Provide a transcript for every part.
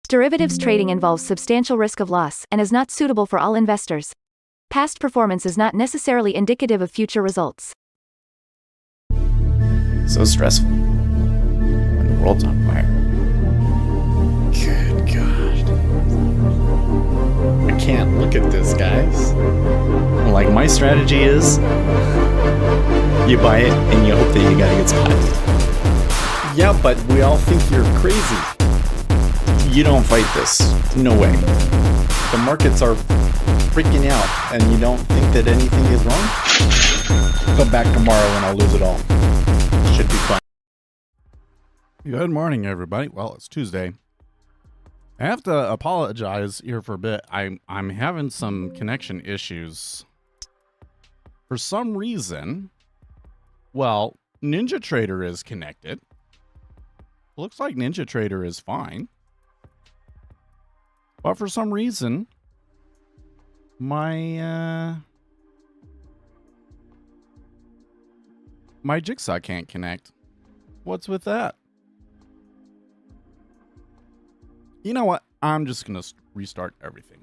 Derivatives trading involves substantial risk of loss and is not suitable for all investors. Past performance is not necessarily indicative of future results. So stressful when the world's on fire. Good God. I can't look at this, guys. Like, my strategy is you buy it and you hope that you got a good spot. Yeah, but we all think you're crazy. You don't fight this. No way. The markets are freaking out and you don't think that anything is wrong? Come back tomorrow and I'll lose it all. Should be fine. Good morning, everybody. Well, it's Tuesday. I have to apologize here for a bit. I'm having some connection issues. For some reason, well, NinjaTrader is connected. Looks like NinjaTrader is fine. But for some reason, my Jigsaw can't connect. What's with that? You know what? I'm just going to restart everything.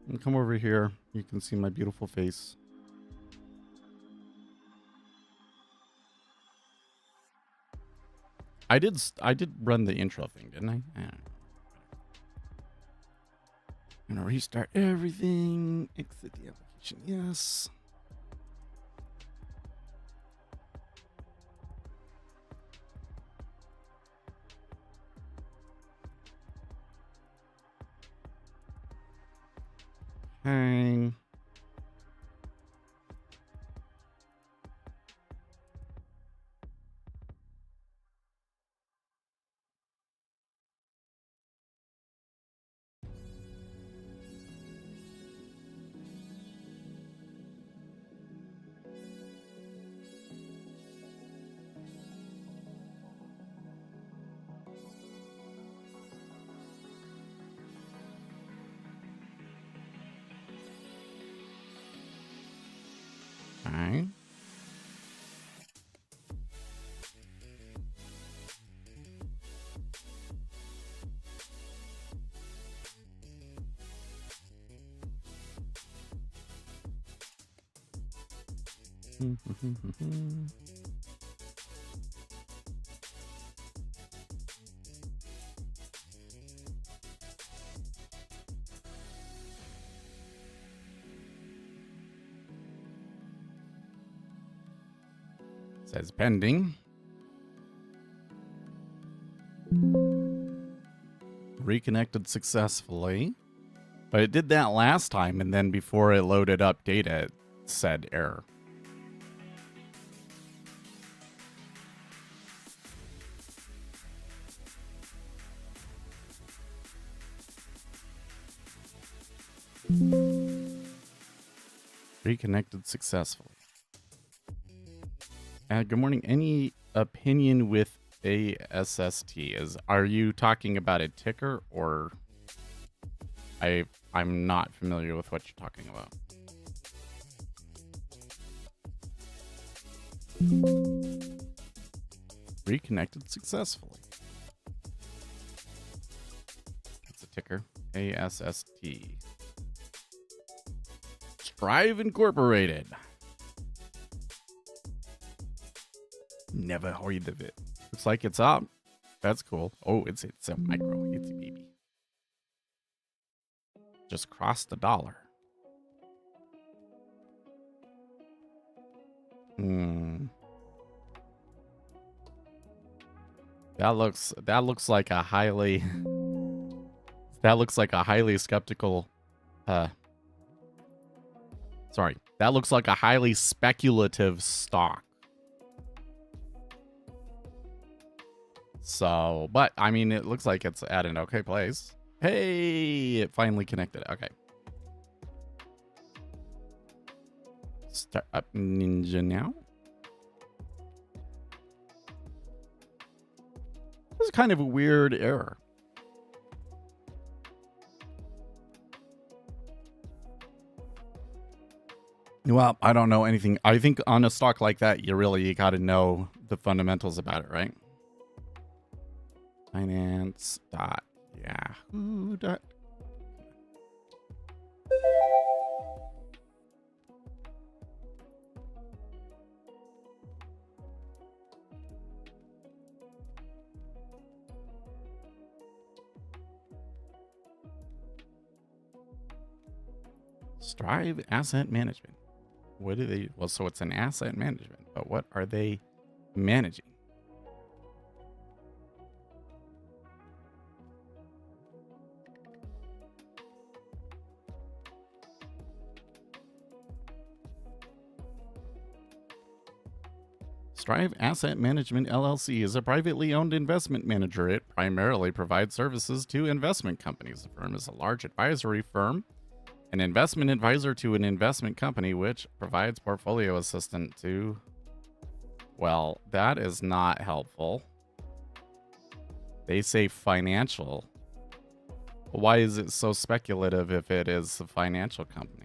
And come over here. You can see my beautiful face. I did run the intro thing, didn't I? Yeah. I'm gonna restart everything. Exit the application. Yes. Hang. Hang. Says pending. Reconnected successfully. But it did that last time, and then before it loaded up data, it said error. Reconnected successfully. Good morning. Any opinion with ASST? Are you talking about a ticker, or I'm not familiar with what you're talking about. Reconnected successfully. That's a ticker. ASST. Strive Incorporated. Never heard of it. Looks like it's up. That's cool. Oh, it's a micro. It's a baby. Just crossed the dollar. That looks like a highly skeptical sorry. That looks like a highly speculative stock. So, but I mean, it looks like it's at an okay place. Hey, it finally connected. Okay. Start up Ninja now. This is kind of a weird error. Well, I don't know anything. I think on a stock like that, you got to know the fundamentals about it, right? Finance.yahoo. Strive Asset Management. What do they? Well, so it's an asset management, but what are they managing? Strive Asset Management LLC is a privately owned investment manager. It primarily provides services to investment companies. The firm is a large advisory firm, an investment advisor to an investment company, which provides portfolio assistance to... Well, that is not helpful. They say financial. Why is it so speculative if it is a financial company?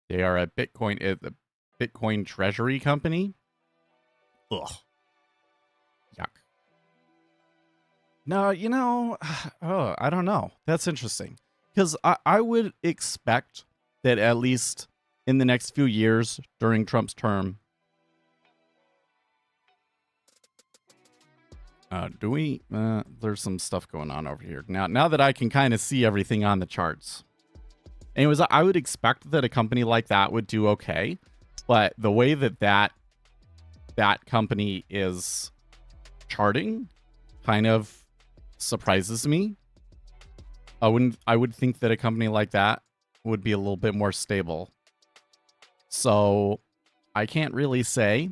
They are a Bitcoin treasury company. Ugh. Yuck. No, you know, oh, I don't know. That's interesting. Because I would expect that at least in the next few years during Trump's term, there's some stuff going on over here. Now that I can kind of see everything on the charts. Anyways, I would expect that a company like that would do okay. But the way that company is charting kind of surprises me. I would think that a company like that would be a little bit more stable. So I can't really say.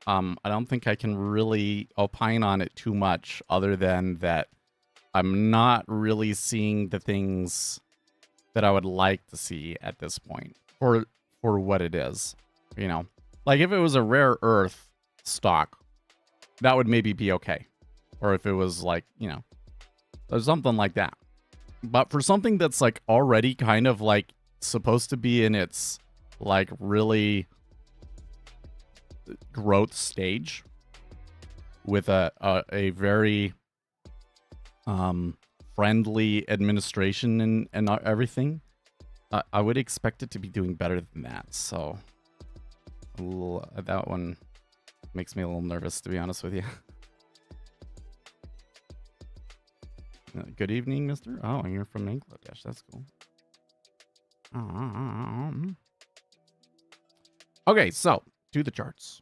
I don't think I can really opine on it too much other than that I'm not really seeing the things that I would like to see at this point for what it is. You know, like if it was a rare earth stock, that would maybe be okay. Or if it was like, you know, or something like that. But for something that's like already kind of like supposed to be in its like really growth stage with a very friendly administration and everything, I would expect it to be doing better than that. So that one makes me a little nervous, to be honest with you. Good evening, mister. Oh, you're from Bangladesh. That's cool. Okay, so to the charts.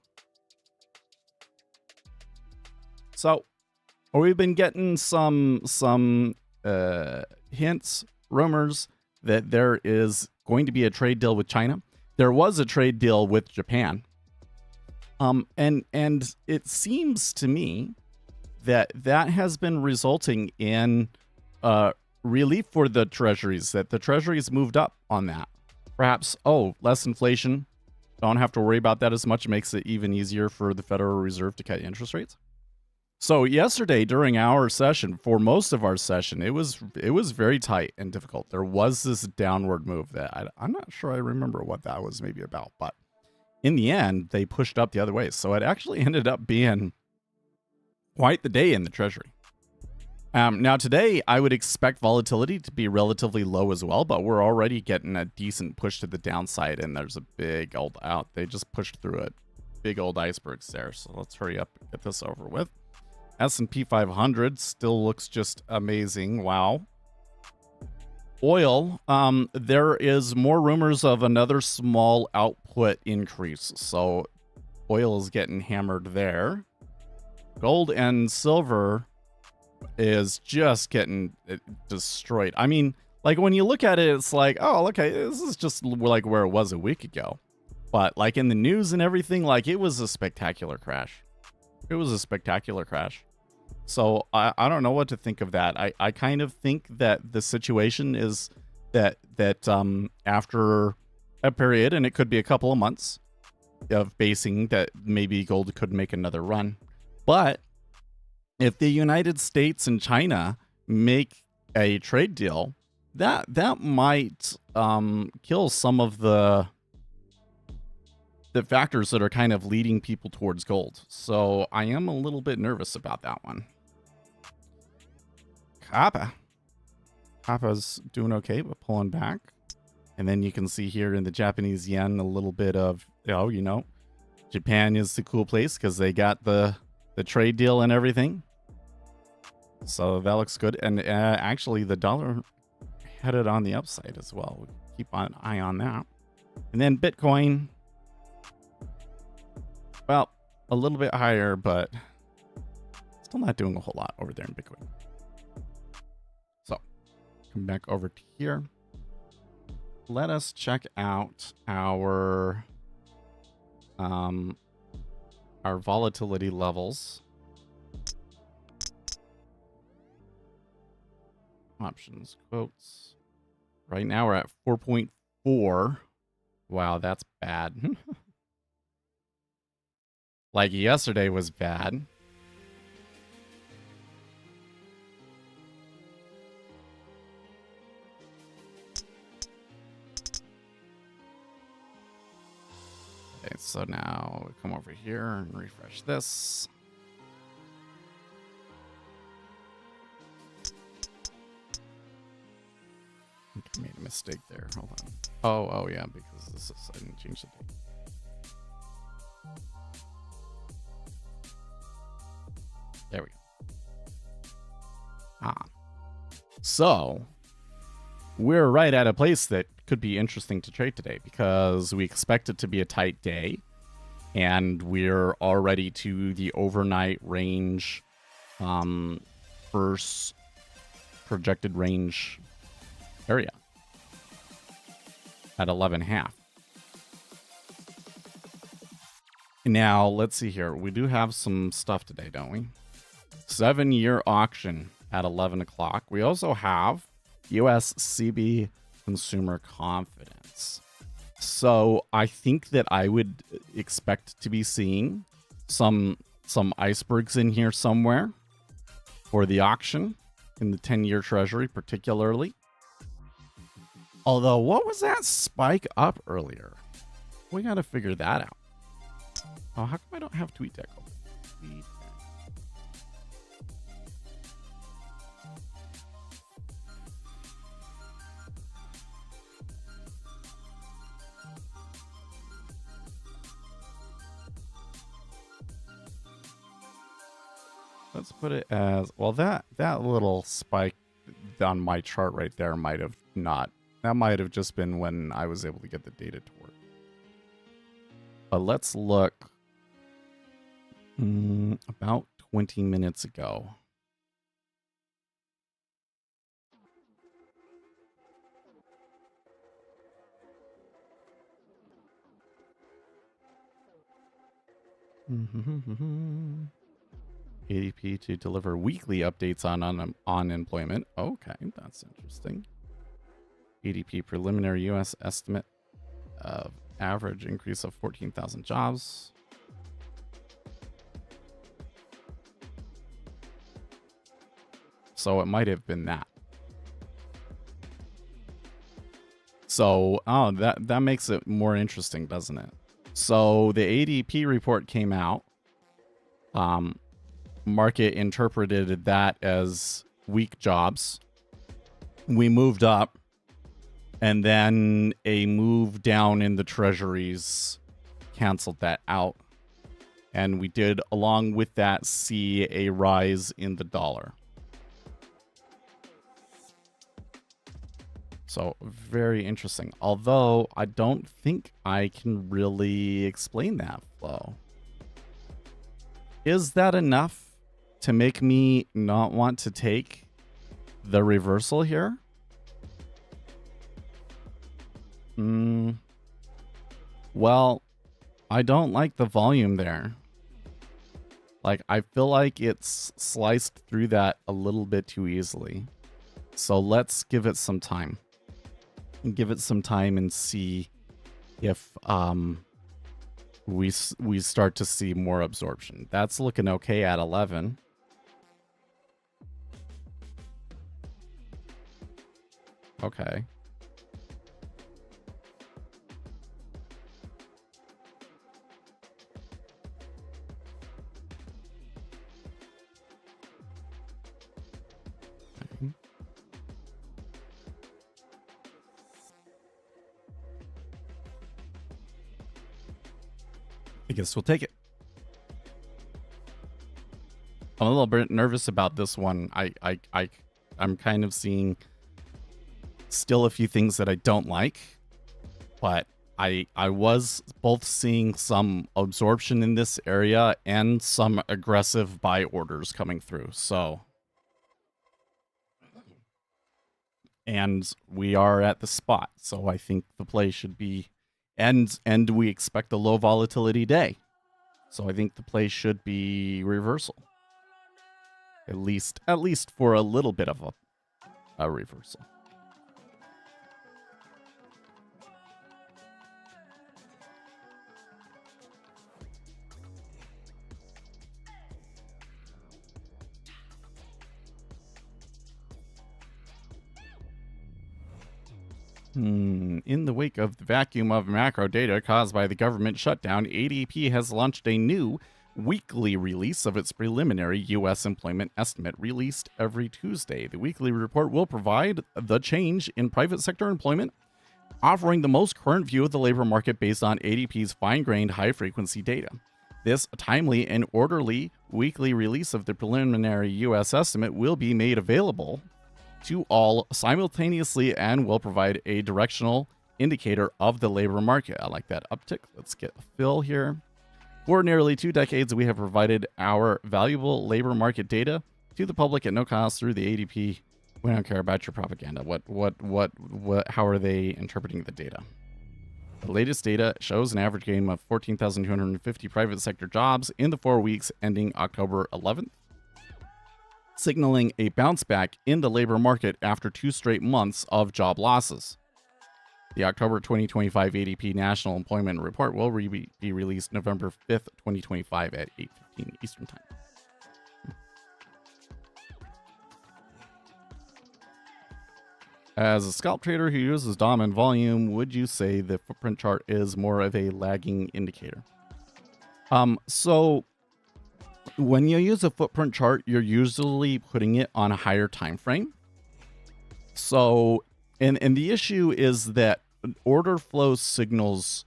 So we've been getting some hints, rumors that there is going to be a trade deal with China. There was a trade deal with Japan. And it seems to me that has been resulting in relief for the treasuries, that the treasuries moved up on that. Perhaps, less inflation. Don't have to worry about that as much. It makes it even easier for the Federal Reserve to cut interest rates. So yesterday during our session, for most of our session, it was very tight and difficult. There was this downward move that I'm not sure I remember what that was maybe about, but in the end, they pushed up the other way. So it actually ended up being quite the day in the Treasury. Now today, I would expect volatility to be relatively low as well, but we're already getting a decent push to the downside, and there's a big old out. They just pushed through it. Big old icebergs there. So let's hurry up and get this over with. S&P 500 still looks just amazing. Wow. Oil, there is more rumors of another small output increase. So oil is getting hammered there. Gold and silver is just getting destroyed. I mean, like when you look at it, it's like, oh, okay, this is just like where it was a week ago. But like in the news and everything, like it was a spectacular crash. It was a spectacular crash. So I don't know what to think of that. I kind of think that the situation is that after a period, and it could be a couple of months of basing, that maybe gold could make another run. But if the United States and China make a trade deal, that might kill some of the factors that are kind of leading people towards gold. So I am a little bit nervous about that one. Kappa's doing okay, but pulling back. And then you can see here in the Japanese yen a little bit of, you know, Japan is the cool place because they got the trade deal and everything. So that looks good. And actually the dollar headed on the upside as well. Keep an eye on that. And then Bitcoin, well, a little bit higher, but still not doing a whole lot over there in Bitcoin. So come back over to here. Let us check out our volatility levels. Options, quotes. Right now we're at 4.4. Wow, that's bad. Like yesterday was bad. Okay, so now we come over here and refresh this. I think I made a mistake there. Hold on. Oh yeah, because this is, I didn't change the date. There we go. So we're right at a place that could be interesting to trade today because we expect it to be a tight day and we're already to the overnight range, first projected range area at 11.5. Now let's see here. We do have some stuff today, don't we? 7-year auction at 11 o'clock. We also have US CB consumer confidence. So I think that I would expect to be seeing some icebergs in here somewhere for the auction in the 10-year treasury particularly. Although, what was that spike up earlier? We got to figure that out. Oh, how come I don't have TweetDeck open? TweetDeck. Let's put it as, well, that little spike on my chart right there might have not. That might have just been when I was able to get the data to work. But let's look about 20 minutes ago. ADP to deliver weekly updates on unemployment. Okay, that's interesting. ADP preliminary U.S. estimate of average increase of 14,000 jobs. So it might have been that. So, that makes it more interesting, doesn't it? So the ADP report came out. Market interpreted that as weak jobs. We moved up. And then a move down in the treasuries canceled that out. And we did, along with that, see a rise in the dollar. So very interesting. Although I don't think I can really explain that flow. Is that enough to make me not want to take the reversal here? Well, I don't like the volume there. Like, I feel like it's sliced through that a little bit too easily. So let's give it some time. Give it some time and see if we start to see more absorption. That's looking okay at 11. Okay. I guess we'll take it. I'm a little bit nervous about this one. I'm kind of seeing still a few things that I don't like, but I was both seeing some absorption in this area and some aggressive buy orders coming through. So, and we are at the spot, so I think the play should be, and we expect a low volatility day, so I think the play should be reversal. At least for a little bit of a reversal. In the wake of the vacuum of macro data caused by the government shutdown, ADP has launched a new weekly release of its preliminary U.S. employment estimate released every Tuesday. The weekly report will provide the change in private sector employment, offering the most current view of the labor market based on ADP's fine-grained high-frequency data. This timely and orderly weekly release of the preliminary U.S. estimate will be made available to all simultaneously and will provide a directional indicator of the labor market. I like that uptick. Let's get a fill here. For nearly 2 decades, we have provided our valuable labor market data to the public at no cost through the ADP. We don't care about your propaganda. How are they interpreting the data? The latest data shows an average gain of 14,250 private sector jobs in the 4 weeks ending October 11th, signaling a bounce back in the labor market after 2 straight months of job losses. The October 2025 ADP National Employment Report will be released November 5th, 2025 at 8:15 Eastern Time. As a scalp trader who uses DOM and volume, would you say the footprint chart is more of a lagging indicator? So when you use a footprint chart, you're usually putting it on a higher time frame. So, and the issue is that order flow signals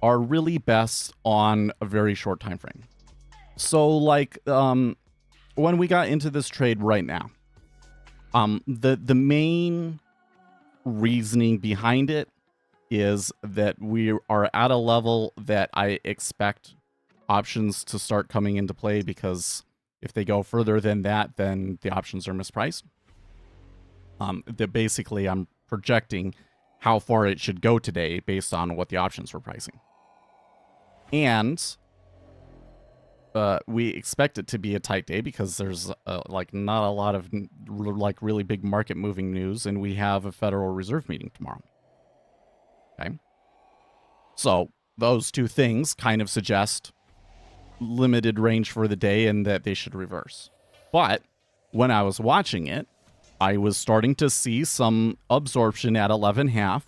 are really best on a very short time frame. So, like, when we got into this trade right now, the main reasoning behind it is that we are at a level that I expect options to start coming into play, because if they go further than that, then the options are mispriced. That basically I'm projecting how far it should go today based on what the options were pricing. And we expect it to be a tight day because there's like not a lot of like really big market moving news, and we have a Federal Reserve meeting tomorrow. Okay. So those two things kind of suggest limited range for the day and that they should reverse. But when I was watching it, I was starting to see some absorption at 11.5,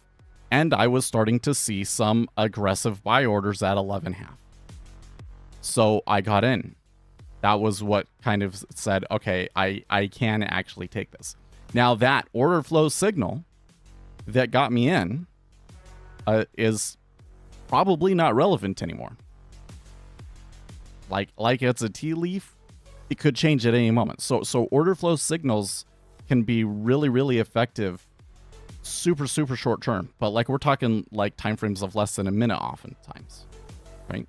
and I was starting to see some aggressive buy orders at 11.5. So I got in. That was what kind of said, okay, I can actually take this. Now that order flow signal that got me in is probably not relevant anymore. Like it's a tea leaf, it could change at any moment. So order flow signals can be really, really effective, super short term. But like we're talking like time frames of less than a minute oftentimes, right?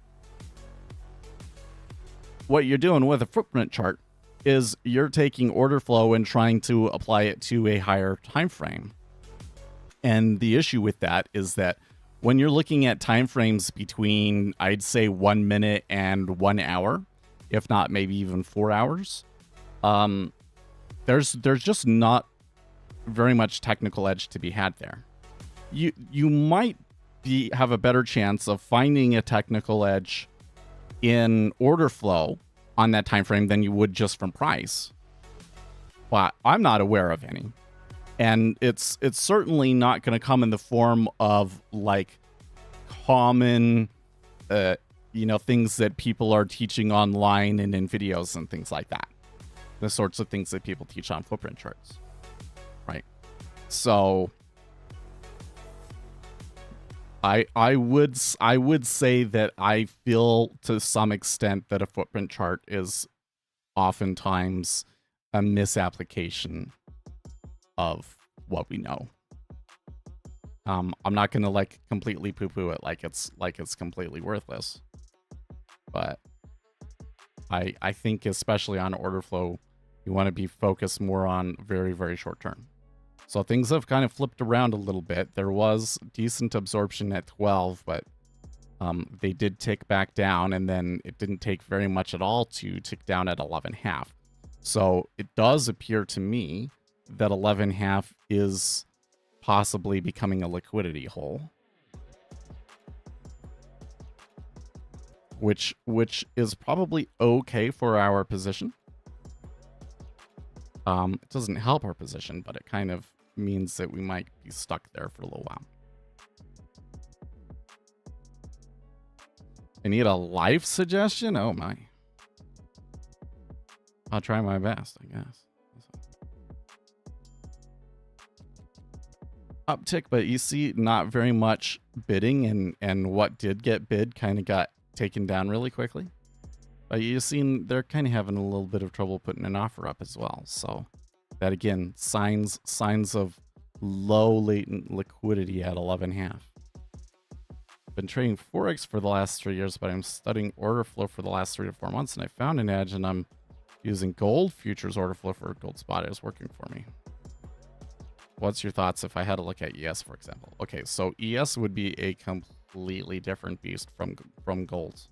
What you're doing with a footprint chart is you're taking order flow and trying to apply it to a higher time frame. And the issue with that is that when you're looking at time frames between, I'd say, 1 minute and 1 hour, if not maybe even 4 hours, there's just not very much technical edge to be had there. You might have a better chance of finding a technical edge in order flow on that time frame than you would just from price, but I'm not aware of any. And it's certainly not going to come in the form of like common, things that people are teaching online and in videos and things like that. The sorts of things that people teach on footprint charts, right? So I would say that I feel to some extent that a footprint chart is oftentimes a misapplication of what we know. I'm not gonna like completely poo-poo it like it's completely worthless, but I think especially on order flow, you want to be focused more on very, very short term. So things have kind of flipped around a little bit. There was decent absorption at 12, but they did tick back down, and then it didn't take very much at all to tick down at 11.5. So it does appear to me that 11.5 is possibly becoming a liquidity hole, which is probably okay for our position. It doesn't help our position, but it kind of means that we might be stuck there for a little while. I need a life suggestion? Oh my. I'll try my best, I guess. Uptick, but you see not very much bidding, and what did get bid kind of got taken down really quickly. But you've seen they're kind of having a little bit of trouble putting an offer up as well. So that again, signs of low latent liquidity at 11.5. Been trading Forex for the last 3 years, but I'm studying order flow for the last 3 to 4 months, and I found an edge, and I'm using gold futures order flow for gold spot. It was working for me. What's your thoughts if I had to look at ES, for example? Okay, so ES would be a completely different beast from gold.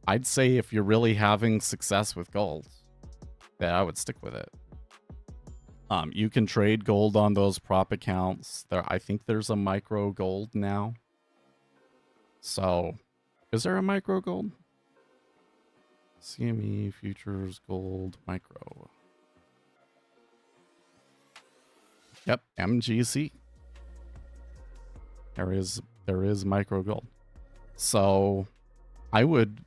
I'd say if you're really having success with gold, that I would stick with it. You can trade gold on those prop accounts. I think there's a micro gold now. So, is there a micro gold? CME futures gold micro. Yep, MGC. There is micro gold. So I would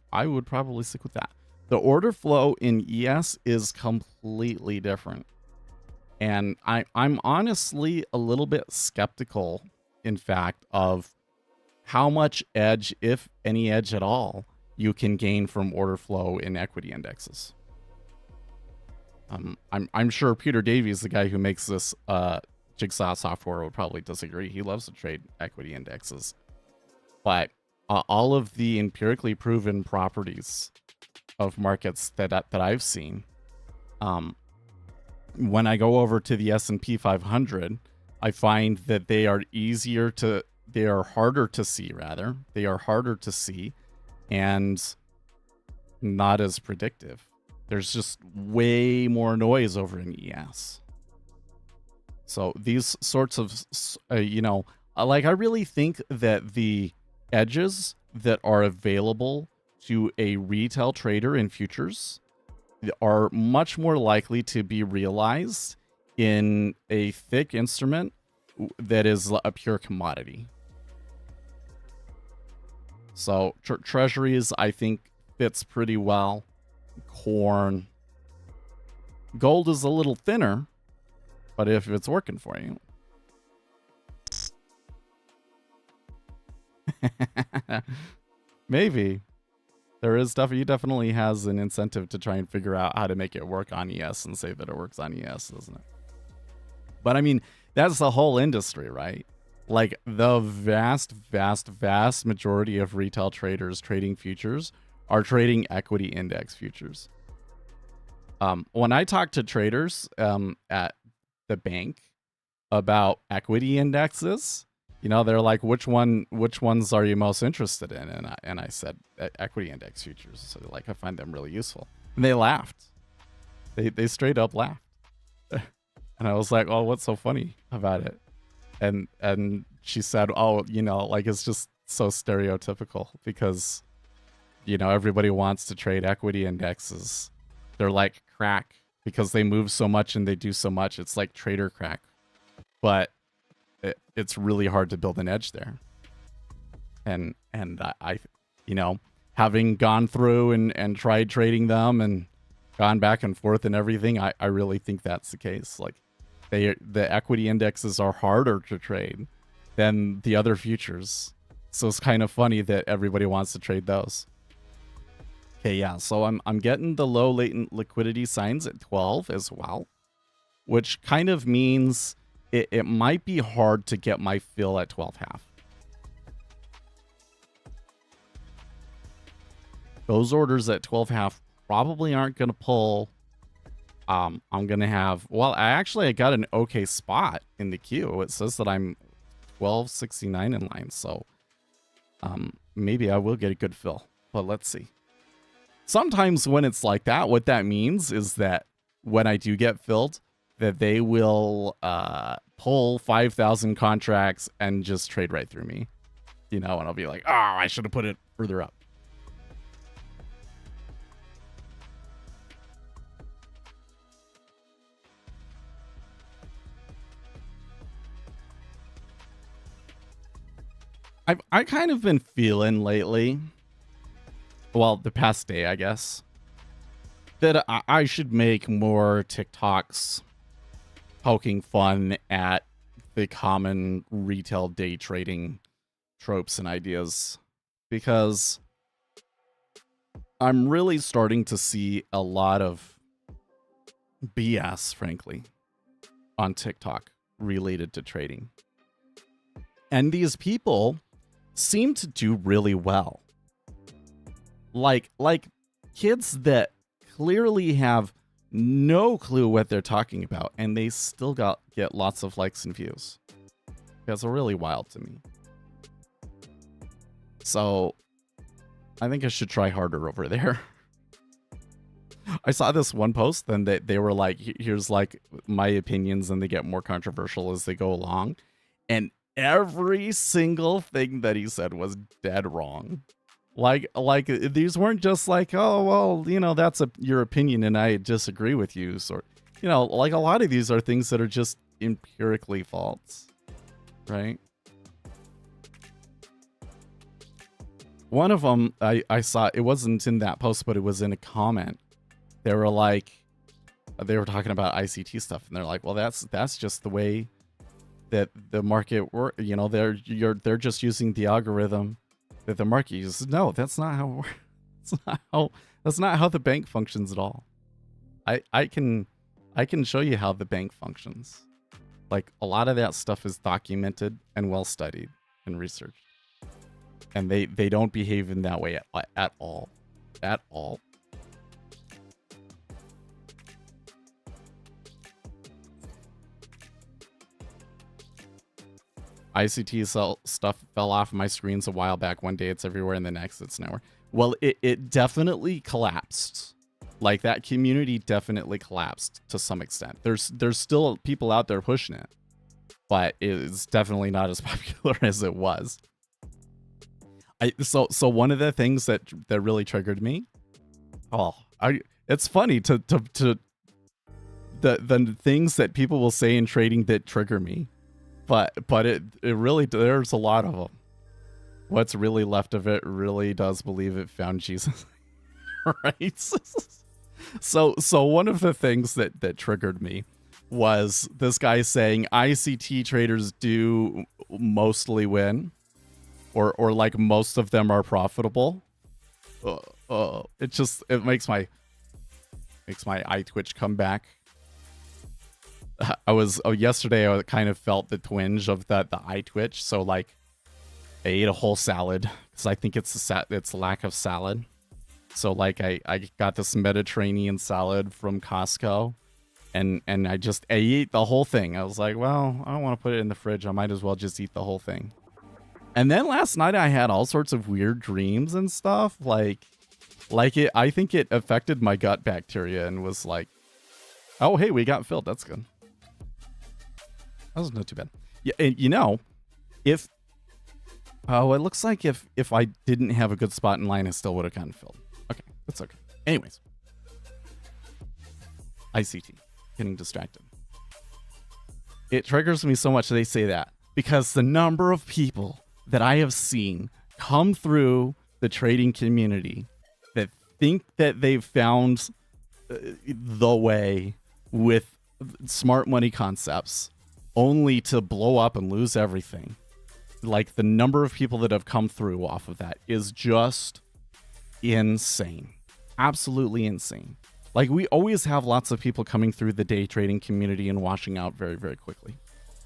probably stick with that. The order flow in ES is completely different. And I'm honestly a little bit skeptical, in fact, of how much edge, if any edge at all, you can gain from order flow in equity indexes. I'm sure Peter Davies, the guy who makes this jigsaw software, would probably disagree. He loves to trade equity indexes. But all of the empirically proven properties of markets that I've seen, when I go over to the S&P 500, I find that they are harder to see, rather. They are harder to see and not as predictive. There's just way more noise over in ES. So these sorts of, I really think that the edges that are available to a retail trader in futures are much more likely to be realized in a thick instrument that is a pure commodity. So treasuries, I think, fits pretty well. Corn. Gold is a little thinner, but if it's working for you. Maybe. He definitely has an incentive to try and figure out how to make it work on ES and say that it works on ES, doesn't it? But I mean, that's the whole industry, right? Like the vast majority of retail traders trading futures are trading equity index futures. When I talk to traders at the bank about equity indexes, they're like, which ones are you most interested in? And I said equity index futures. So I find them really useful. And they laughed. They straight up laughed. And I was like, oh, what's so funny about it? And she said, oh, it's just so stereotypical because, everybody wants to trade equity indexes. They're like crack because they move so much and they do so much. It's like trader crack, but it's really hard to build an edge there. And I you know, having gone through and tried trading them and gone back and forth and everything, I really think that's the case. Like the equity indexes are harder to trade than the other futures. So it's kind of funny that everybody wants to trade those. Okay, yeah, so I'm getting the low latent liquidity signs at 12 as well, which kind of means it might be hard to get my fill at 12.5. Those orders at 12.5 probably aren't going to pull. I'm going to have, well, I got an okay spot in the queue. It says that I'm 1269 in line, so maybe I will get a good fill, but let's see. Sometimes when it's like that, what that means is that when I do get filled, that they will pull 5,000 contracts and just trade right through me, you know, and I'll be like, oh, I should have put it further up. I kind of been feeling lately, well, the past day, I guess, that I should make more TikToks poking fun at the common retail day trading tropes and ideas, because I'm really starting to see a lot of BS, frankly, on TikTok related to trading. And these people seem to do really well. Like kids that clearly have no clue what they're talking about, and they still get lots of likes and views. That's really wild to me. So I think I should try harder over there. I saw this one post, and they were like, here's like my opinions, and they get more controversial as they go along. And every single thing that he said was dead wrong. Like these weren't just like, oh, well, you know, that's your opinion and I disagree with you. So, you know, like a lot of these are things that are just empirically false, right? One of them I saw, it wasn't in that post, but it was in a comment. They were like, they were talking about ICT stuff, and they're like, well, that's just the way that the market work. You know, they're just using the algorithm that the market uses. No, that's not how it works. That's not how the bank functions at all. I can show you how the bank functions. Like, a lot of that stuff is documented and well studied and researched. And they don't behave in that way at all. At all. ICT stuff fell off my screens a while back. One day it's everywhere, and the next it's nowhere. Well, it definitely collapsed. Like, that community definitely collapsed to some extent. There's still people out there pushing it, but it's definitely not as popular as it was. So one of the things that really triggered me. It's funny to the things that people will say in trading that trigger me. But it really, there's a lot of them. What's really left of it really does believe it found Jesus. Right? So one of the things that triggered me was this guy saying ICT traders do mostly win, or like most of them are profitable. It makes my eye twitch come back. Yesterday I kind of felt the twinge of the eye twitch. So like, I ate a whole salad because I think it's lack of salad. So like, I got this Mediterranean salad from Costco, and I ate the whole thing. I was like, well, I don't want to put it in the fridge. I might as well just eat the whole thing. And then last night I had all sorts of weird dreams and stuff. I think it affected my gut bacteria and was like, oh, hey, we got filled. That's good. That was not too bad. Yeah, and you know, it looks like if I didn't have a good spot in line, I still would have gotten filled. Okay, that's okay. Anyways. ICT, getting distracted. It triggers me so much they say that, because the number of people that I have seen come through the trading community that think that they've found the way with smart money concepts only to blow up and lose everything. Like, the number of people that have come through off of that is just insane. Absolutely insane. Like, we always have lots of people coming through the day trading community and washing out very, very quickly.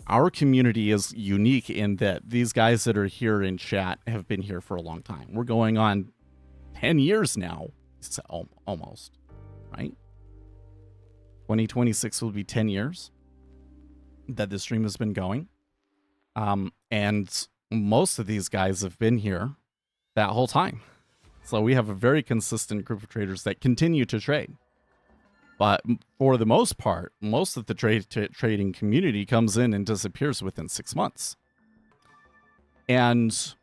Our community is unique in that these guys that are here in chat have been here for a long time. We're going on 10 years now, so almost, right? 2026 will be 10 years that this stream has been going. And most of these guys have been here that whole time. So we have a very consistent group of traders that continue to trade. But for the most part, most of the trading community comes in and disappears within 6 months. And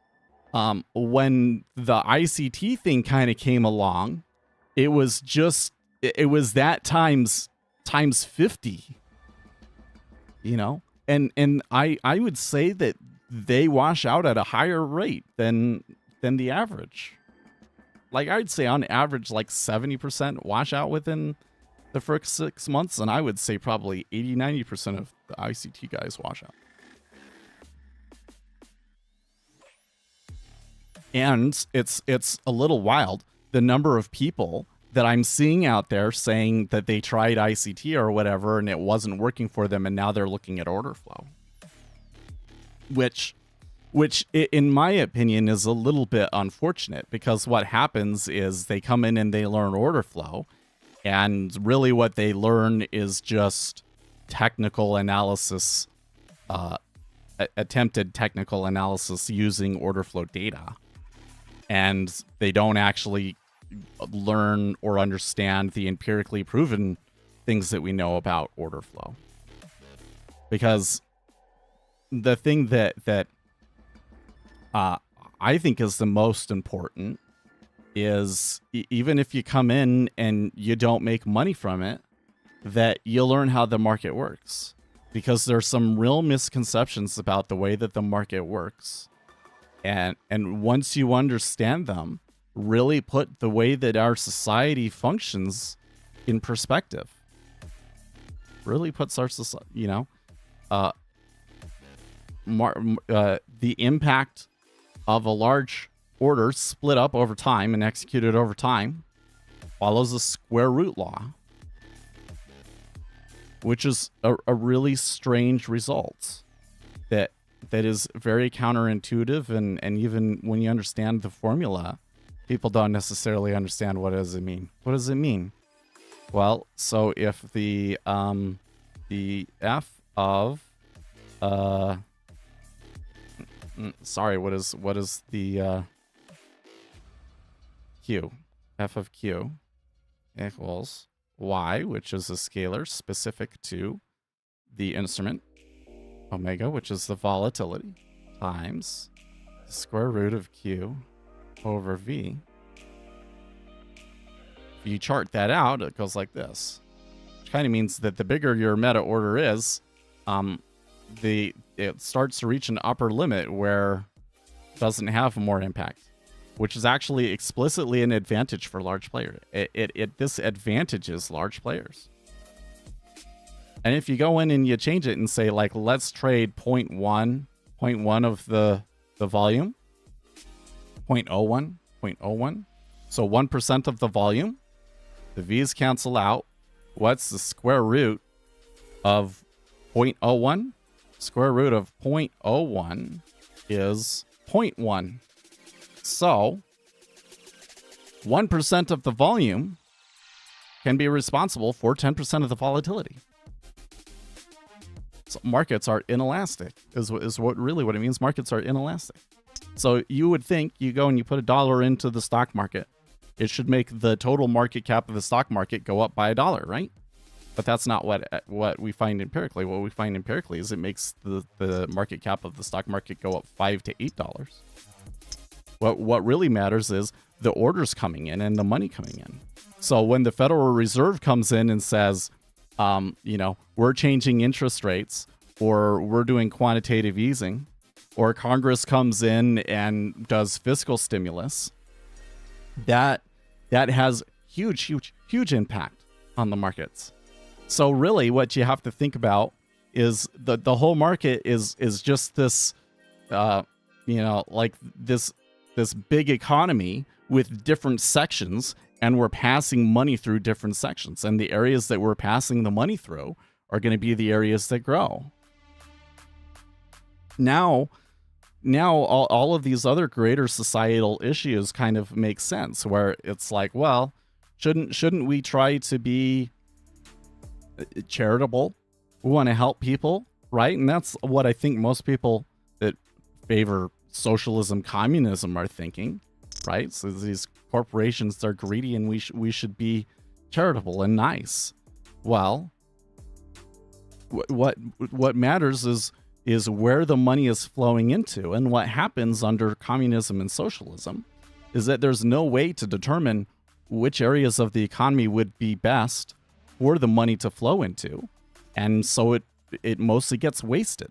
when the ICT thing kind of came along, it was that times 50, you know? And I would say that they wash out at a higher rate than the average. Like, I'd say on average, like 70% wash out within the first 6 months, and I would say probably 80-90% of the ICT guys wash out. And it's a little wild, the number of people that I'm seeing out there saying that they tried ICT or whatever and it wasn't working for them, and now they're looking at order flow. Which in my opinion is a little bit unfortunate, because what happens is they come in and they learn order flow, and really what they learn is just technical analysis, attempted technical analysis using order flow data. And they don't actually learn or understand the empirically proven things that we know about order flow. Because the thing that I think is the most important is, even if you come in and you don't make money from it, that you learn how the market works. Because there's some real misconceptions about the way that the market works. And once you understand them, really put the way that our society functions in perspective. Really puts our society, the impact of a large order split up over time and executed over time follows the square root law, which is a really strange result that is very counterintuitive, and even when you understand the formula, people don't necessarily understand what does it mean. What does it mean? Well, so if the f of what is the q? F of q equals y, which is a scalar specific to the instrument, omega, which is the volatility, times the square root of q over v. If you chart that out, it goes like this, which kind of means that the bigger your meta order is, it starts to reach an upper limit where it doesn't have more impact, which is actually explicitly an advantage for large players. It disadvantages large players. And if you go in and you change it and say, like, let's trade 0.1 of the volume, 0.01, so 1% of the volume, the V's cancel out. What's the square root of 0.01? Square root of 0.01 is 0.1. So 1% of the volume can be responsible for 10% of the volatility. So markets are inelastic, is what it means. Markets are inelastic. So you would think you go and you put $1 into the stock market, it should make the total market cap of the stock market go up by $1, right? But that's not what we find empirically. What we find empirically is it makes the market cap of the stock market go up $5 to $8. What really matters is the orders coming in and the money coming in. So when the Federal Reserve comes in and says, we're changing interest rates, or we're doing quantitative easing, or Congress comes in and does fiscal stimulus, that has huge impact on the markets. So really what you have to think about is the whole market is just this, like this big economy with different sections, and we're passing money through different sections. And the areas that we're passing the money through are going to be the areas that grow. Now all of these other greater societal issues kind of make sense, where it's like, well, shouldn't we try to be charitable? We want to help people, right? And that's what I think most people that favor socialism, communism are thinking, right? So these corporations, they're greedy, and we should be charitable and nice. Well, what matters is where the money is flowing into. And what happens under communism and socialism is that there's no way to determine which areas of the economy would be best for the money to flow into. And so it mostly gets wasted,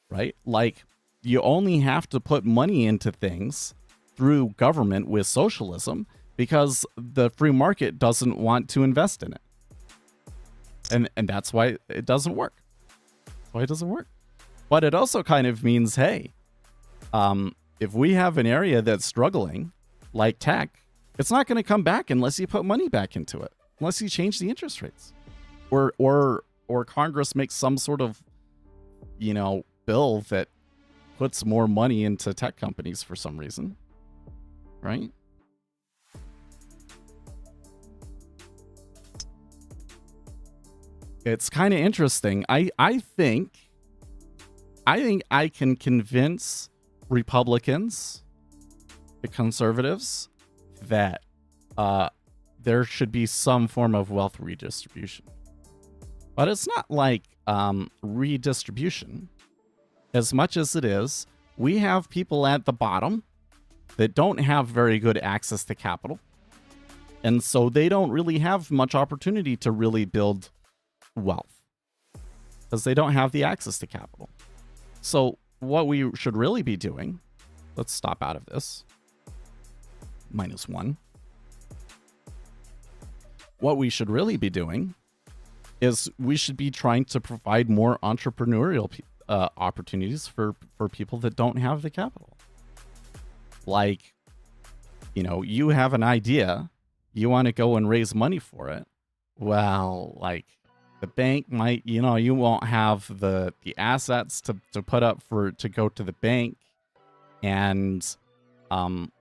right? Like, you only have to put money into things through government with socialism because the free market doesn't want to invest in it. And that's why it doesn't work. That's why it doesn't work. But it also kind of means, hey, if we have an area that's struggling, like tech, it's not going to come back unless you put money back into it, unless you change the interest rates, or Congress makes some sort of, bill that puts more money into tech companies for some reason, right? It's kind of interesting. I think I can convince Republicans, the conservatives, that there should be some form of wealth redistribution. But it's not like redistribution as much as it is, we have people at the bottom that don't have very good access to capital. And so they don't really have much opportunity to really build wealth because they don't have the access to capital. So what we should really be doing, let's stop out of this. -1. What we should really be doing is we should be trying to provide more entrepreneurial opportunities for people that don't have the capital. Like, you have an idea, you want to go and raise money for it. Well, like, the bank might, you won't have the assets to put up to go to the bank, and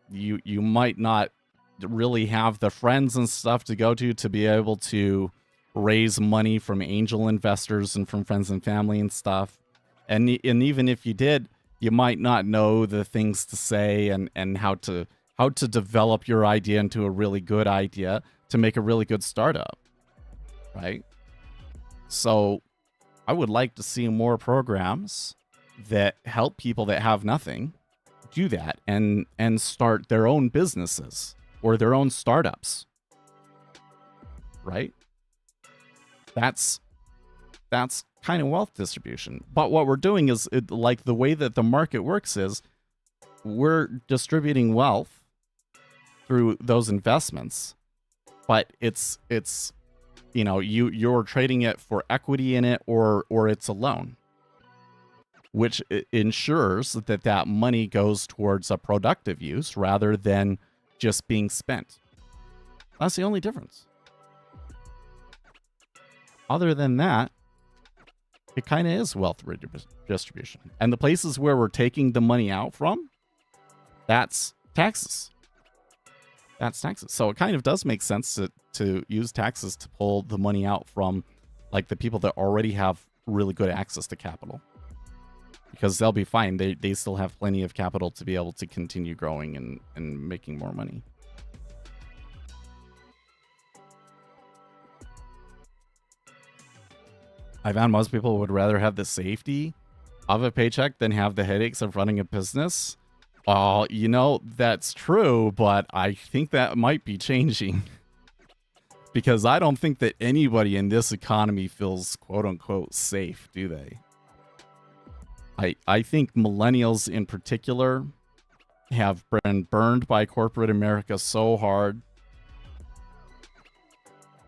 you might not really have the friends and stuff to go to be able to raise money from angel investors and from friends and family and stuff. And even if you did, you might not know the things to say and how to develop your idea into a really good idea to make a really good startup, right? So I would like to see more programs that help people that have nothing do that and start their own businesses or their own startups, right? That's kind of wealth distribution. But what we're doing is, like, the way that the market works is we're distributing wealth through those investments, but it's you're trading it for equity in it, or it's a loan, which ensures that money goes towards a productive use rather than just being spent. That's the only difference. Other than that, it kind of is wealth redistribution. And the places where we're taking the money out from, that's taxes. That's taxes. So it kind of does make sense to use taxes to pull the money out from, like, the people that already have really good access to capital. Because they'll be fine. They still have plenty of capital to be able to continue growing and making more money. I found most people would rather have the safety of a paycheck than have the headaches of running a business. That's true, but I think that might be changing. Because I don't think that anybody in this economy feels quote unquote safe, do they? I think millennials in particular have been burned by corporate America so hard.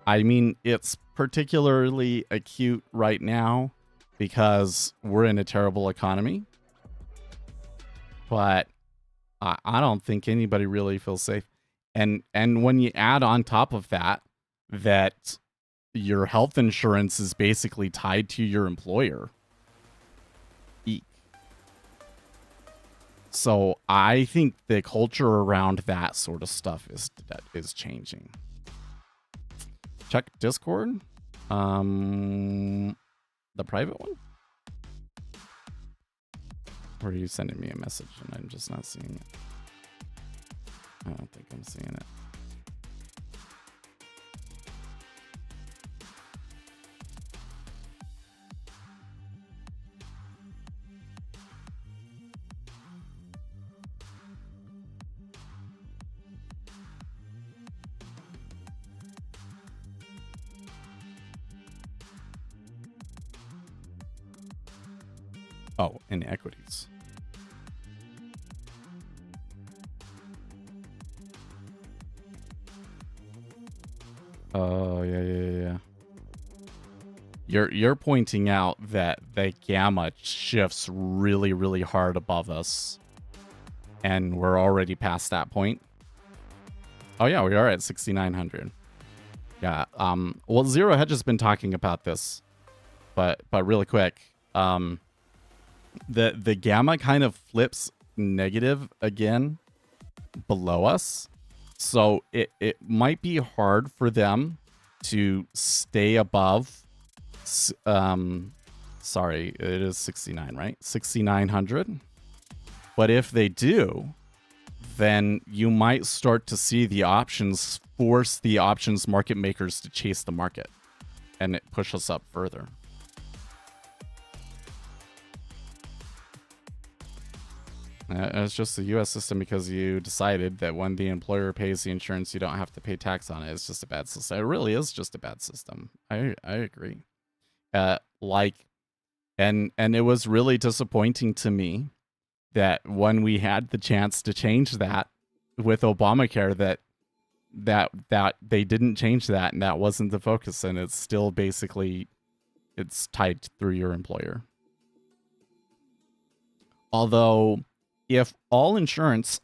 I mean, it's particularly acute right now because we're in a terrible economy. But I don't think anybody really feels safe. And when you add on top of that your health insurance is basically tied to your employer. Eek. So I think the culture around that sort of stuff is changing. Check Discord. The private one? Or are you sending me a message and I'm just not seeing it? I don't think I'm seeing it. Oh, in equities. Oh, yeah. You're pointing out that the gamma shifts really, really hard above us. And we're already past that point. Oh yeah, we are at 6,900. Yeah. Well, Zero Hedge has been talking about this, but really quick. The gamma kind of flips negative again below us. So it might be hard for them to stay above. Sorry, it is 69, right? 6,900. But if they do, then you might start to see the options force the options market makers to chase the market, and it push us up further. It's just the U.S. system because you decided that when the employer pays the insurance, you don't have to pay tax on it. It's just a bad system. It really is just a bad system. I agree. And it was really disappointing to me that when we had the chance to change that with Obamacare, that they didn't change that, and that wasn't the focus, and it's still basically it's tied through your employer. Although, if all insurance,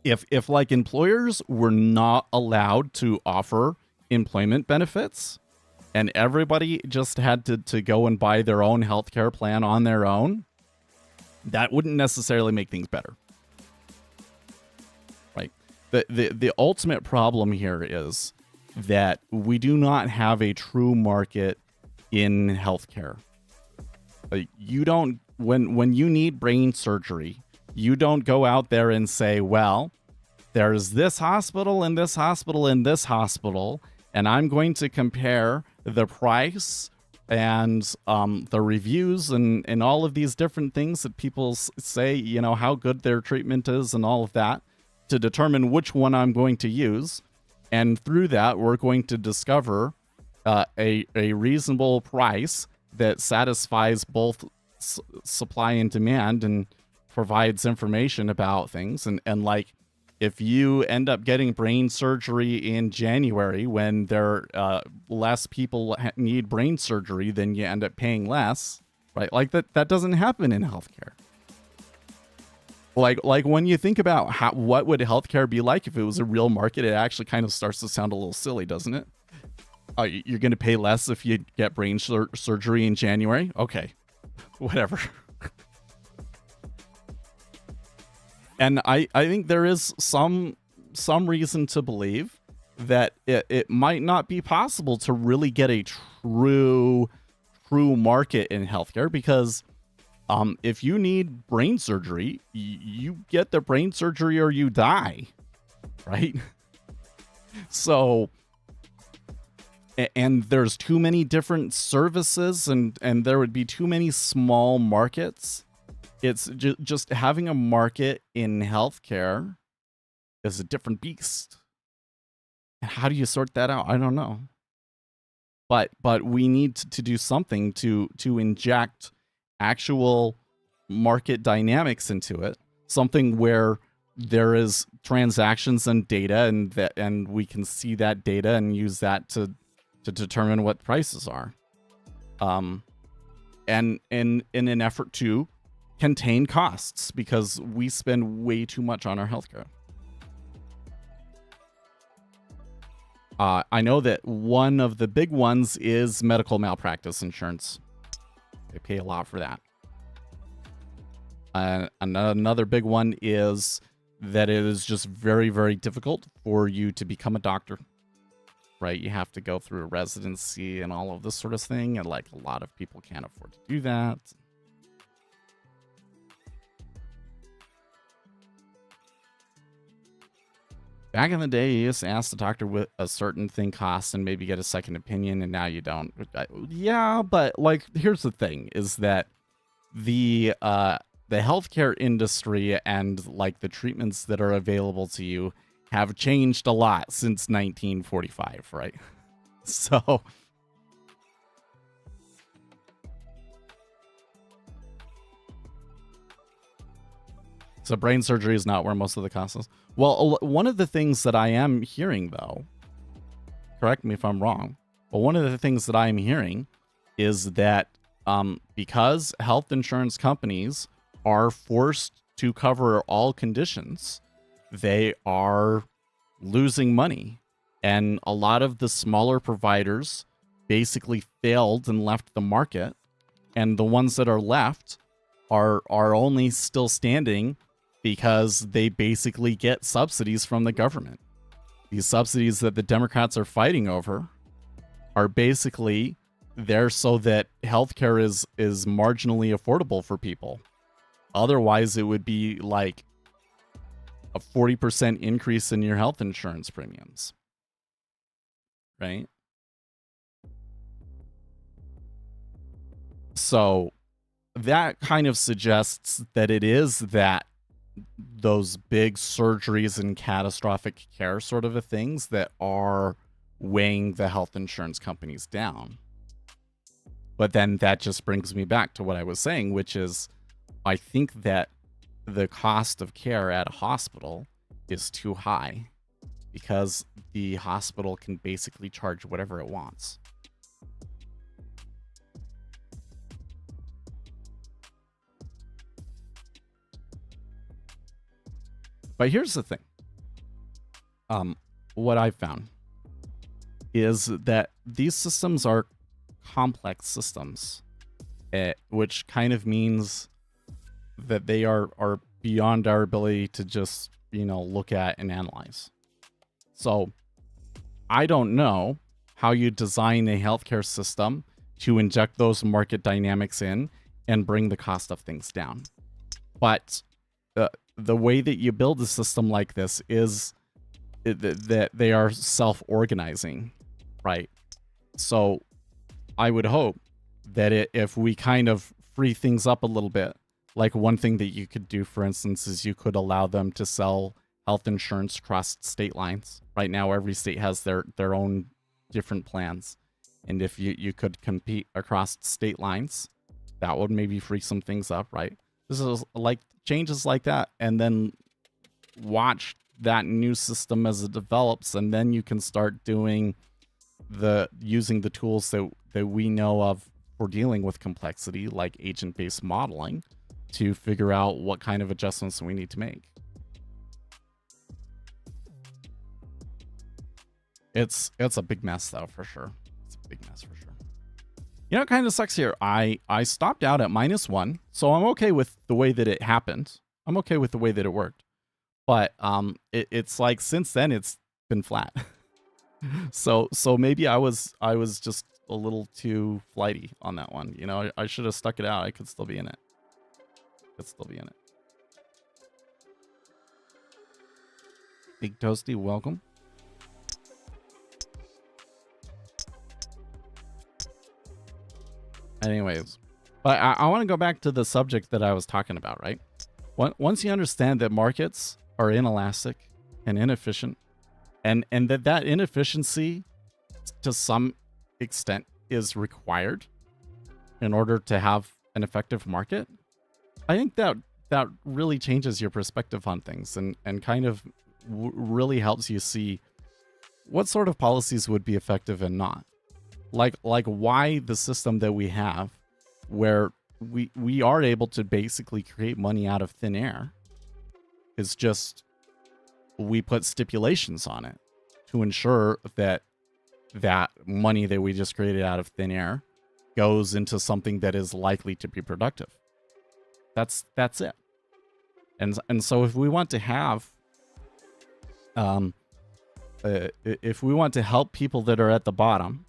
if like employers were not allowed to offer employment benefits, and everybody just had to go and buy their own healthcare plan on their own, that wouldn't necessarily make things better. Right? The ultimate problem here is that we do not have a true market in healthcare. Like, you don't, when you need brain surgery, you don't go out there and say, well, there's this hospital and this hospital and this hospital, and I'm going to compare the price and the reviews and all of these different things that people say, you know, how good their treatment is and all of that, to determine which one I'm going to use. And through that, we're going to discover a reasonable price that satisfies both supply and demand and provides information about things. And like, if you end up getting brain surgery in January when there less people need brain surgery, then you end up paying less, right? Like that doesn't happen in healthcare. Like when you think about what would healthcare be like if it was a real market, it actually kind of starts to sound a little silly, doesn't it? You're going to pay less if you get brain surgery in January? Okay, whatever. And I think there is some reason to believe that it might not be possible to really get a true market in healthcare, because if you need brain surgery, you get the brain surgery or you die, right? So, and there's too many different services, and there would be too many small markets. It's just having a market in healthcare is a different beast. How do you sort that out? I don't know. But we need to do something to inject actual market dynamics into it. Something where there is transactions and data, and we can see that data and use that to determine what prices are. And in an effort to contain costs, because we spend way too much on our healthcare. I know that one of the big ones is medical malpractice insurance. They pay a lot for that. Another big one is that it is just very, very difficult for you to become a doctor, right? You have to go through a residency and all of this sort of thing, and like a lot of people can't afford to do that. Back in the day, you used to ask the doctor what a certain thing costs and maybe get a second opinion, and now you don't. Yeah, but like, here's the thing: is that the healthcare industry and like the treatments that are available to you have changed a lot since 1945, right? So brain surgery is not where most of the cost is. Well, one of the things that I am hearing, though, correct me if I'm wrong, but one of the things that I'm hearing is that because health insurance companies are forced to cover all conditions, they are losing money. And a lot of the smaller providers basically failed and left the market. And the ones that are left are only still standing because they basically get subsidies from the government. These subsidies that the Democrats are fighting over are basically there so that healthcare is marginally affordable for people. Otherwise, it would be like a 40% increase in your health insurance premiums, right? So that kind of suggests that it is that those big surgeries and catastrophic care sort of things that are weighing the health insurance companies down. But then that just brings me back to what I was saying, which is I think that the cost of care at a hospital is too high because the hospital can basically charge whatever it wants. But here's the thing. What I've found is that these systems are complex systems, which kind of means that they are beyond our ability to just, look at and analyze. So I don't know how you design a healthcare system to inject those market dynamics in and bring the cost of things down. But the way that you build a system like this is that they are self-organizing, right? So I would hope that if we kind of free things up a little bit, like one thing that you could do, for instance, is you could allow them to sell health insurance across state lines. Right now, every state has their own different plans. And if you could compete across state lines, that would maybe free some things up, right? This is like changes like that, and then watch that new system as it develops, and then you can start doing using the tools that we know of for dealing with complexity, like agent-based modeling, to figure out what kind of adjustments we need to make. It's a big mess, though, for sure. It's a big mess for sure. It kind of sucks here. I stopped out at -1, so I'm okay with the way that it happened. I'm okay with the way that it worked. But it's like since then it's been flat. so maybe I was just a little too flighty on that one. I should have stuck it out. I could still be in it. Big Toasty, welcome. Anyways, but I want to go back to the subject that I was talking about, right? Once you understand that markets are inelastic and inefficient, and that inefficiency to some extent is required in order to have an effective market. I think that really changes your perspective on things, and kind of really helps you see what sort of policies would be effective and not. Like why the system that we have, where we are able to basically create money out of thin air, is just we put stipulations on it to ensure that money that we just created out of thin air goes into something that is likely to be productive. That's it. And so if we want to have if we want to help people that are at the bottom,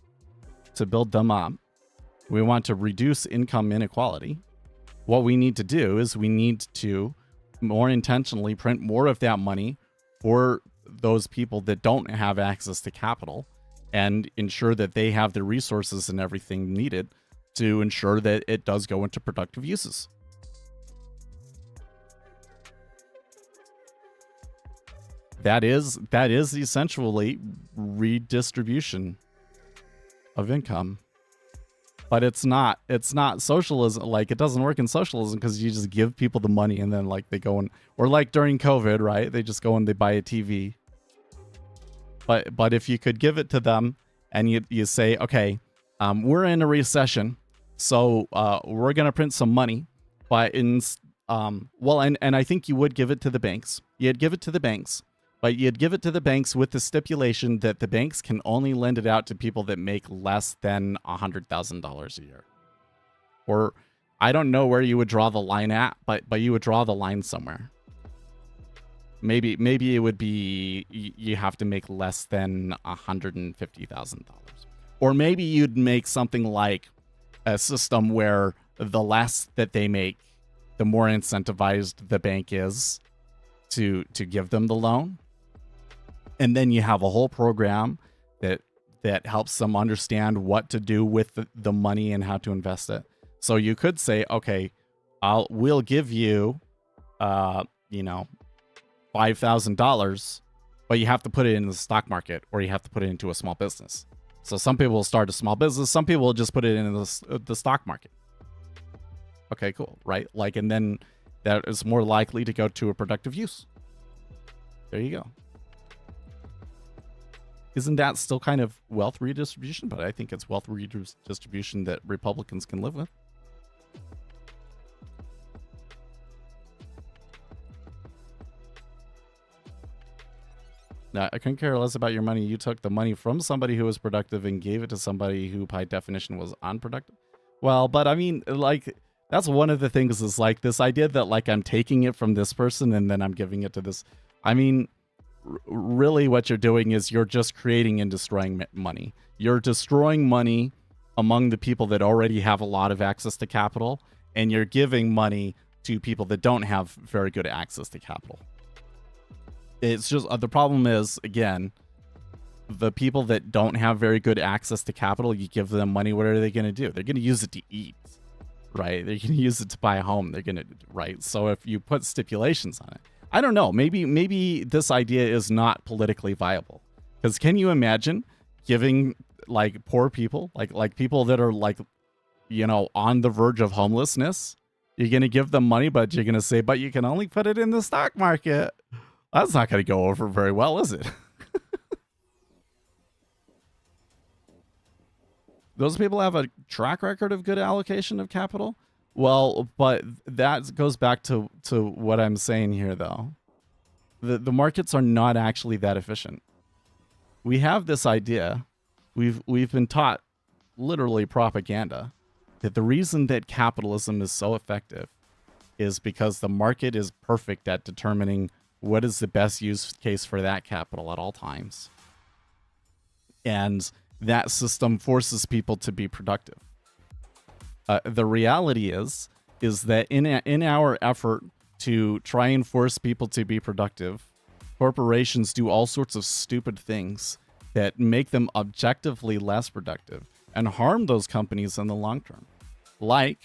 to build them up, we want to reduce income inequality, what we need to do is we need to more intentionally print more of that money for those people that don't have access to capital, and ensure that they have the resources and everything needed to ensure that it does go into productive uses. That is essentially redistribution of income. But it's not socialism. Like, it doesn't work in socialism because you just give people the money and then like they go and, or like during COVID, right? They just go and they buy a TV. But if you could give it to them and you say, okay, we're in a recession, so we're gonna print some money, but and I think you would give it to the banks. You'd give it to the banks, but you'd give it to the banks with the stipulation that the banks can only lend it out to people that make less than $100,000 a year. Or I don't know where you would draw the line at, but you would draw the line somewhere. Maybe it would be you have to make less than $150,000. Or maybe you'd make something like a system where the less that they make, the more incentivized the bank is to give them the loan. And then you have a whole program that helps them understand what to do with the money and how to invest it. So you could say, okay, we'll give you, $5,000, but you have to put it in the stock market, or you have to put it into a small business. So some people will start a small business. Some people will just put it in the stock market. Okay, cool, right? Like, and then that is more likely to go to a productive use. There you go. Isn't that still kind of wealth redistribution? But I think it's wealth redistribution that Republicans can live with. Now, I couldn't care less about your money. You took the money from somebody who was productive and gave it to somebody who, by definition, was unproductive. Well, but I mean, like, that's one of the things, is like this idea that like I'm taking it from this person and then I'm giving it to this. I mean, really what you're doing is you're just creating and destroying money. You're destroying money among the people that already have a lot of access to capital, and you're giving money to people that don't have very good access to capital. It's just the problem is, again, the people that don't have very good access to capital, you give them money, what are they going to do? They're going to use it to eat, right? They're going to use it to buy a home. They're going to, right? So if you put stipulations on it, I don't know, maybe this idea is not politically viable. Because can you imagine giving like poor people, like people that are like, on the verge of homelessness, you're going to give them money, but you're going to say, but you can only put it in the stock market. That's not going to go over very well, is it? Those people have a track record of good allocation of capital. Well, but that goes back to what I'm saying here, though. The markets are not actually that efficient. We have this idea. We've been taught literally propaganda that the reason that capitalism is so effective is because the market is perfect at determining what is the best use case for that capital at all times. And that system forces people to be productive. The reality is that in our effort to try and force people to be productive, corporations do all sorts of stupid things that make them objectively less productive and harm those companies in the long term. Like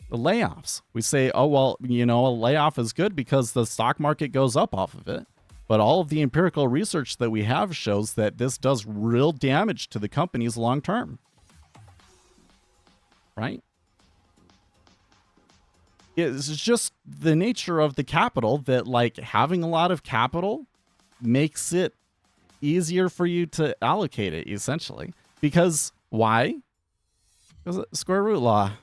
the layoffs. We say, oh, well, a layoff is good because the stock market goes up off of it. But all of the empirical research that we have shows that this does real damage to the companies long term. Right? It's just the nature of the capital that, like, having a lot of capital makes it easier for you to allocate it, essentially. Because why? Because square root law,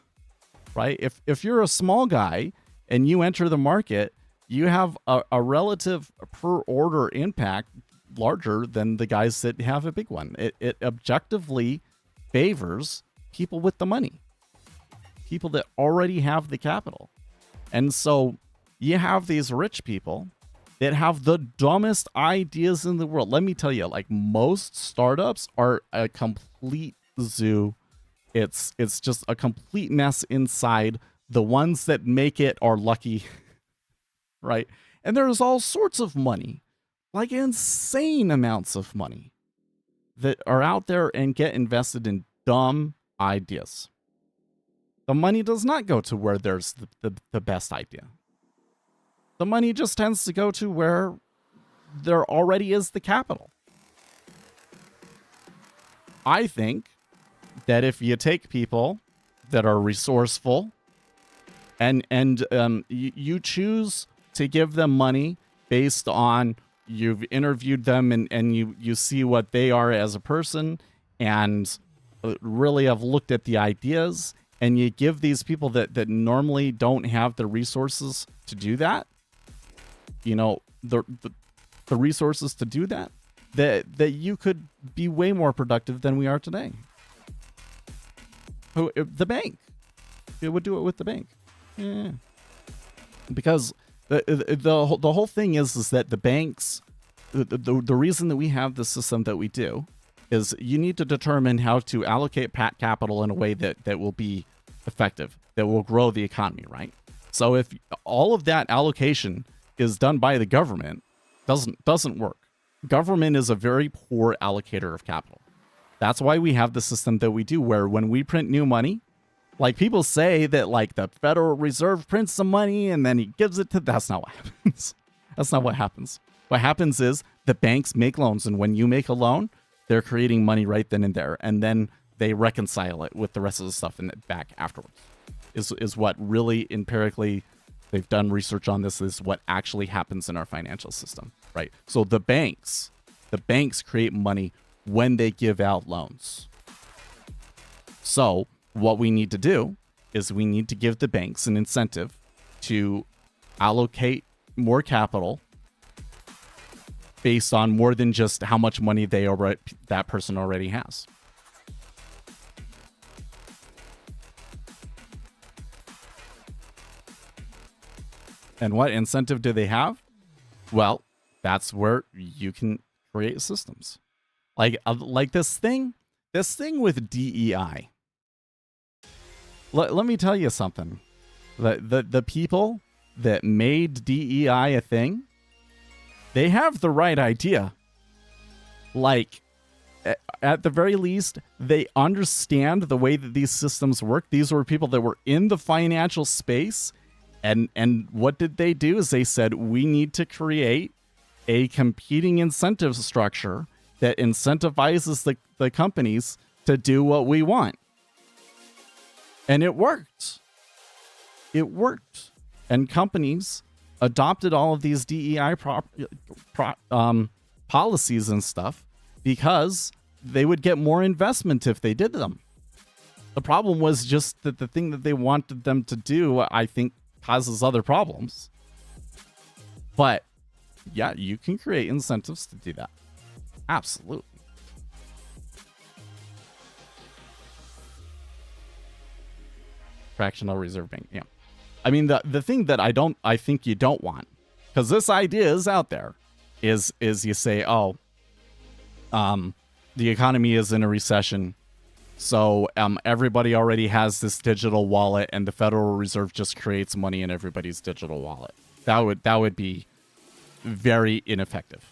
right? If you're a small guy and you enter the market, you have a relative per order impact larger than the guys that have a big one. It objectively favors people with the money, people that already have the capital. And so you have these rich people that have the dumbest ideas in the world. Let me tell you, like, most startups are a complete zoo. It's just a complete mess inside. The ones that make it are lucky, right? And there's all sorts of money, like insane amounts of money, that are out there and get invested in dumb ideas. The money does not go to where there's the best idea. The money just tends to go to where there already is the capital. I think that if you take people that are resourceful and you choose to give them money based on you've interviewed them and you see what they are as a person and really have looked at the ideas, and you give these people that normally don't have the resources to do that, you know, the resources to do that you could be way more productive than we are today. The bank. It would do it with the bank. Yeah. Because the whole thing is that the banks, the reason that we have the system that we do is you need to determine how to allocate capital in a way that will be effective, that will grow the economy, right? So if all of that allocation is done by the government, doesn't work. Government is a very poor allocator of capital. That's why we have the system that we do, where when we print new money, like, people say that, like, the Federal Reserve prints some money and then he gives it to... That's not what happens. That's not what happens. What happens is the banks make loans, and when you make a loan, they're creating money right then and there, and then they reconcile it with the rest of the stuff and back afterwards. Is what really empirically, they've done research on this, is what actually happens in our financial system, right? So the banks create money when they give out loans. So what we need to do is we need to give the banks an incentive to allocate more capital based on more than just how much money that person already has. And what incentive do they have? Well, that's where you can create systems. Like this thing with DEI. Let me tell you something. The people that made DEI a thing, they have the right idea. Like, at the very least, they understand the way that these systems work. These were people that were in the financial space. And what did they do is they said, we need to create a competing incentive structure that incentivizes the companies to do what we want. And it worked. It worked. And companies adopted all of these DEI policies and stuff because they would get more investment if they did them. The problem was just that the thing that they wanted them to do, I think, causes other problems. But yeah, you can create incentives to do that. Absolutely. Fractional reserve bank. Yeah. I mean, the thing that I think you don't want, because this idea is out there, is you say, the economy is in a recession. So everybody already has this digital wallet, and the Federal Reserve just creates money in everybody's digital wallet. That would be very ineffective.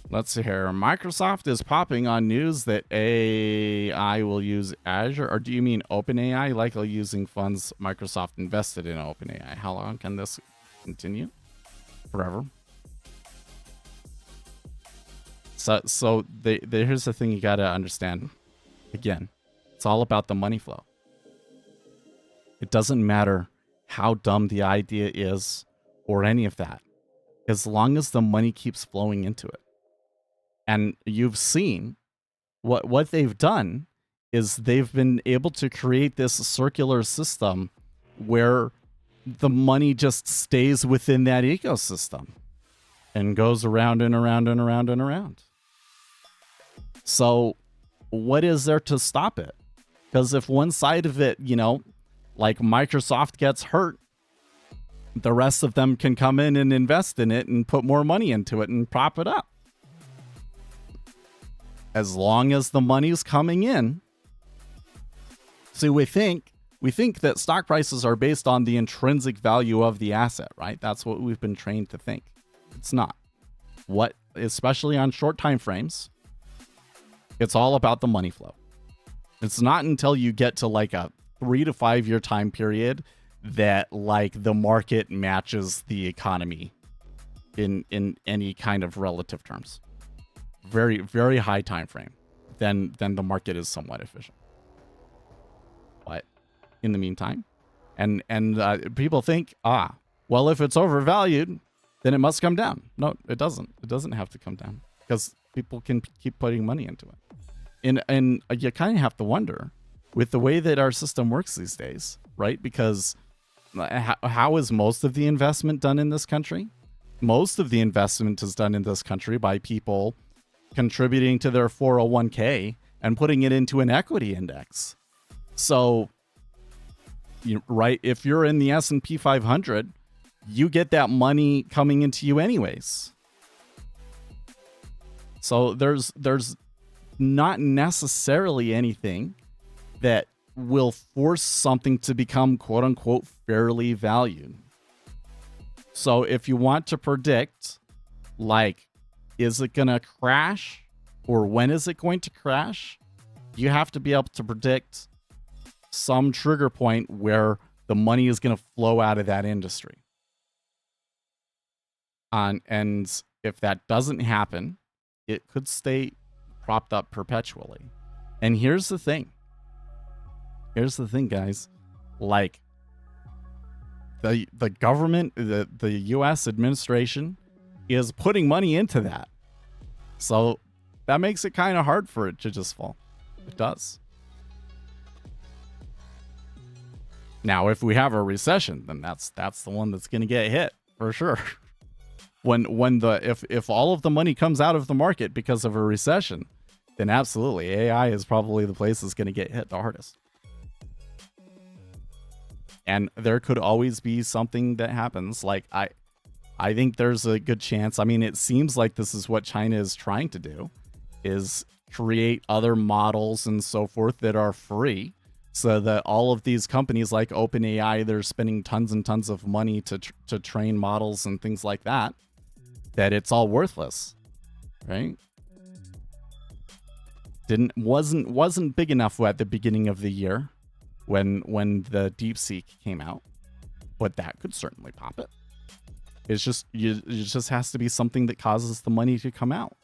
Let's see here. Microsoft is popping on news that AI will use Azure. Or do you mean OpenAI? Likely using funds Microsoft invested in OpenAI. How long can this continue? Forever. So here's the thing you got to understand. Again, it's all about the money flow. It doesn't matter how dumb the idea is or any of that, as long as the money keeps flowing into it. And you've seen what they've done is they've been able to create this circular system where the money just stays within that ecosystem and goes around and around and around and around. So what is there to stop it? Because if one side of it, like Microsoft gets hurt, the rest of them can come in and invest in it and put more money into it and prop it up. As long as the money's coming in. See, we think that stock prices are based on the intrinsic value of the asset, right? That's what we've been trained to think. It's not. Especially on short time frames, it's all about the money flow. It's not until you get to like a 3 to 5 year time period that like the market matches the economy in any kind of relative terms. Very, very high time frame. Then the market is somewhat efficient. But in the meantime, and people think, well, if it's overvalued, then it must come down. No, it doesn't. It doesn't have to come down because people can keep putting money into it. And you kind of have to wonder with the way that our system works these days, right? Because how is most of the investment done in this country? Most of the investment is done in this country by people contributing to their 401k and putting it into an equity index. So, right, if you're in the S&P 500, you get that money coming into you anyways. So there's not necessarily anything that will force something to become quote unquote fairly valued. So if you want to predict, like, is it going to crash or when is it going to crash? You have to be able to predict some trigger point where the money is going to flow out of that industry. And if that doesn't happen, it could stay propped up perpetually. And here's the thing. Here's the thing, guys. Like, the government, the U.S. administration is putting money into that. So that makes it kind of hard for it to just fall. It does. Now, if we have a recession, then that's the one that's going to get hit for sure. If all of the money comes out of the market because of a recession, then absolutely AI is probably the place that's going to get hit the hardest. And there could always be something that happens. Like I think there's a good chance. I mean, it seems like this is what China is trying to do, is create other models and so forth that are free, so that all of these companies like OpenAI, they're spending tons and tons of money to train models and things like that, that it's all worthless, right? Wasn't big enough at the beginning of the year when the DeepSeek came out, but that could certainly pop it. It's just it just has to be something that causes the money to come out.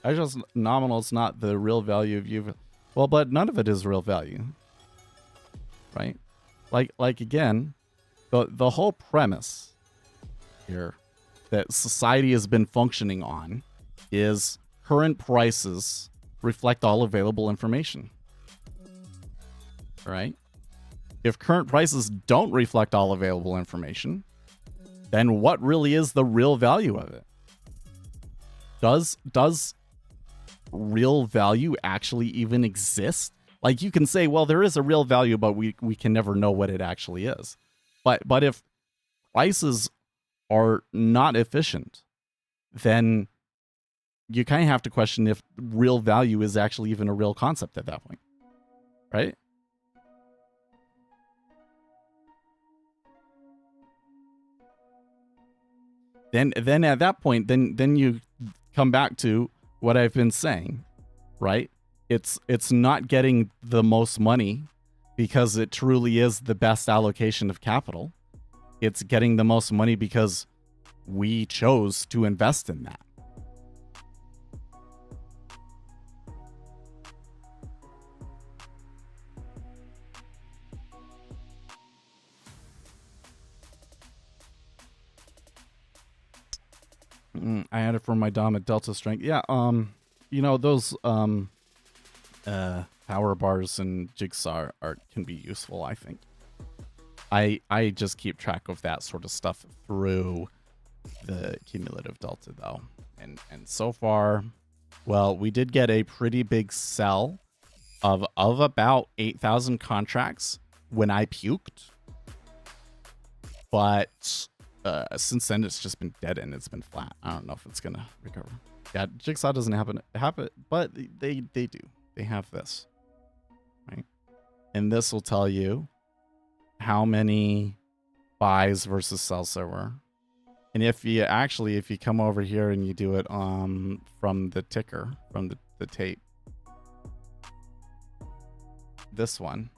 I just nominal is not the real value of you. Well, but none of it is real value, right? Like again, the whole premise here that society has been functioning on is current prices reflect all available information, right? If current prices don't reflect all available information, then what really is the real value of it? Does real value actually even exist? Like, you can say, well, there is a real value, but we can never know what it actually is. But if prices are not efficient, then you kind of have to question if real value is actually even a real concept at that point, right? then at that point, then you come back to what I've been saying, right? It's not getting the most money because it truly is the best allocation of capital. It's getting the most money because we chose to invest in that. I had it for my Dom at Delta Strength. Yeah, you know, those power bars and jigsaw art can be useful, I think. I just keep track of that sort of stuff through the cumulative delta though. And so far, well, we did get a pretty big sell of about 8,000 contracts when I puked. But since then it's just been dead and it's been flat. I don't know if it's gonna recover. Yeah, Jigsaw doesn't happen, but they do. They have this, right? And this will tell you how many buys versus sells there were. And if you come over here and you do it from the ticker, from the tape, this one,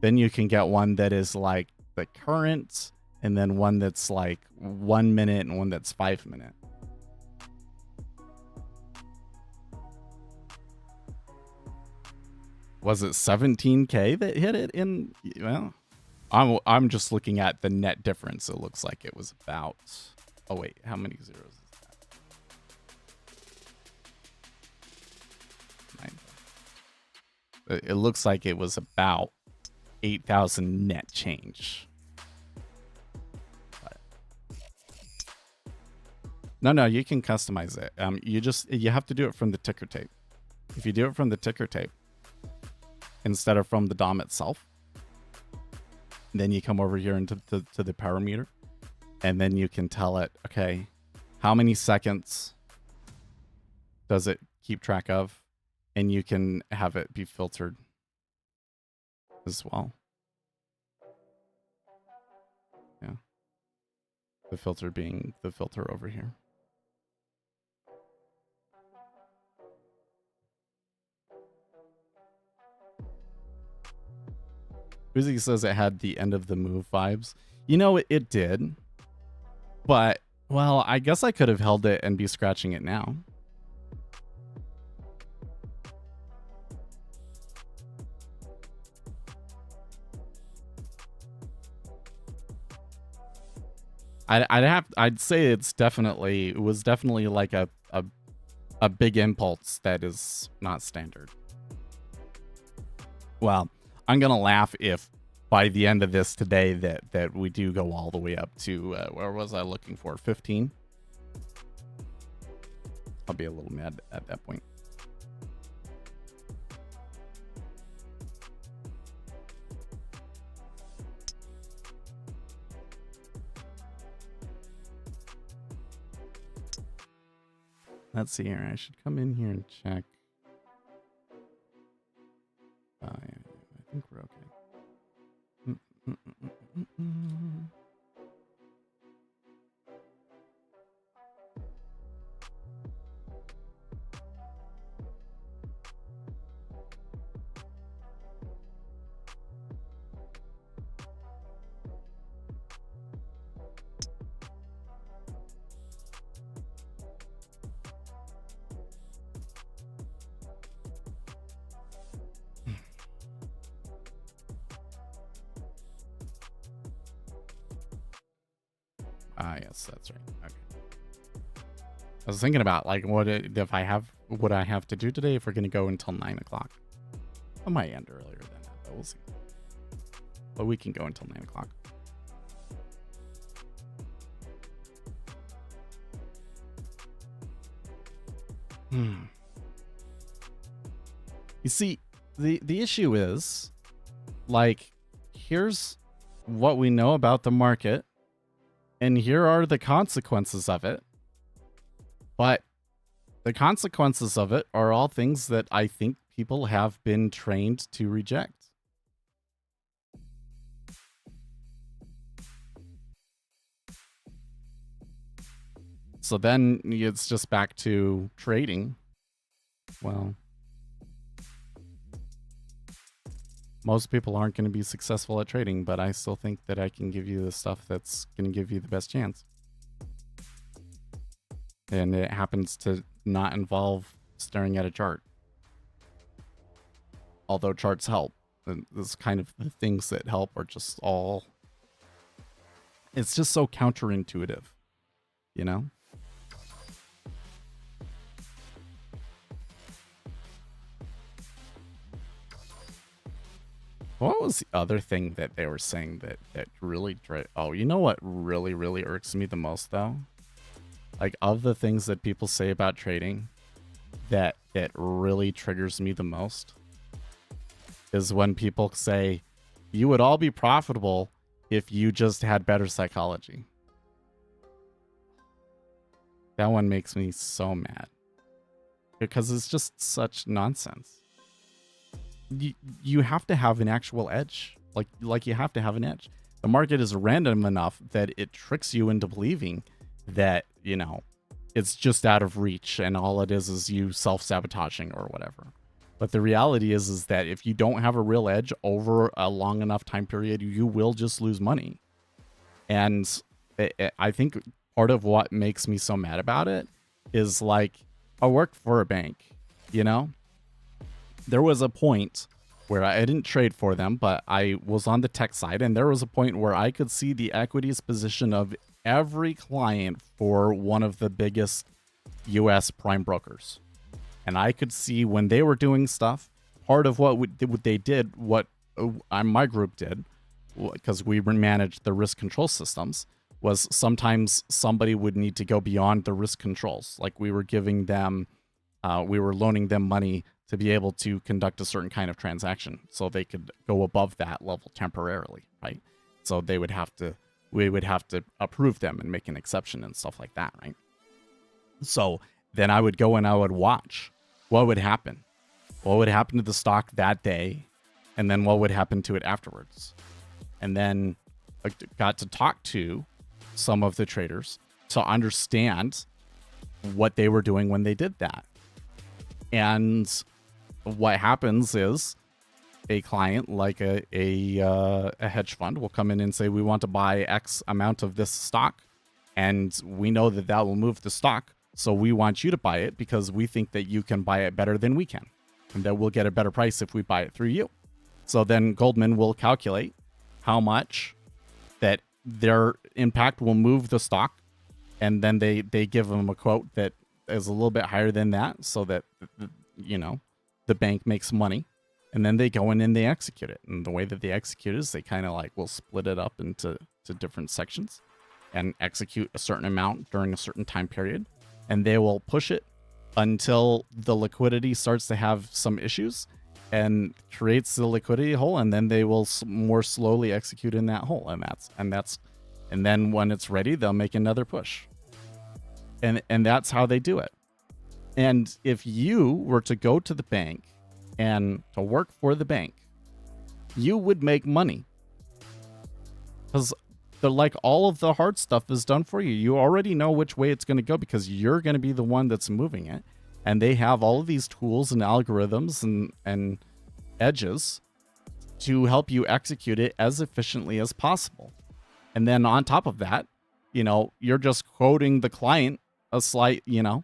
then you can get one that is like the current, and then one that's like 1 minute and one that's 5 minute. Was it 17K that hit it in? Well, I'm just looking at the net difference. It looks like it was about. Oh wait, how many zeros is that? 9. It looks like it was about 8,000 net change. No, you can customize it. You have to do it from the ticker tape. If you do it from the ticker tape instead of from the DOM itself, then you come over here into the power meter, and then you can tell it, okay, how many seconds does it keep track of, and you can have it be filtered as well. Yeah, the filter being the filter over here. Uzi says it had the end of the move vibes. You know, it did. But, well, I guess I could have held it and be scratching it now. I'd say it was definitely like a big impulse that is not standard. Well, I'm gonna laugh if by the end of this today that we do go all the way up to where was I looking for, 15. I'll be a little mad at that point. Let's see here. I should come in here and check. Yeah, I think we're okay. Yes, that's right. Okay. I was thinking about like what I have to do today if we're gonna go until 9 o'clock. I might end earlier than that, but we'll see. But we can go until 9 o'clock. You see, the issue is, like, here's what we know about the market, and here are the consequences of it. But the consequences of it are all things that I think people have been trained to reject. So then it's just back to trading. Well, most people aren't going to be successful at trading, but I still think that I can give you the stuff that's going to give you the best chance. And it happens to not involve staring at a chart. Although charts help. This kind of the things that help are just all... It's just so counterintuitive, you know? What was the other thing that they were saying that really... Oh, you know what really, really irks me the most, though? Like, of the things that people say about trading, that really triggers me the most is when people say, you would all be profitable if you just had better psychology. That one makes me so mad. Because it's just such nonsense. You have to have an actual edge. Like you have to have an edge. The market is random enough that it tricks you into believing that, you know, it's just out of reach and all it is you self-sabotaging or whatever. But the reality is that if you don't have a real edge over a long enough time period, you will just lose money. And I think part of what makes me so mad about it is, like, I worked for a bank, you know? There was a point where I didn't trade for them, but I was on the tech side, and there was a point where I could see the equities position of every client for one of the biggest US prime brokers. And I could see when they were doing stuff, part of what they did, what my group did, because we managed the risk control systems, was sometimes somebody would need to go beyond the risk controls. Like we were giving them, we were loaning them money to be able to conduct a certain kind of transaction so they could go above that level temporarily, right? So we would have to approve them and make an exception and stuff like that, right? So then I would go and I would watch what would happen. What would happen to the stock that day, and then what would happen to it afterwards. And then I got to talk to some of the traders to understand what they were doing when they did that. And what happens is a client like a hedge fund will come in and say, we want to buy X amount of this stock, and we know that will move the stock. So we want you to buy it because we think that you can buy it better than we can, and that we'll get a better price if we buy it through you. So then Goldman will calculate how much that their impact will move the stock, and then they give them a quote that is a little bit higher than that, so that, you know, the bank makes money, and then they go in and they execute it. And the way that they execute is they kind of like will split it up into different sections and execute a certain amount during a certain time period. And they will push it until the liquidity starts to have some issues and creates the liquidity hole. And then they will more slowly execute in that hole. And then when it's ready, they'll make another push. And that's how they do it. And if you were to go to the bank and to work for the bank, you would make money. Because like all of the hard stuff is done for you. You already know which way it's going to go because you're going to be the one that's moving it. And they have all of these tools and algorithms and edges to help you execute it as efficiently as possible. And then on top of that, you know, you're just quoting the client a slight, you know,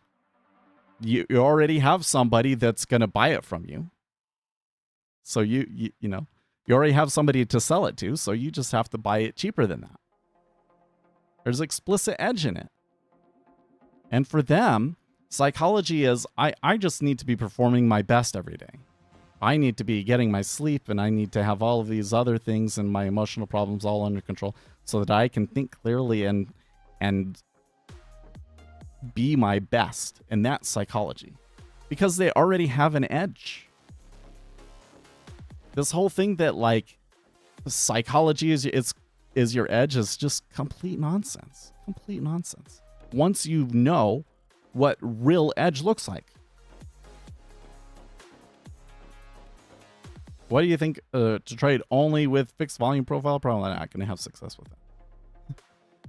you already have somebody that's going to buy it from you. So you know, you already have somebody to sell it to. So you just have to buy it cheaper than that. There's explicit edge in it. And for them, psychology is, I just need to be performing my best every day. I need to be getting my sleep, and I need to have all of these other things and my emotional problems all under control so that I can think clearly and be my best. And that's psychology. Because they already have an edge. This whole thing that like psychology is your edge is just complete nonsense. Complete nonsense. Once you know what real edge looks like. What do you think to trade only with fixed volume profile? Probably not going to have success with that.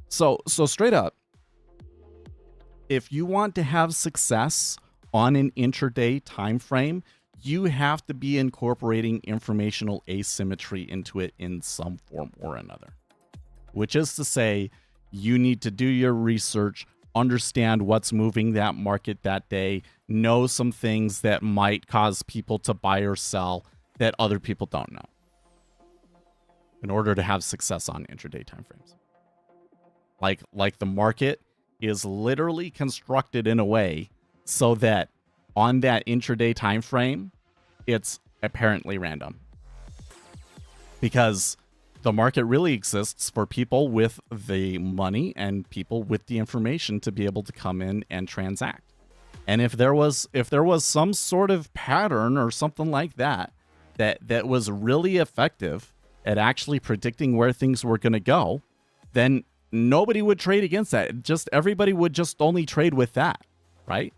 So straight up, if you want to have success on an intraday time frame, you have to be incorporating informational asymmetry into it in some form or another. Which is to say, you need to do your research, understand what's moving that market that day, know some things that might cause people to buy or sell that other people don't know, in order to have success on intraday timeframes. Like the market is literally constructed in a way so that on that intraday time frame, it's apparently random. Because the market really exists for people with the money and people with the information to be able to come in and transact. And if there was some sort of pattern or something like that was really effective at actually predicting where things were going to go, then nobody would trade against that. Just everybody would just only trade with that, right?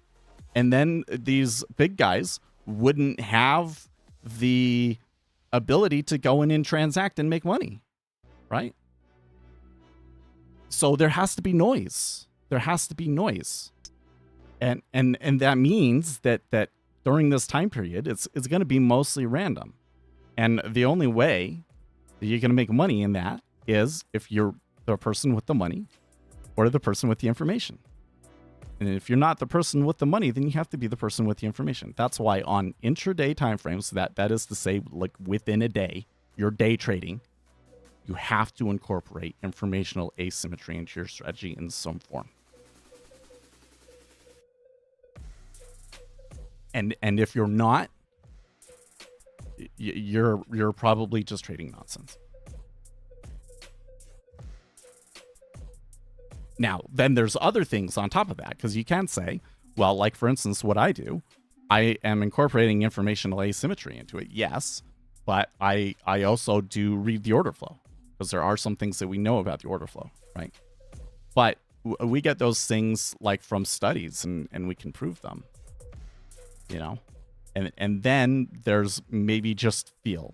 And then these big guys wouldn't have the ability to go in and transact and make money, right? So there has to be noise. There has to be noise. And that means that during this time period, it's going to be mostly random. And the only way that you're going to make money in that is if you're the person with the money or the person with the information. And if you're not the person with the money, then you have to be the person with the information. That's why on intraday timeframes, that is to say, like within a day, your day trading, you have to incorporate informational asymmetry into your strategy in some form. And if you're not, you're probably just trading nonsense. Now, then there's other things on top of that, because you can say, well, like for instance, what I do, I am incorporating informational asymmetry into it. Yes, but I also do read the order flow, because there are some things that we know about the order flow, right? But we get those things like from studies and we can prove them, you know? And then there's maybe just feel.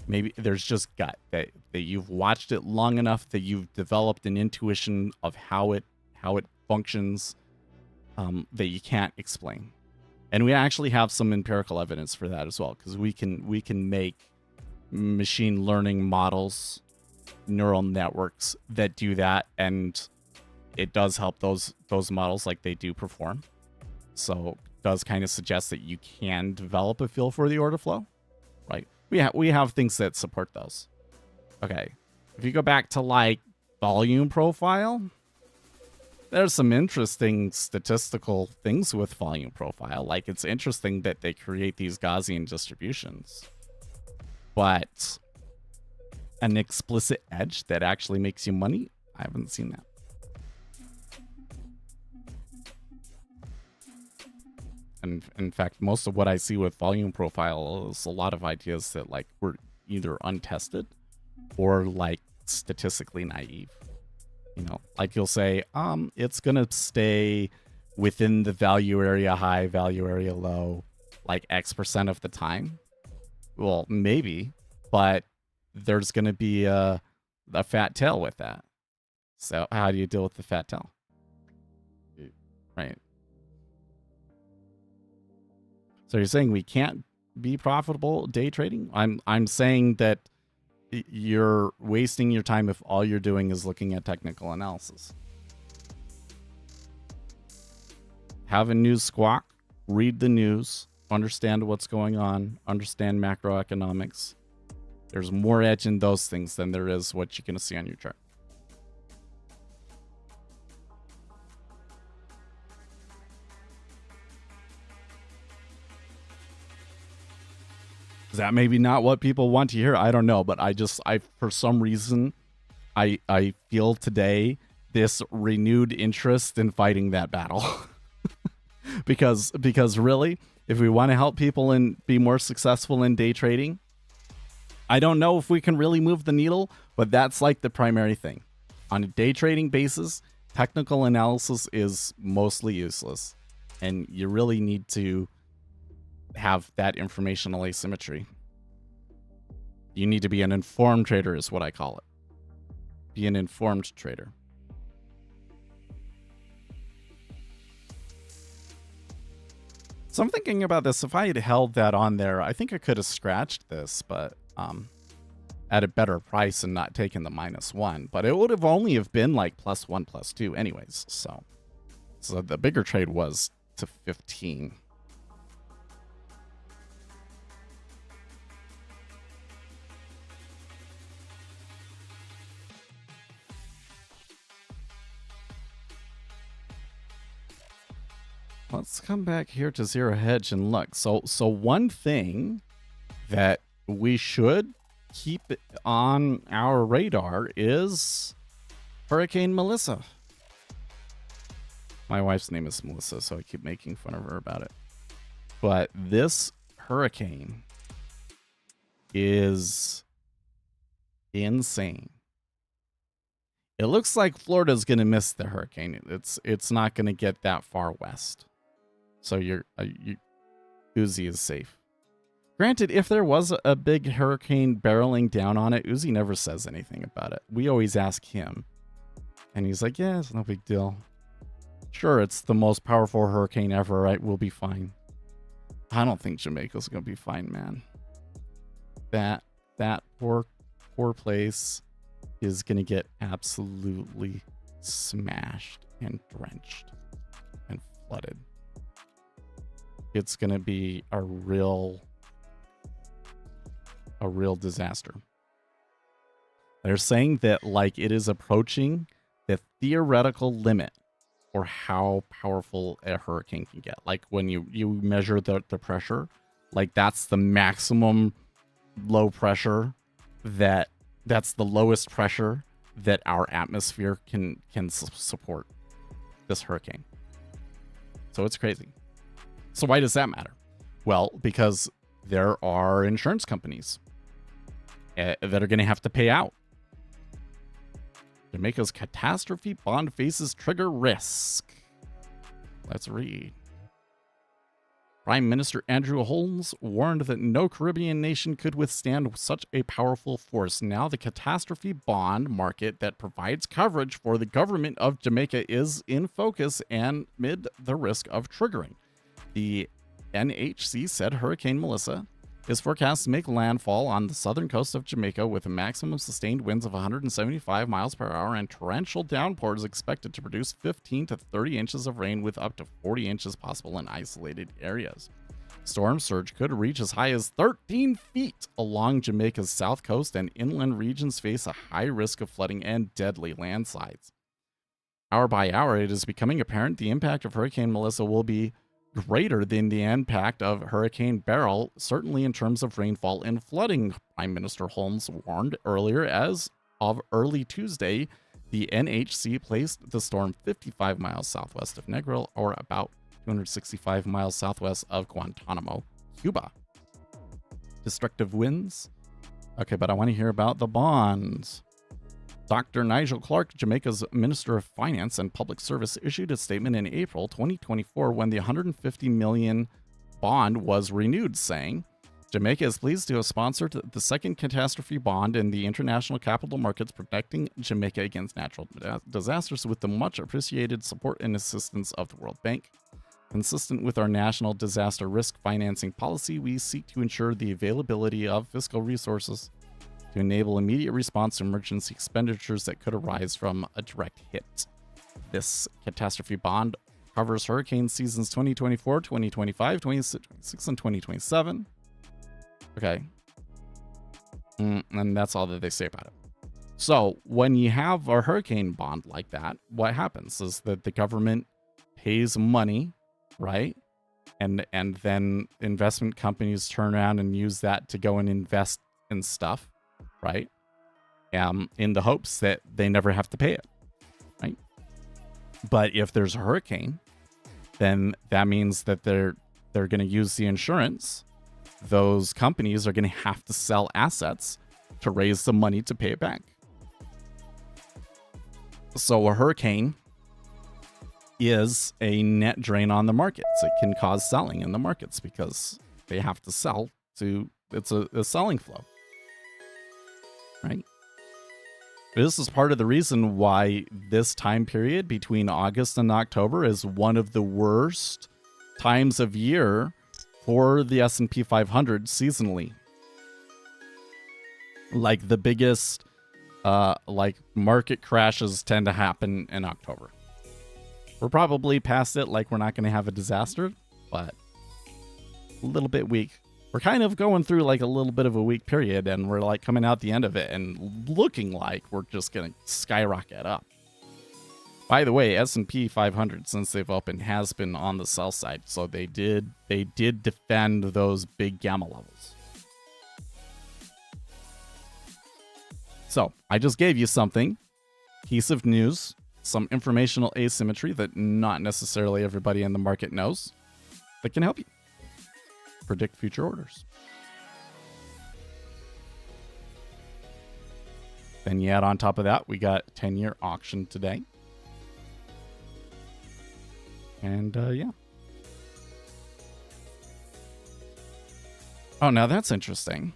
Maybe there's just gut that you've watched it long enough that you've developed an intuition of how it functions that you can't explain. And we actually have some empirical evidence for that as well, because we can make machine learning models, neural networks that do that, and it does help those models, like they do perform. So it does kind of suggest that you can develop a feel for the order flow, right? We have things that support those. Okay, if you go back to like volume profile, there's some interesting statistical things with volume profile. Like it's interesting that they create these Gaussian distributions, but an explicit edge that actually makes you money, I haven't seen that. And in fact, most of what I see with volume profile is a lot of ideas that like were either untested or like statistically naive. You know, like you'll say, it's gonna stay within the value area high, value area low, like X% of the time. Well, maybe, but there's gonna be a fat tail with that. So how do you deal with the fat tail? Right. So you're saying we can't be profitable day trading? I'm saying that you're wasting your time if all you're doing is looking at technical analysis. Have a news squawk, read the news, understand what's going on, understand macroeconomics. There's more edge in those things than there is what you're going to see on your chart. Is that maybe not what people want to hear? I don't know, but I for some reason, I feel today this renewed interest in fighting that battle. because really, if we want to help people and be more successful in day trading, I don't know if we can really move the needle, but that's like the primary thing. On a day trading basis, technical analysis is mostly useless, and you really need to have that informational asymmetry. You need to be an informed trader is what I call it. Be an informed trader. So I'm thinking about this. If I had held that on there, I think I could have scratched this, but at a better price and not taken the -1. But it would have only have been like +1, +2 anyways. So the bigger trade was to 15. Let's come back here to zero hedge and look. So one thing that we should keep on our radar is Hurricane Melissa. My wife's name is Melissa, so I keep making fun of her about it. But this hurricane is insane. It looks like Florida's going to miss the hurricane. It's not going to get that far west. So Uzi is safe. Granted, if there was a big hurricane barreling down on it, Uzi never says anything about it. We always ask him. And he's like, yeah, it's no big deal. Sure, it's the most powerful hurricane ever, right? We'll be fine. I don't think Jamaica's going to be fine, man. That poor place is going to get absolutely smashed and drenched and flooded. It's going to be a real disaster. They're saying that like it is approaching the theoretical limit for how powerful a hurricane can get. Like when you measure the pressure, like that's the maximum low pressure that's the lowest pressure that our atmosphere can support this hurricane. So it's crazy. So why does that matter? Well, because there are insurance companies that are going to have to pay out. Jamaica's catastrophe bond faces trigger risk. Let's read. Prime Minister Andrew Holmes warned that no Caribbean nation could withstand such a powerful force. Now the catastrophe bond market that provides coverage for the government of Jamaica is in focus and amid the risk of triggering. The NHC said Hurricane Melissa is forecast to make landfall on the southern coast of Jamaica with a maximum sustained winds of 175 miles per hour and torrential downpours expected to produce 15 to 30 inches of rain with up to 40 inches possible in isolated areas. Storm surge could reach as high as 13 feet along Jamaica's south coast, and inland regions face a high risk of flooding and deadly landslides. Hour by hour, it is becoming apparent the impact of Hurricane Melissa will be greater than the impact of Hurricane Beryl, certainly in terms of rainfall and flooding, Prime Minister Holmes warned earlier. As of early Tuesday, the NHC placed the storm 55 miles southwest of Negril, or about 265 miles southwest of Guantanamo, Cuba. Destructive winds? Okay, but I want to hear about the bonds. Dr. Nigel Clark, Jamaica's Minister of Finance and Public Service, issued a statement in April 2024 when the $150 million bond was renewed, saying, Jamaica is pleased to have sponsored the second catastrophe bond in the international capital markets, protecting Jamaica against natural disasters with the much appreciated support and assistance of the World Bank. Consistent with our national disaster risk financing policy, we seek to ensure the availability of fiscal resources to enable immediate response to emergency expenditures that could arise from a direct hit. This catastrophe bond covers hurricane seasons 2024, 2025, 2026, and 2027. Okay. And that's all that they say about it. So when you have a hurricane bond like that, what happens is that the government pays money, right? And then investment companies turn around and use that to go and invest in stuff, right? In the hopes that they never have to pay it, right? But if there's a hurricane, then that means that they're going to use the insurance. Those companies are going to have to sell assets to raise the money to pay it back. So a hurricane is a net drain on the markets. It can cause selling in the markets because they have to sell to, it's a selling flow. Right? This is part of the reason why this time period between August and October is one of the worst times of year for the S&P 500 seasonally. Like the biggest like market crashes tend to happen in October. We're probably past it, like we're not going to have a disaster, but a little bit weak. We're kind of going through like a little bit of a weak period, and we're like coming out the end of it and looking like we're just going to skyrocket up. By the way, S&P 500, since they've opened, has been on the sell side, so they did defend those big gamma levels. So I just gave you something, piece of news, some informational asymmetry that not necessarily everybody in the market knows, that can help you predict future orders. Then yet on top of that, we got 10-year auction today. And yeah. Oh, now that's interesting.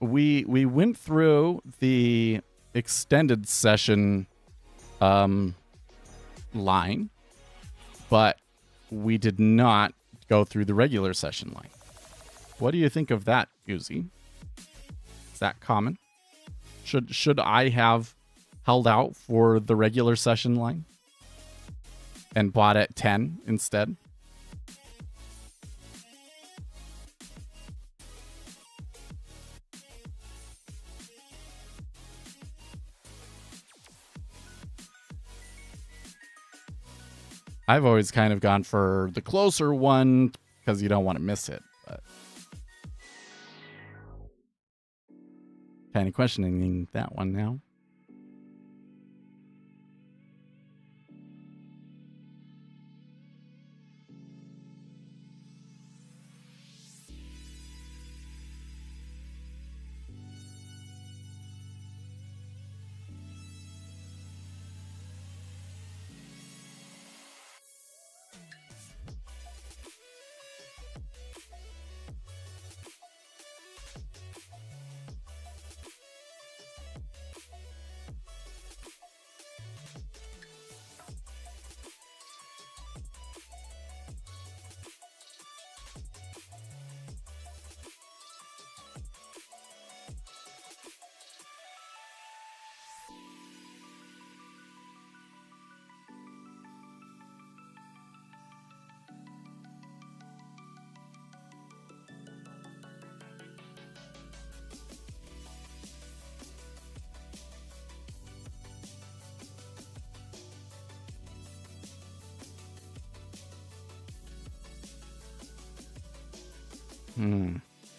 We went through the extended session line, but we did not go through the regular session line. What do you think of that, Uzi? Is that common? Should I have held out for the regular session line and bought at 10 instead? I've always kind of gone for the closer one because you don't want to miss it. But kind of questioning that one now.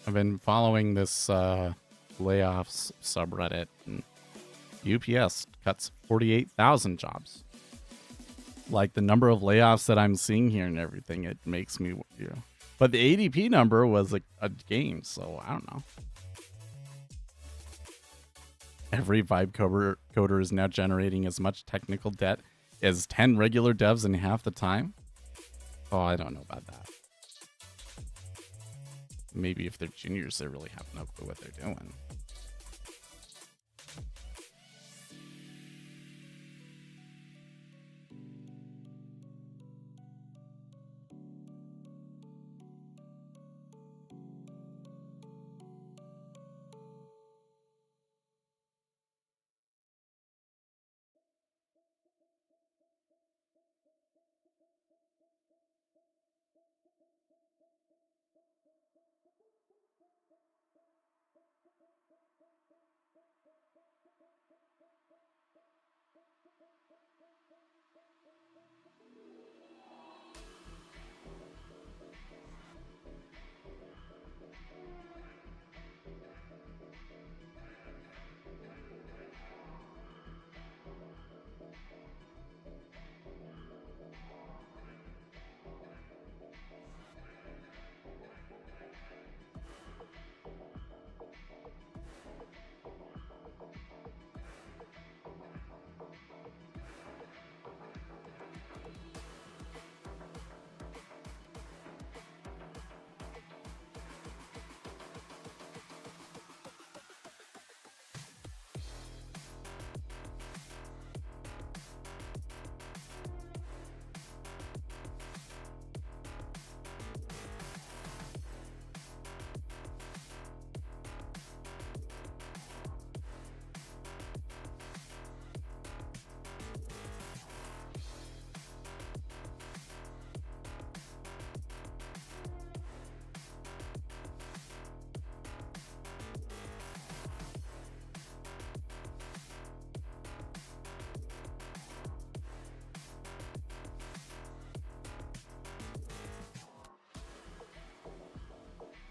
I've been following this layoffs subreddit, and UPS cuts 48,000 jobs. Like the number of layoffs that I'm seeing here and everything, it makes me, you know. But the ADP number was like a game, so I don't know. Every Vibe coder is now generating as much technical debt as 10 regular devs in half the time. Oh, I don't know about that. Maybe if they're juniors, they really have no clue what they're doing.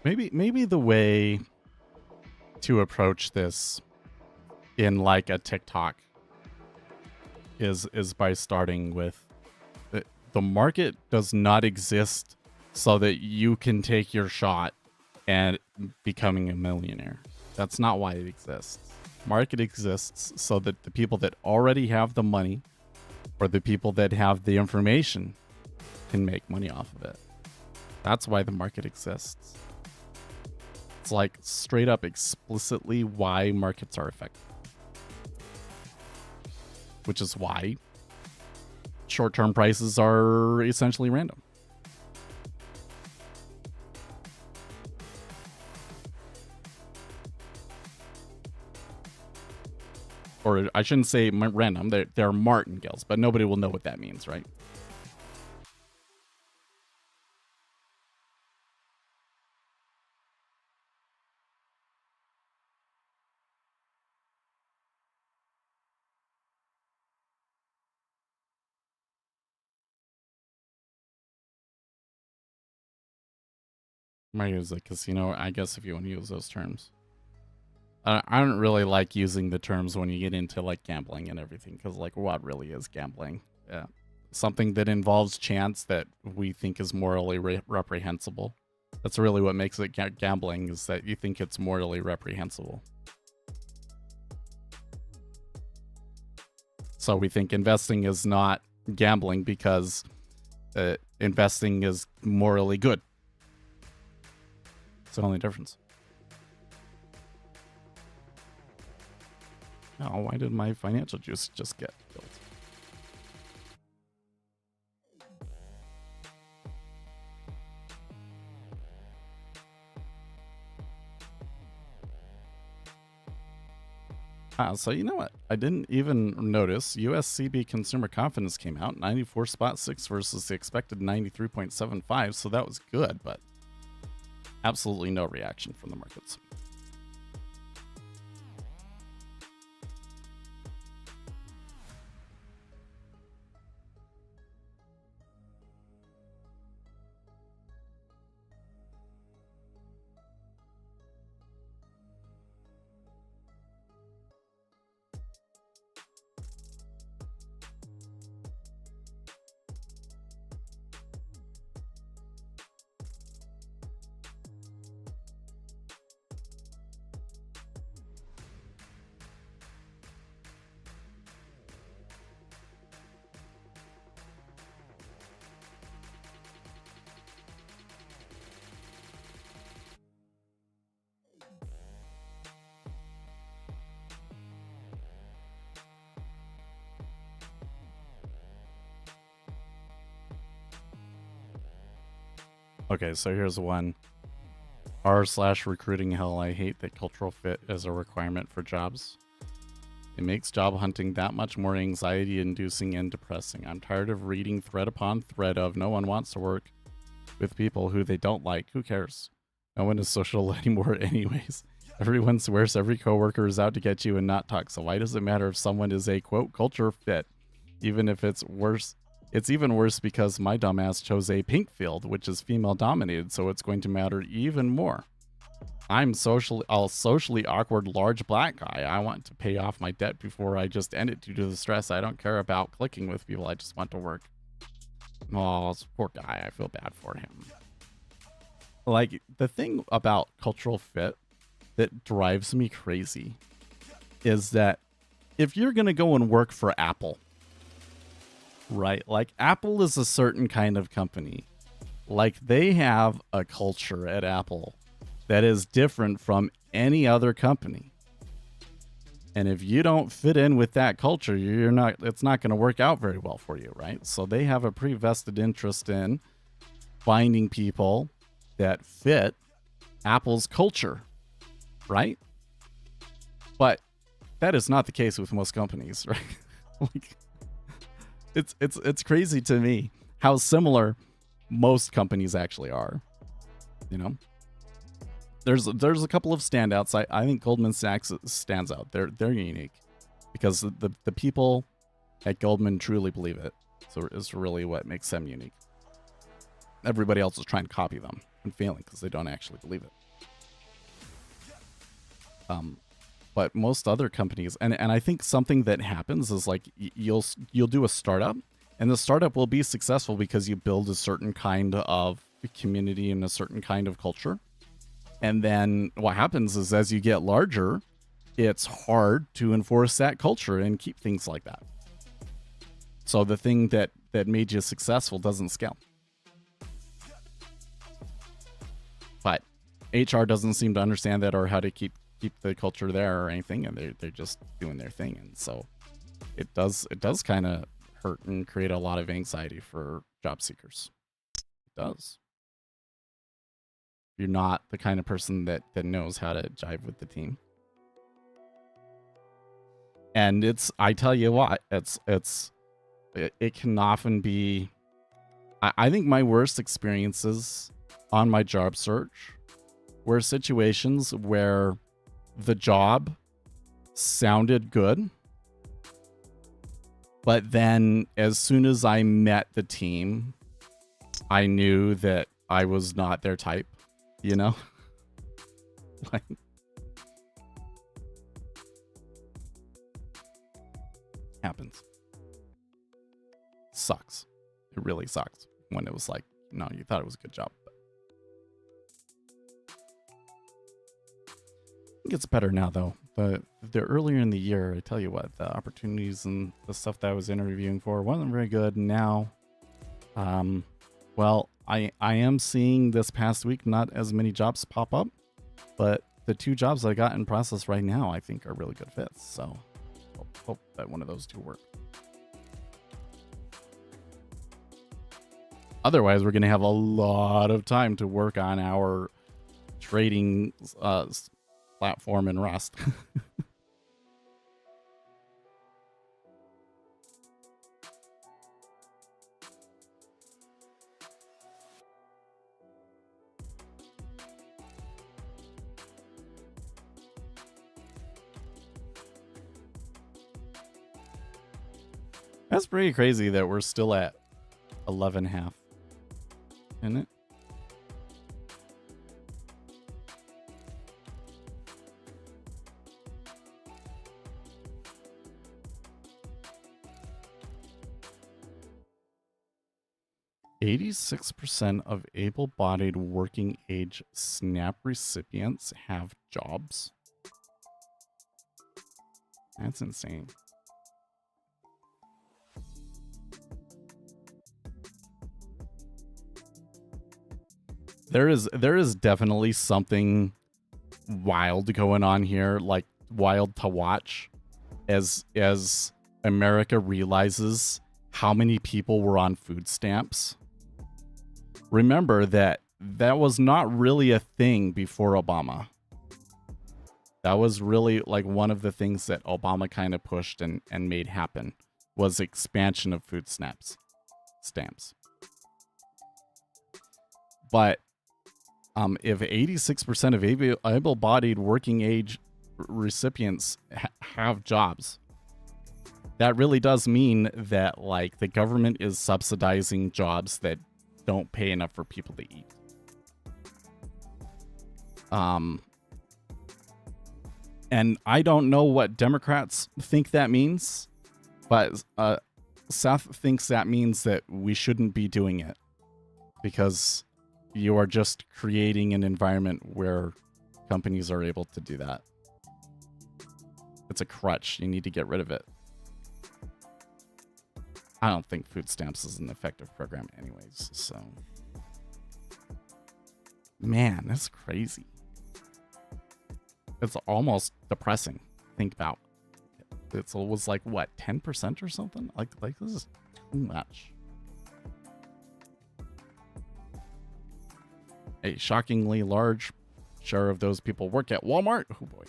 maybe the way to approach this in like a TikTok is by starting with the market does not exist so that you can take your shot and becoming a millionaire. That's not why it exists. Market exists so that the people that already have the money or the people that have the information can make money off of it. That's why the market exists. It's like straight up explicitly why markets are effective. Which is why short-term prices are essentially random. Or I shouldn't say random, they're martingales, but nobody will know what that means, right? Might use a casino, I guess, if you want to use those terms. I don't really like using the terms when you get into like gambling and everything, because like what really is gambling? Yeah, something that involves chance that we think is morally reprehensible. That's really what makes it gambling, is that you think it's morally reprehensible. So we think investing is not gambling because investing is morally good. It's the only difference. Oh, why did my financial juice just get killed? So you know what? I didn't even notice. USCB consumer confidence came out 94.6 versus the expected 93.75. So that was good, but absolutely no reaction from the markets. Okay, so here's one. r/recruiting hell. I hate that cultural fit is a requirement for jobs. It makes job hunting that much more anxiety inducing and depressing. I'm tired of reading thread upon thread of no one wants to work with people who they don't like. Who cares? No one is social anymore anyways. Everyone swears every coworker is out to get you and not talk. So why does it matter if someone is a quote culture fit? Even if it's worse. It's even worse because my dumbass chose a pink field, which is female dominated, so it's going to matter even more. I'm a socially awkward large black guy. I want to pay off my debt before I just end it due to the stress. I don't care about clicking with people. I just want to work. Oh, poor guy. I feel bad for him. Like, the thing about cultural fit that drives me crazy is that if you're going to go and work for Apple, right? Like, Apple is a certain kind of company. Like, they have a culture at Apple that is different from any other company. And if you don't fit in with that culture, it's not going to work out very well for you, right? So they have a pre-vested interest in finding people that fit Apple's culture, right? But that is not the case with most companies, right? Like, it's crazy to me how similar most companies actually are. You know, there's a couple of standouts. I think Goldman Sachs stands out. They're unique because the people at Goldman truly believe it. So it's really what makes them unique. Everybody else is trying to copy them. and failing because they don't actually believe it. But most other companies, and I think something that happens is like you'll do a startup, and the startup will be successful because you build a certain kind of community and a certain kind of culture. And then what happens is as you get larger, it's hard to enforce that culture and keep things like that. So the thing that made you successful doesn't scale. But HR doesn't seem to understand that or how to keep the culture there or anything, and they're just doing their thing. And so it does kind of hurt and create a lot of anxiety for job seekers. It does. You're not the kind of person that knows how to jive with the team. And I tell you what, it can often be, I think my worst experiences on my job search were situations where the job sounded good, but then as soon as I met the team, I knew that I was not their type, you know? Like, happens. Sucks. It really sucks when it was like, no, you thought it was a good job. It gets better now, though. The earlier in the year, I tell you what, the opportunities and the stuff that I was interviewing for wasn't very good. Now, well, I am seeing this past week not as many jobs pop up, but the 2 jobs I got in process right now, I think are really good fits. So hope that one of those 2 work. Otherwise, we're going to have a lot of time to work on our trading platform in Rust. That's pretty crazy that we're still at 11.5, isn't it? %86% of able-bodied working age SNAP recipients have jobs. That's insane. There is definitely something wild going on here, like wild to watch as America realizes how many people were on food stamps. Remember that was not really a thing before Obama. That was really like one of the things that Obama kind of pushed and made happen was expansion of food stamps. But if 86% of able-bodied working age recipients have jobs, that really does mean that like the government is subsidizing jobs that don't pay enough for people to eat. And I don't know what Democrats think that means, but Seth thinks that means that we shouldn't be doing it because you are just creating an environment where companies are able to do that. It's a crutch. You need to get rid of it. I don't think food stamps is an effective program anyways, so. Man, that's crazy. It's almost depressing. Think about it. It was like, what, 10% or something? Like this is too much. A shockingly large share of those people work at Walmart. Oh boy.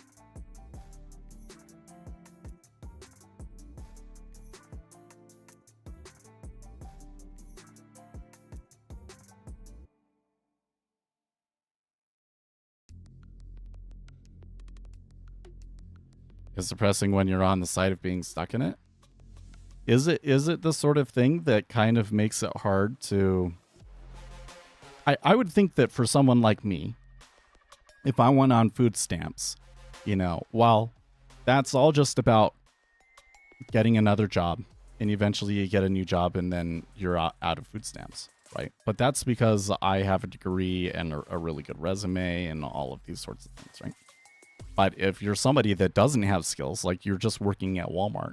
It's depressing when you're on the side of being stuck in it. Is it the sort of thing that kind of makes it hard to I would think that for someone like me, if I went on food stamps, well, that's all just about getting another job, and eventually you get a new job, and then you're out of food stamps, right? But that's because I have a degree and a really good resume and all of these sorts of things, right? But if you're somebody that doesn't have skills, like you're just working at Walmart,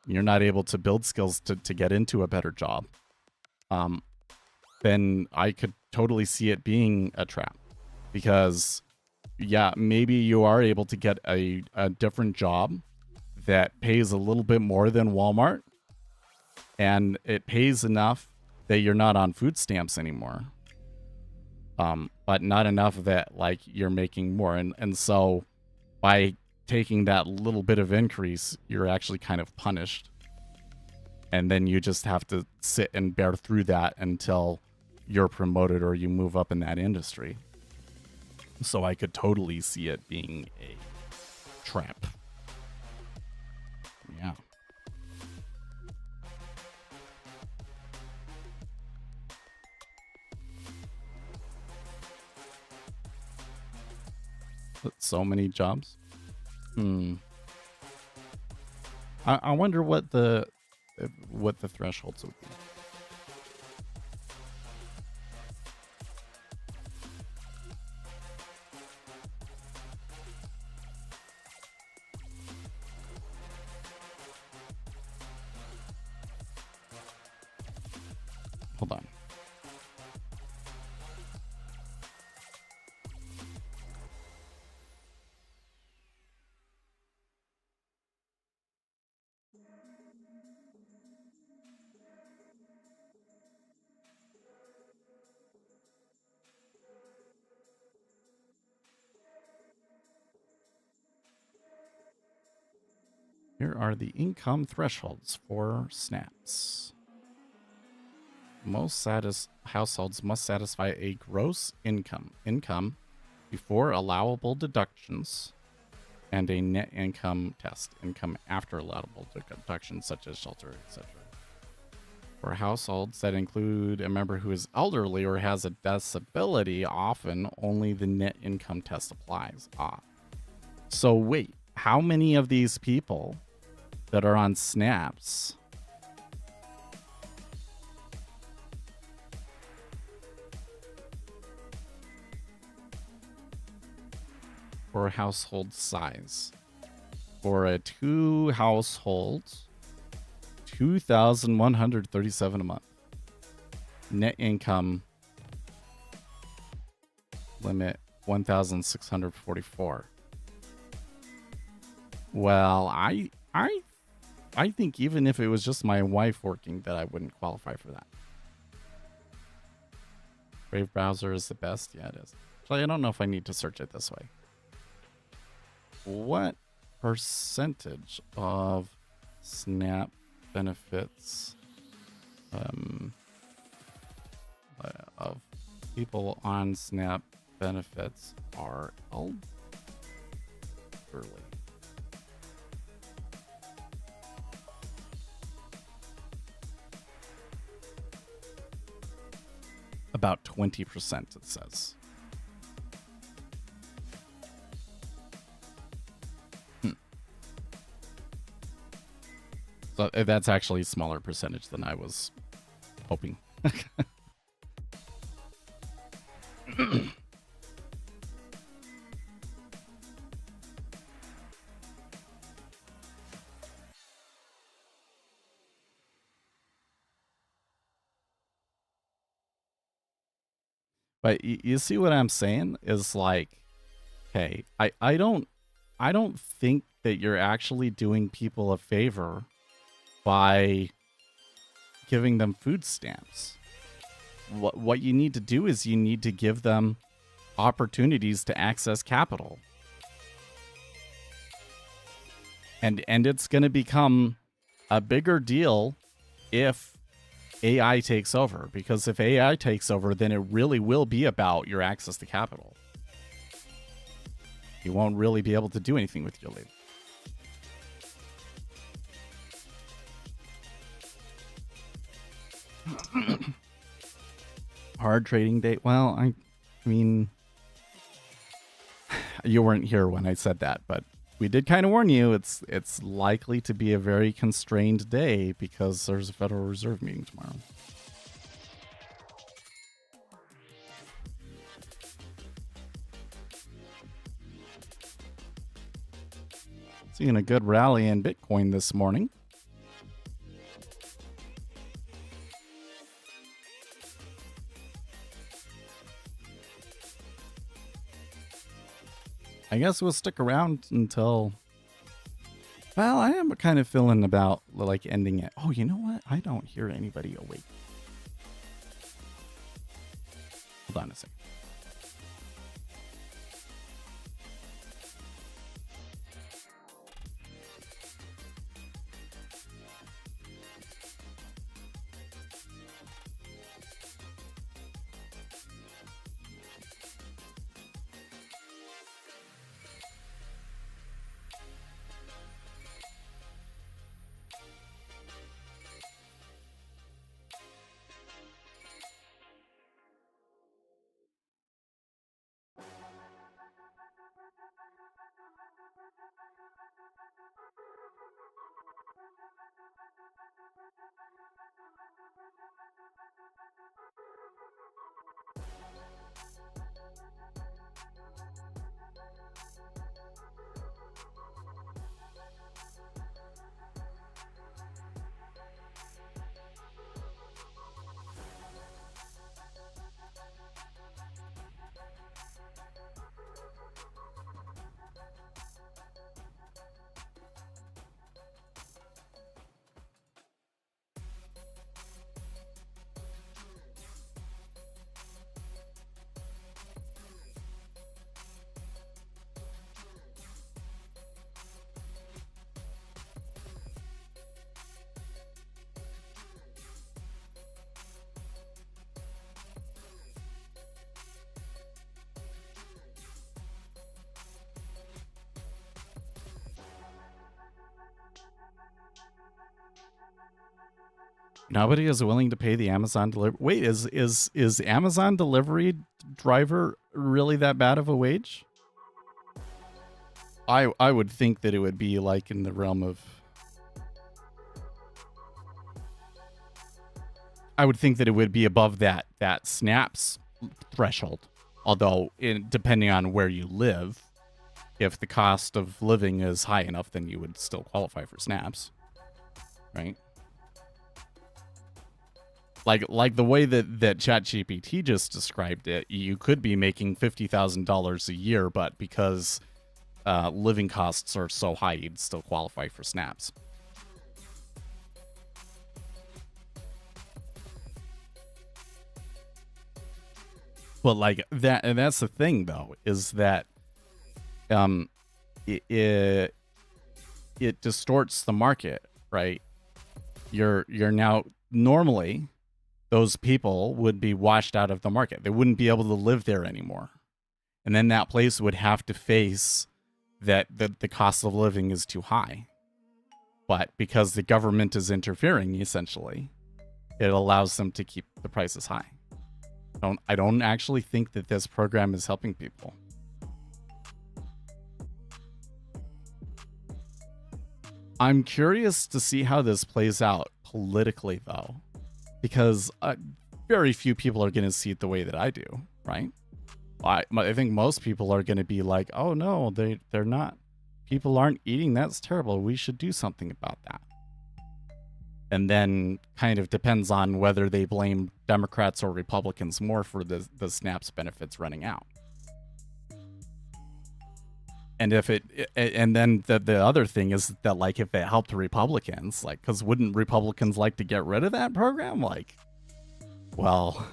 you're not able to build skills to get into a better job, then I could totally see it being a trap. Because, yeah, maybe you are able to get a different job that pays a little bit more than Walmart, and it pays enough that you're not on food stamps anymore, but not enough that, like, you're making more. And so by taking that little bit of increase, you're actually kind of punished. And then you just have to sit and bear through that until you're promoted or you move up in that industry. So I could totally see it being a trap. Yeah. So many jobs. I wonder what the thresholds would be. Hold on. Here are the income thresholds for snaps. Most households must satisfy a gross income before allowable deductions, and a net income test, income after allowable deductions such as shelter, etc. For households that include a member who is elderly or has a disability, often only the net income test applies. So wait, how many of these people that are on snaps for household size? For a 2 households, $2,137 a month. Net income limit $1,644. Well, I think even if it was just my wife working, that I wouldn't qualify for that. Brave browser is the best. Yeah, it is. Actually, I don't know if I need to search it this way. What percentage of SNAP benefits of people on SNAP benefits are elderly? About 20%, it says. So that's actually a smaller percentage than I was hoping. But you see what I'm saying is like, okay, I don't think that you're actually doing people a favor by giving them food stamps. What you need to do is you need to give them opportunities to access capital. And it's going to become a bigger deal if AI takes over, because if AI takes over, then it really will be about your access to capital. You won't really be able to do anything with your labor. Hard trading day. Well, I mean, you weren't here when I said that, but we did kind of warn you. It's likely to be a very constrained day because there's a Federal Reserve meeting tomorrow. Seeing a good rally in Bitcoin this morning. I guess we'll stick around until... Well, I am kind of feeling about, like, ending it. Oh, you know what? I don't hear anybody awake. Hold on a second. Nobody is willing to pay the Amazon delivery. Wait, is Amazon delivery driver really that bad of a wage? I would think that it would be like in the realm of... I would think that it would be above that SNAP's threshold. Although, depending on where you live, if the cost of living is high enough, then you would still qualify for SNAPs, right? Like the way that ChatGPT just described it, you could be making $50,000 a year, but because living costs are so high, you'd still qualify for SNAPs. But like that, and that's the thing though, is that it distorts the market, right? You're now normally those people would be washed out of the market. They wouldn't be able to live there anymore. And then that place would have to face that the cost of living is too high. But because the government is interfering, essentially, it allows them to keep the prices high. I don't actually think that this program is helping people. I'm curious to see how this plays out politically, though, because very few people are going to see it the way that I do, right? I think most people are going to be like, oh, no, they're not. People aren't eating. That's terrible. We should do something about that. And then kind of depends on whether they blame Democrats or Republicans more for the SNAPs benefits running out. And and then the other thing is that, like, if it helped Republicans, like, because wouldn't Republicans like to get rid of that program? Like, well,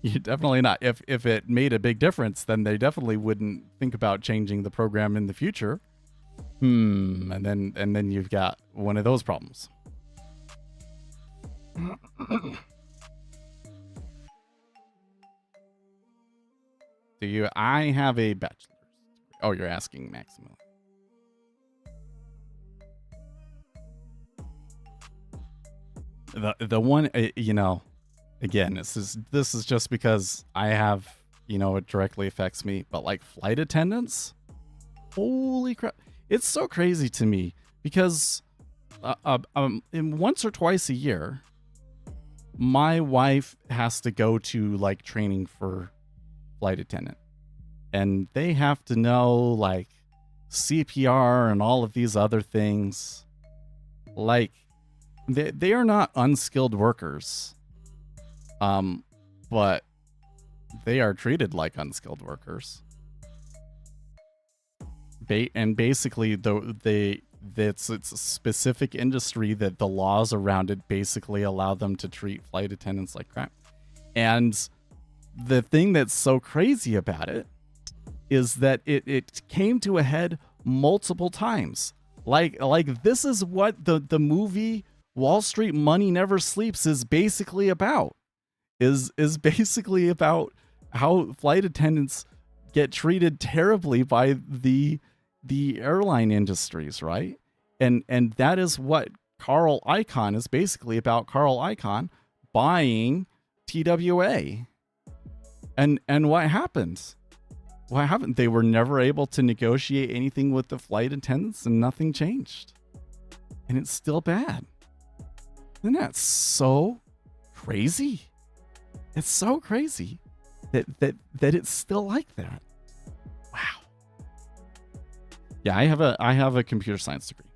you definitely not. If it made a big difference, then they definitely wouldn't think about changing the program in the future. And then you've got one of those problems. I have a bachelor's. Oh, you're asking Maximilian. The one, you know, again, this is just because I have, it directly affects me. But like flight attendants, holy crap, it's so crazy to me because once or twice a year, my wife has to go to like training for flight attendant, and they have to know like CPR and all of these other things. Like they are not unskilled workers, but they are treated like unskilled workers. And basically, it's a specific industry that the laws around it basically allow them to treat flight attendants like crap. And the thing that's so crazy about it is that it came to a head multiple times. Like this is what the movie Wall Street Money Never Sleeps is basically about. Is basically about how flight attendants get treated terribly by the airline industries, right? And that is what Carl Icahn is basically about. Carl Icahn buying TWA. And what happened? What happened? They were never able to negotiate anything with the flight attendants, and nothing changed. And it's still bad. Isn't that so crazy? It's so crazy that it's still like that. Wow. Yeah, I have a computer science degree.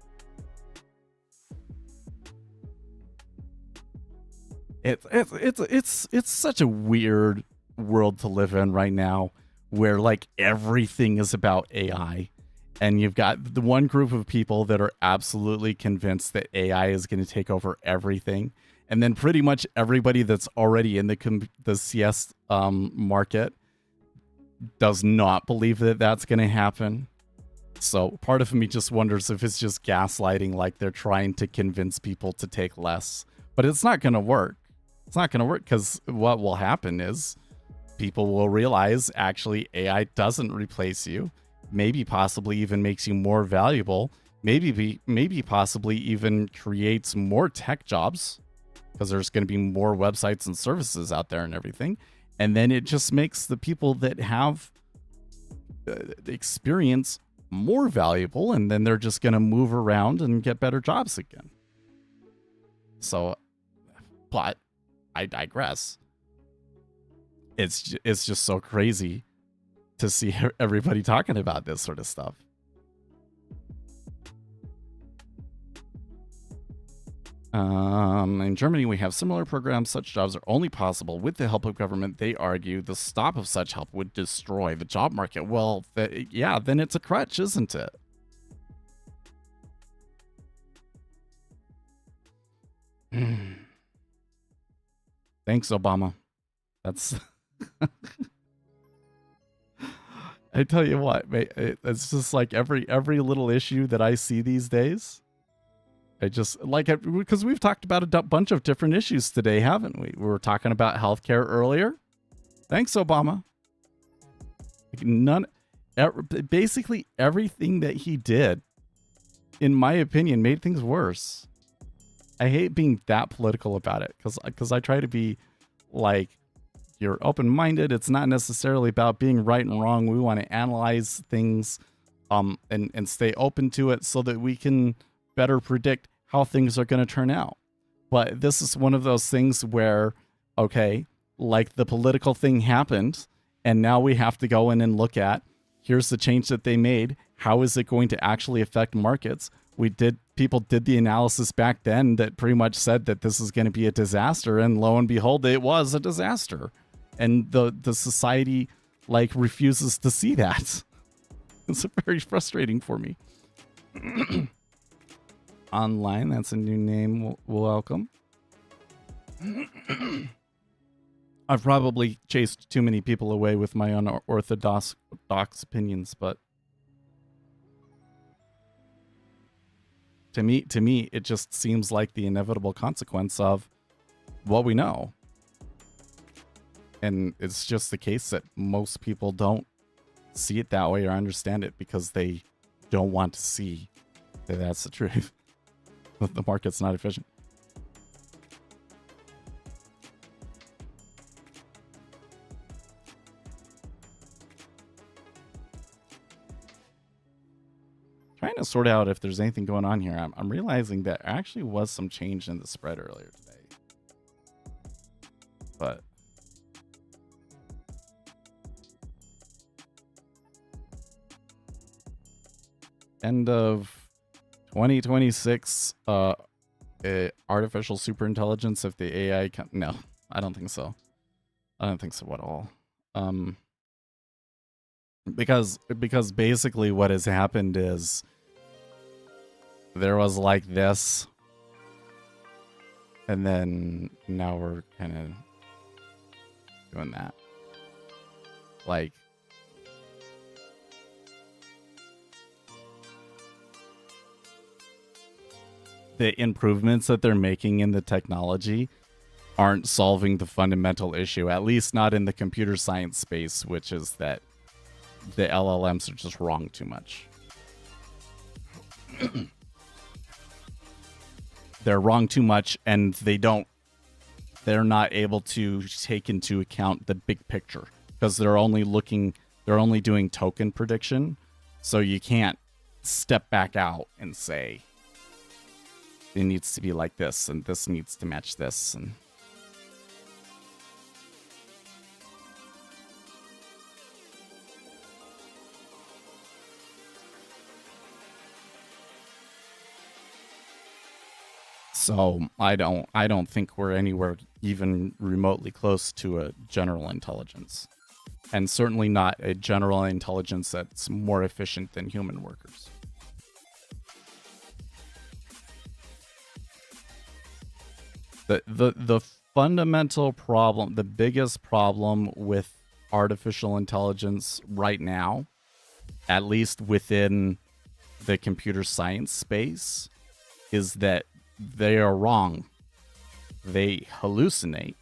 It's such a weird world to live in right now, where like everything is about AI, and you've got the one group of people that are absolutely convinced that AI is going to take over everything, and then pretty much everybody that's already in the CS market does not believe that that's going to happen. So part of me just wonders if it's just gaslighting, like they're trying to convince people to take less, but it's not going to work. It's not going to work, because what will happen is people will realize actually AI doesn't replace you, maybe possibly even makes you more valuable, maybe possibly even creates more tech jobs, because there's going to be more websites and services out there and everything. And then it just makes the people that have experience more valuable, and then they're just going to move around and get better jobs again. So, but I digress. It's just so crazy to see everybody talking about this sort of stuff. In Germany, we have similar programs. Such jobs are only possible with the help of government. They argue the stop of such help would destroy the job market. Well, yeah, then it's a crutch, isn't it? Thanks, Obama. That's... I tell you what, mate, it's just like every little issue that I see these days. I just like it, because we've talked about a bunch of different issues today, haven't we? We were talking about healthcare earlier. Thanks, Obama. Basically everything that he did, in my opinion, made things worse. I hate being that political about it, because I try to be like, you're open-minded. It's not necessarily about being right and wrong. We want to analyze things and stay open to it so that we can better predict how things are going to turn out. But this is one of those things where, okay, like the political thing happened, and now we have to go in and look at, here's the change that they made. How is it going to actually affect markets? People did the analysis back then that pretty much said that this is going to be a disaster, and lo and behold, it was a disaster. And the society like refuses to see that. It's very frustrating for me. Online, that's a new name. Welcome. I've probably chased too many people away with my unorthodox opinions, but to me, it just seems like the inevitable consequence of what we know. And it's just the case that most people don't see it that way or understand it, because they don't want to see that that's the truth. The market's not efficient. to sort out if there's anything going on here. I'm realizing that there actually was some change in the spread earlier today. But end of 2026, artificial superintelligence, if the AI can, no, I don't think so. I don't think so at all. Because basically what has happened is there was like this, and then now we're kind of doing that. Like, the improvements that they're making in the technology aren't solving the fundamental issue, at least not in the computer science space, which is that the LLMs are just wrong too much. They're wrong too much, and they're not able to take into account the big picture because they're only doing token prediction. So you can't step back out and say it needs to be like this and this needs to match this. And so I don't think we're anywhere even remotely close to a general intelligence. And certainly not a general intelligence that's more efficient than human workers. The fundamental problem, the biggest problem with artificial intelligence right now, at least within the computer science space, is that they are wrong. They hallucinate.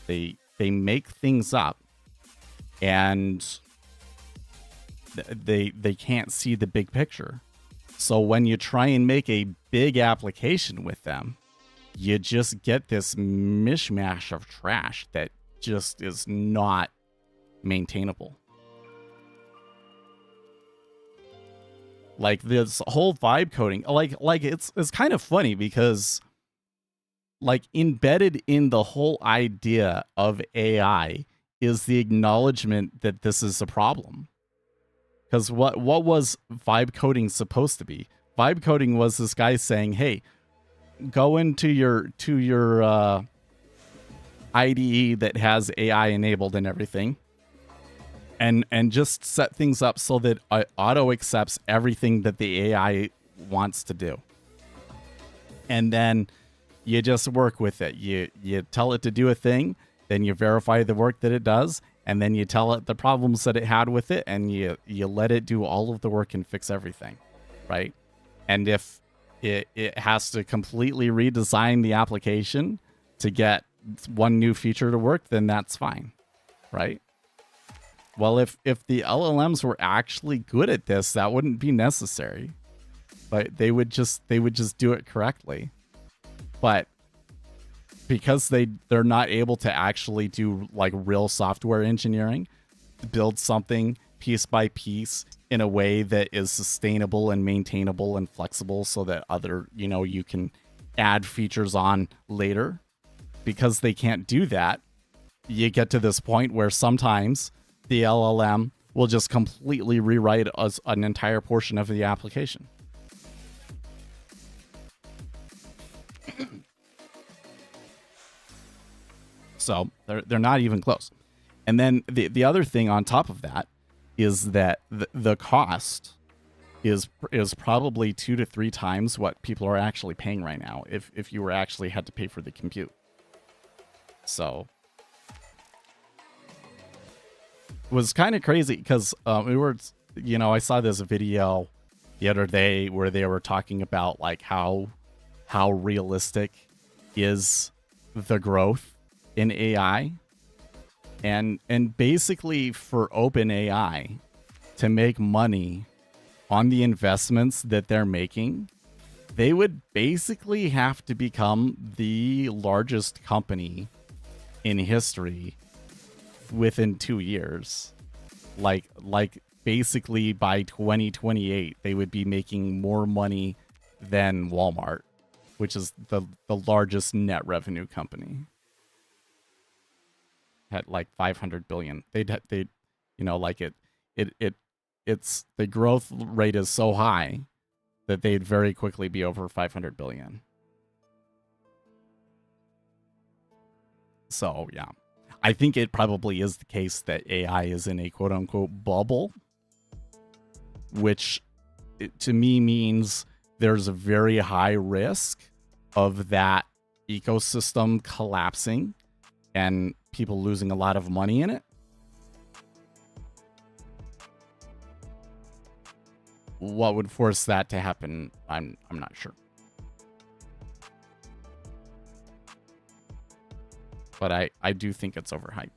They make things up, and they can't see the big picture. So when you try and make a big application with them, you just get this mishmash of trash that just is not maintainable. Like this whole vibe coding, like it's kind of funny because like embedded in the whole idea of AI is the acknowledgement that this is a problem. Because what was vibe coding supposed to be? Vibe coding was this guy saying, "Hey, go into your IDE that has AI enabled and everything, and just set things up so that it auto accepts everything that the AI wants to do, and then you just work with it. You tell it to do a thing, then you verify the work that it does, and then you tell it the problems that it had with it, and you let it do all of the work and fix everything, right? And if it has to completely redesign the application to get one new feature to work, then that's fine, right? Well, if the LLMs were actually good at this, that wouldn't be necessary. But they would just do it correctly. But because they're not able to actually do like real software engineering, build something piece by piece in a way that is sustainable and maintainable and flexible so that you can add features on later. Because they can't do that, you get to this point where sometimes the LLM will just completely rewrite an entire portion of the application. So they're not even close. And then the other thing on top of that is that the cost is probably 2 to 3 times what people are actually paying right now if you were actually had to pay for the compute. So it was kind of crazy because I saw this video the other day where they were talking about like how realistic is the growth in AI. And basically for OpenAI to make money on the investments that they're making, they would basically have to become the largest company in history within 2 years. Like basically by 2028 they would be making more money than Walmart, which is the largest net revenue company, at like 500 billion. They'd like it's the growth rate is so high that they'd very quickly be over 500 billion. So yeah, I think it probably is the case that AI is in a quote unquote bubble, which to me means there's a very high risk of that ecosystem collapsing and people losing a lot of money in it. What would force that to happen? I'm not sure. But I do think it's overhyped.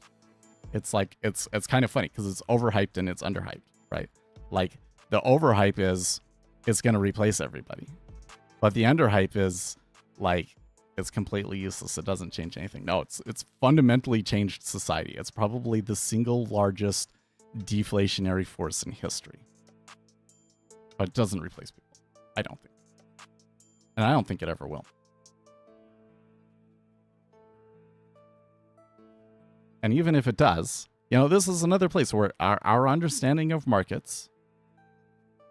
It's like it's kind of funny because it's overhyped and it's underhyped, right? Like the overhype is it's going to replace everybody, but the underhype is like it's completely useless. It doesn't change anything. No, it's fundamentally changed society. It's probably the single largest deflationary force in history, but it doesn't replace people. I don't think, and I don't think it ever will. And even if it does, this is another place where our understanding of markets,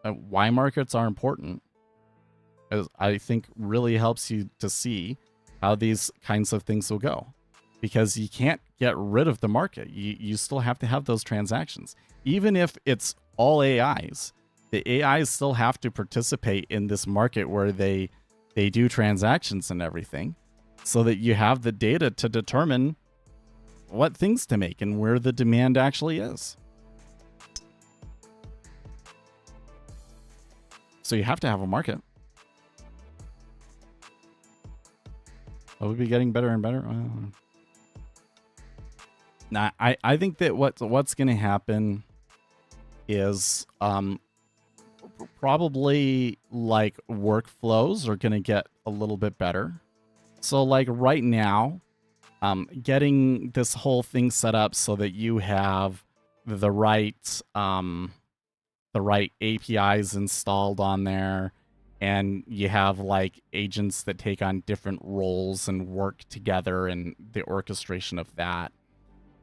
why markets are important, I think really helps you to see how these kinds of things will go. Because you can't get rid of the market. You still have to have those transactions. Even if it's all AIs, the AIs still have to participate in this market where they do transactions and everything, so that you have the data to determine what things to make and where the demand actually is. So you have to have a market. Will we be getting better and better? Nah, I think that what's going to happen is probably like workflows are going to get a little bit better. So like right now, getting this whole thing set up so that you have the right APIs installed on there, and you have like agents that take on different roles and work together, and the orchestration of that,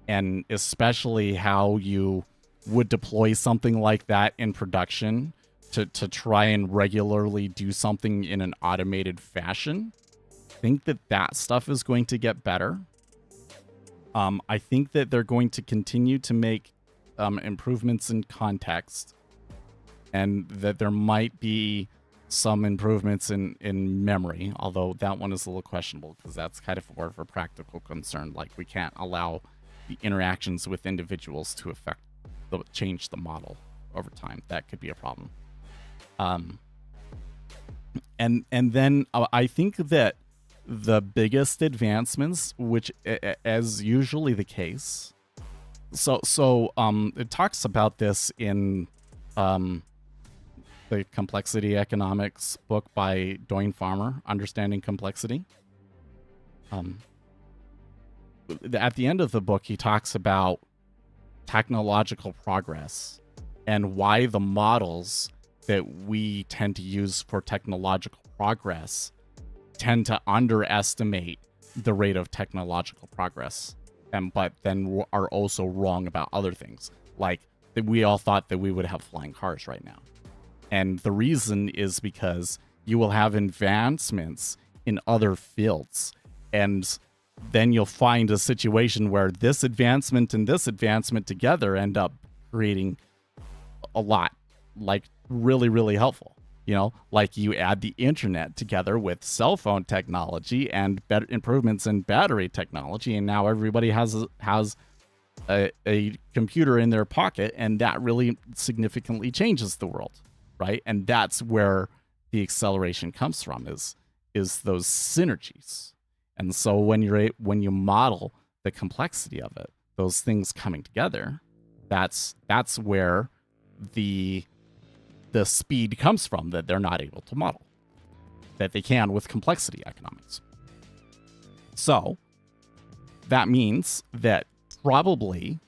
and especially how you would deploy something like that in production to try and regularly do something in an automated fashion. I think that stuff is going to get better. I think that they're going to continue to make improvements in context, and that there might be some improvements in memory, although that one is a little questionable because that's kind of more of a practical concern. Like we can't allow the interactions with individuals to change the model over time. That could be a problem. And then I think that the biggest advancements, which as usually the case, so it talks about this in the Complexity Economics book by Doyne Farmer, Understanding Complexity. At the end of the book, he talks about technological progress and why the models that we tend to use for technological progress tend to underestimate the rate of technological progress, but then are also wrong about other things. Like that we all thought that we would have flying cars right now. And the reason is because you will have advancements in other fields. And then you'll find a situation where this advancement and this advancement together end up creating a lot, like really, really helpful. Like you add the internet together with cell phone technology and better improvements in battery technology, and now everybody has a computer in their pocket, and that really significantly changes the world, right? And that's where the acceleration comes from, is those synergies. And so when you model the complexity of it, those things coming together, that's where the speed comes from that they're not able to model, that they can with complexity economics. So that means that probably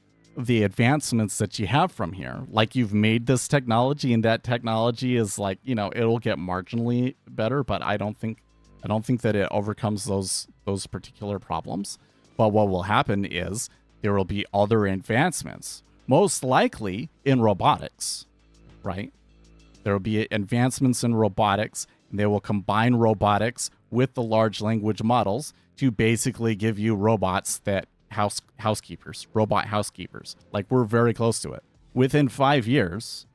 the advancements that you have from here. Like, you've made this technology, and that technology is like, you know, it'll get marginally better, but I don't think that it overcomes those particular problems. But what will happen is there will be other advancements, most likely in robotics, right? There will be advancements in robotics, and they will combine robotics with the large language models to basically give you robots that housekeepers, robot housekeepers. Like, we're very close to it. Within 5 years,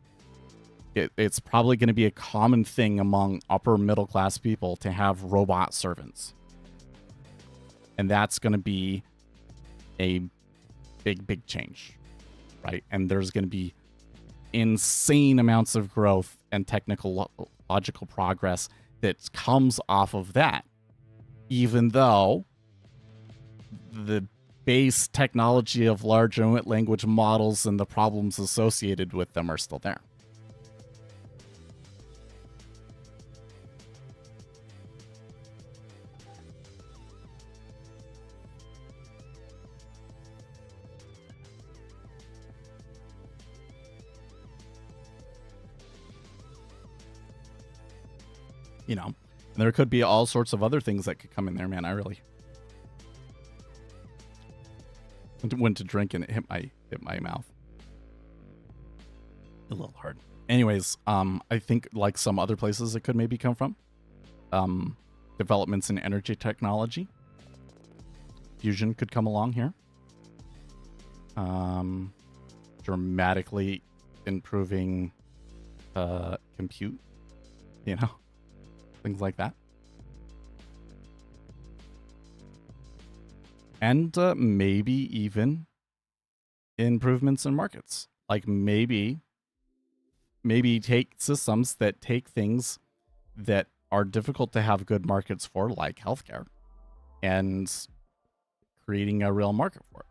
it's probably going to be a common thing among upper middle class people to have robot servants. And that's going to be a big change, right? And there's going to be insane amounts of growth and technological progress that comes off of that, even though the base technology of large language models and the problems associated with them are still there. You know, and there could be all sorts of other things that could come in there, man. I really went to drink and it hit my mouth a little hard. Anyways, I think like some other places it could maybe come from, developments in energy technology, fusion could come along here, dramatically improving compute, you know, things like that. And maybe even improvements in markets. Like maybe take systems that take things that are difficult to have good markets for, like healthcare, and creating a real market for it.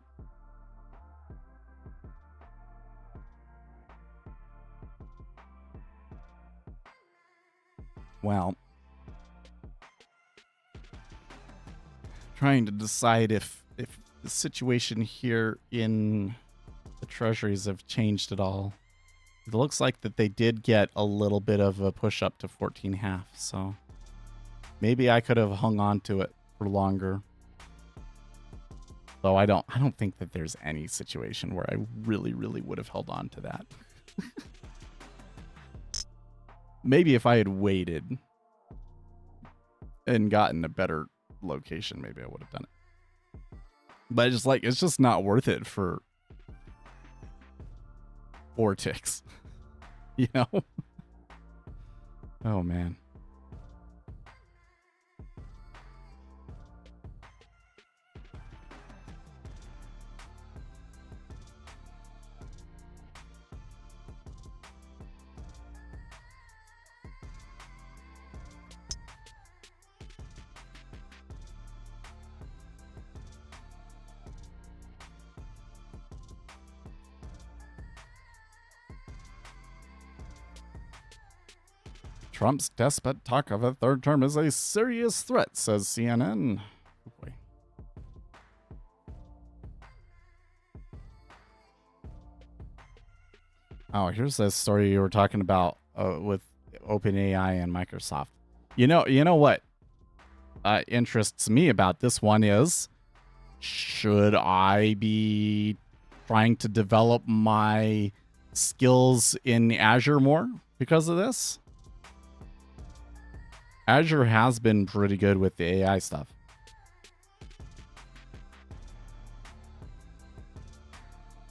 Well, trying to decide if the situation here in the treasuries have changed at all. It looks like that they did get a little bit of a push up to 14.5, so maybe I could have hung on to it for longer. Though I don't think that there's any situation where I really would have held on to that. Maybe if I had waited and gotten a better location, maybe I would have done it. But it's just not worth it for 4 ticks. You know? Oh man. Trump's despot talk of a third term is a serious threat, says CNN. Oh boy. Oh, here's this story you were talking about with OpenAI and Microsoft. You know what interests me about this one is, should I be trying to develop my skills in Azure more because of this? Azure has been pretty good with the AI stuff.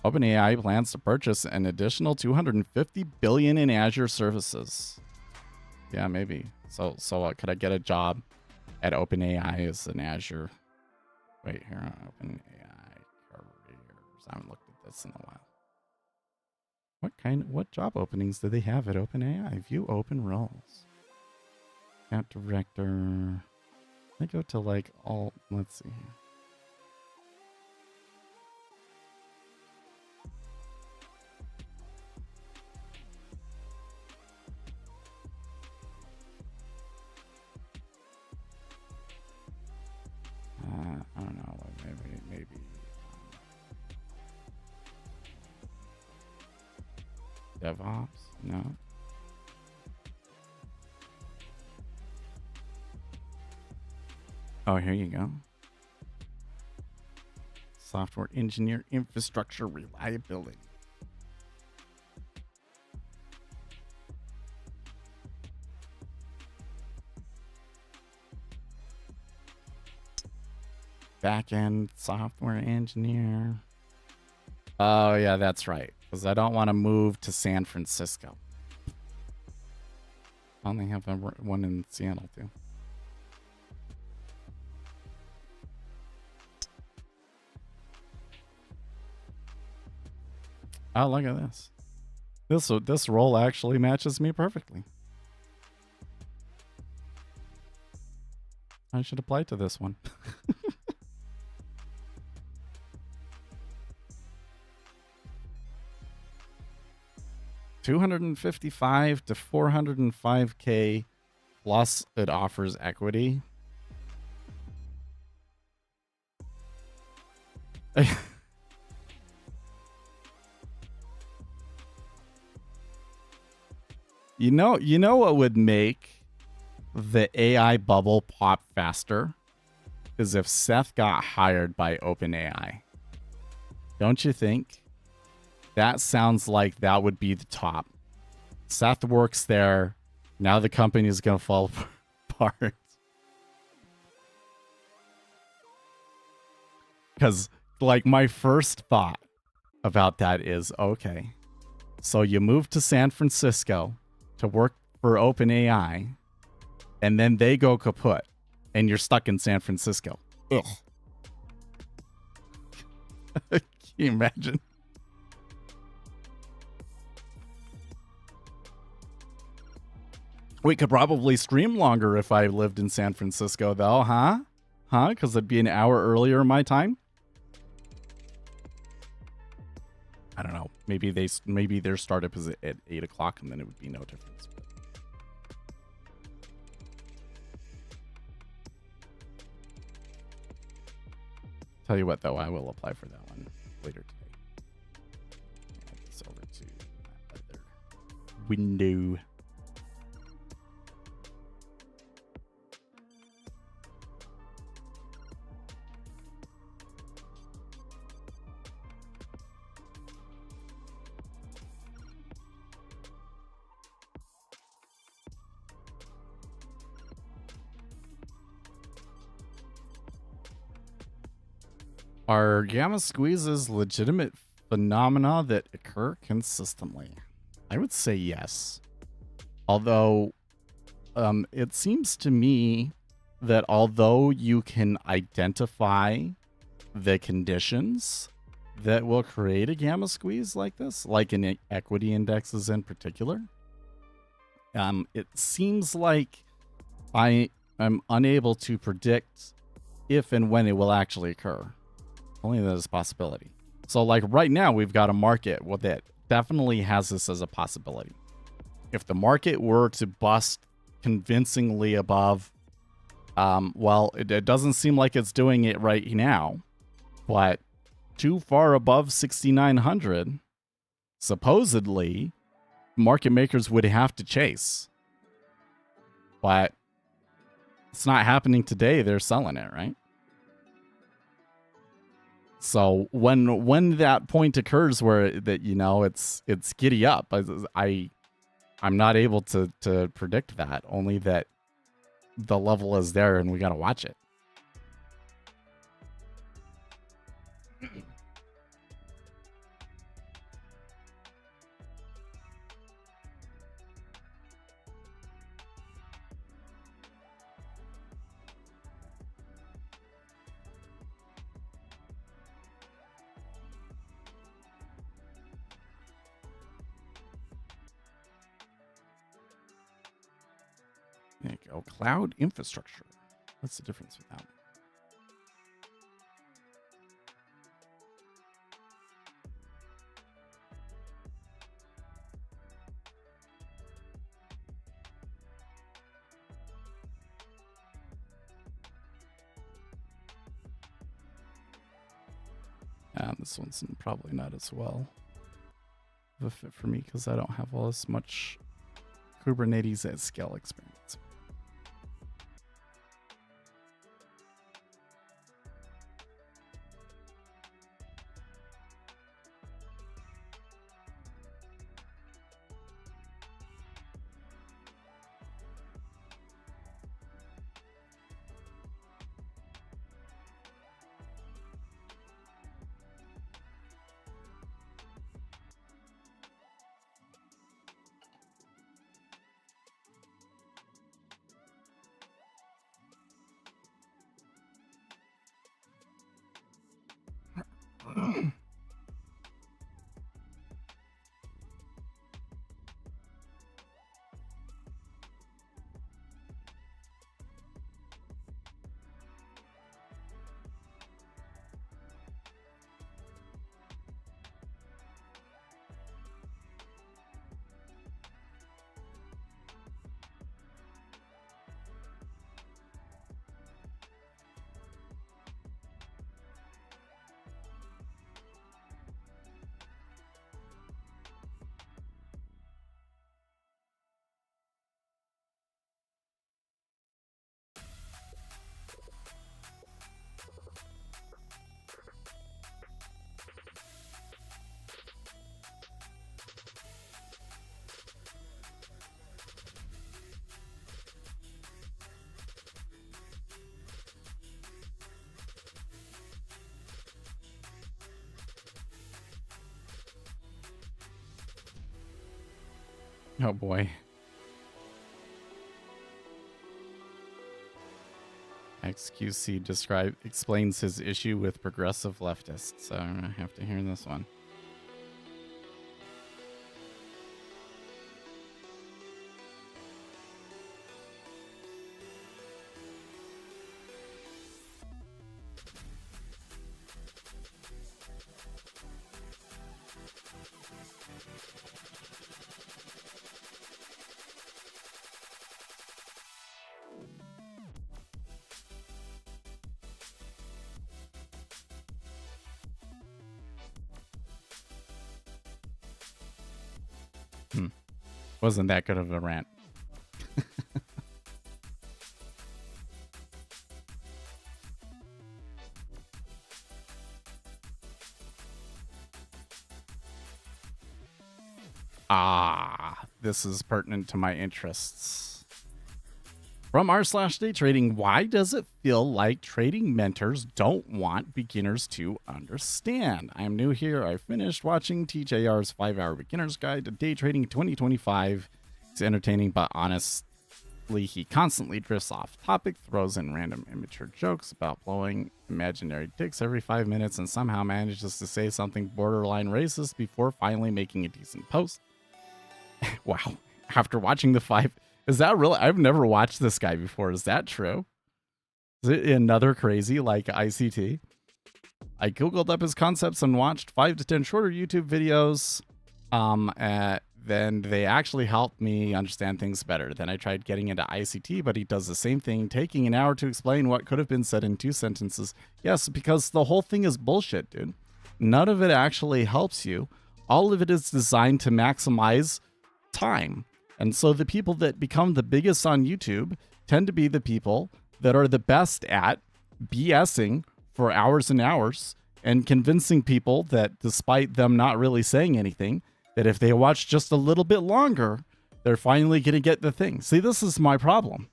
OpenAI plans to purchase an additional $250 billion in Azure services. Yeah, maybe. So could I get a job at OpenAI as an Azure? Wait, here, OpenAI careers. I haven't looked at this in a while. What job openings do they have at OpenAI? View open roles. Account director. I go to like all. Let's see. I don't know. Maybe. DevOps? No. Oh, here you go. Software engineer, infrastructure reliability. Backend software engineer. Oh, yeah, that's right. Because I don't want to move to San Francisco. I only have one in Seattle, too. Oh, look at this. This role actually matches me perfectly. I should apply to this one. 255 to 405K plus it offers equity. You know what would make the AI bubble pop faster is if Seth got hired by OpenAI. Don't you think? That sounds like that would be the top. Seth works there. Now the company is going to fall apart. Because, like, my first thought about that is, okay, so you move to San Francisco to work for OpenAI, and then they go kaput, and you're stuck in San Francisco. Ugh. Can you imagine? We could probably stream longer if I lived in San Francisco, though, huh? Huh? Because it'd be an hour earlier my time? I don't know. Maybe their startup is at 8 o'clock, and then it would be no difference. But. Tell you what, though, I will apply for that one later today. Add this over to my other window. Are gamma squeezes legitimate phenomena that occur consistently? I would say yes. Although, it seems to me that although you can identify the conditions that will create a gamma squeeze like this, like in equity indexes in particular, it seems like I am unable to predict if and when it will actually occur. Only that is a possibility. So, like, right now, we've got a market that definitely has this as a possibility. If the market were to bust convincingly above, well, it doesn't seem like it's doing it right now, but too far above 6,900, supposedly, market makers would have to chase. But it's not happening today. They're selling it, right? So when that point occurs where that it's giddy up, I'm not able to predict that. Only that the level is there and we gotta watch it. There you go. Cloud infrastructure. What's the difference with that one? This one's probably not as well. of a fit for me because I don't have all this much Kubernetes at scale experience. Oh boy. XQC explains his issue with progressive leftists, so I'm gonna have to hear this one. Wasn't that good of a rant. This is pertinent to my interests. From r/day trading, why does it feel like trading mentors don't want beginners to understand? I am new here. I finished watching TJR's 5-hour beginner's guide to day trading 2025. It's entertaining, but honestly, he constantly drifts off topic, throws in random immature jokes about blowing imaginary dicks every 5 minutes, and somehow manages to say something borderline racist before finally making a decent post. Wow. After watching the 5... Is that real? I've never watched this guy before. Is that true? Is it another crazy like ICT? I Googled up his concepts and watched 5 to 10 shorter YouTube videos. Then they actually helped me understand things better. Then I tried getting into ICT, but he does the same thing, taking an hour to explain what could have been said in 2 sentences. Yes, because the whole thing is bullshit, dude. None of it actually helps you. All of it is designed to maximize time. And so the people that become the biggest on YouTube tend to be the people that are the best at BSing for hours and hours and convincing people that despite them not really saying anything, that if they watch just a little bit longer, they're finally going to get the thing. See, this is my problem.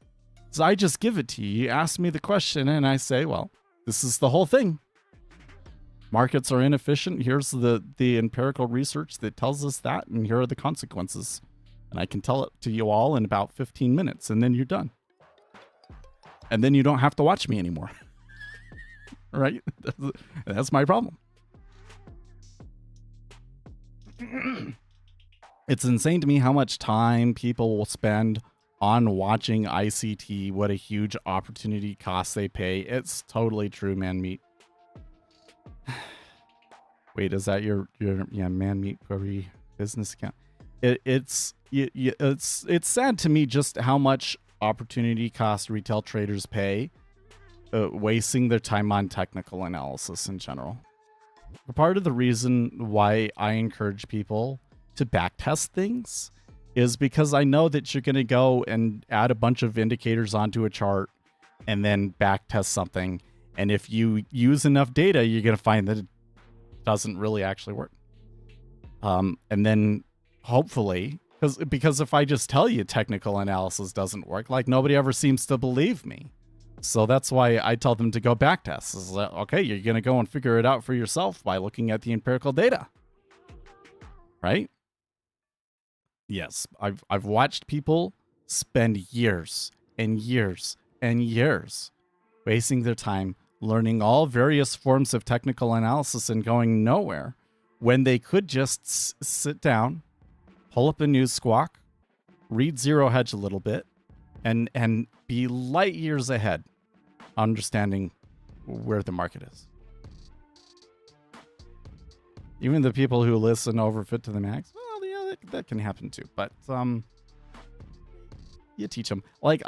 So I just give it to you. You ask me the question and I say, well, this is the whole thing. Markets are inefficient. Here's the empirical research that tells us that, and here are the consequences. And I can tell it to you all in about 15 minutes, and then you're done. And then you don't have to watch me anymore. Right? That's my problem. It's insane to me how much time people will spend on watching ICT, what a huge opportunity cost they pay. It's totally true, man meat. Wait, is that your man meat query business account? It's sad to me just how much opportunity cost retail traders pay, wasting their time on technical analysis in general. Part of the reason why I encourage people to backtest things is because I know that you're going to go and add a bunch of indicators onto a chart and then backtest something. And if you use enough data, you're going to find that it doesn't really actually work. And then hopefully, because if I just tell you technical analysis doesn't work, like nobody ever seems to believe me. So that's why I tell them to go backtest. Is that, okay, you're going to go and figure it out for yourself by looking at the empirical data. Right? Yes, I've watched people spend years and years and years wasting their time learning all various forms of technical analysis and going nowhere when they could just sit down, pull up the news squawk, read Zero Hedge a little bit, and be light years ahead understanding where the market is. Even the people who listen overfit to the max, well, yeah, that can happen too. But you teach them like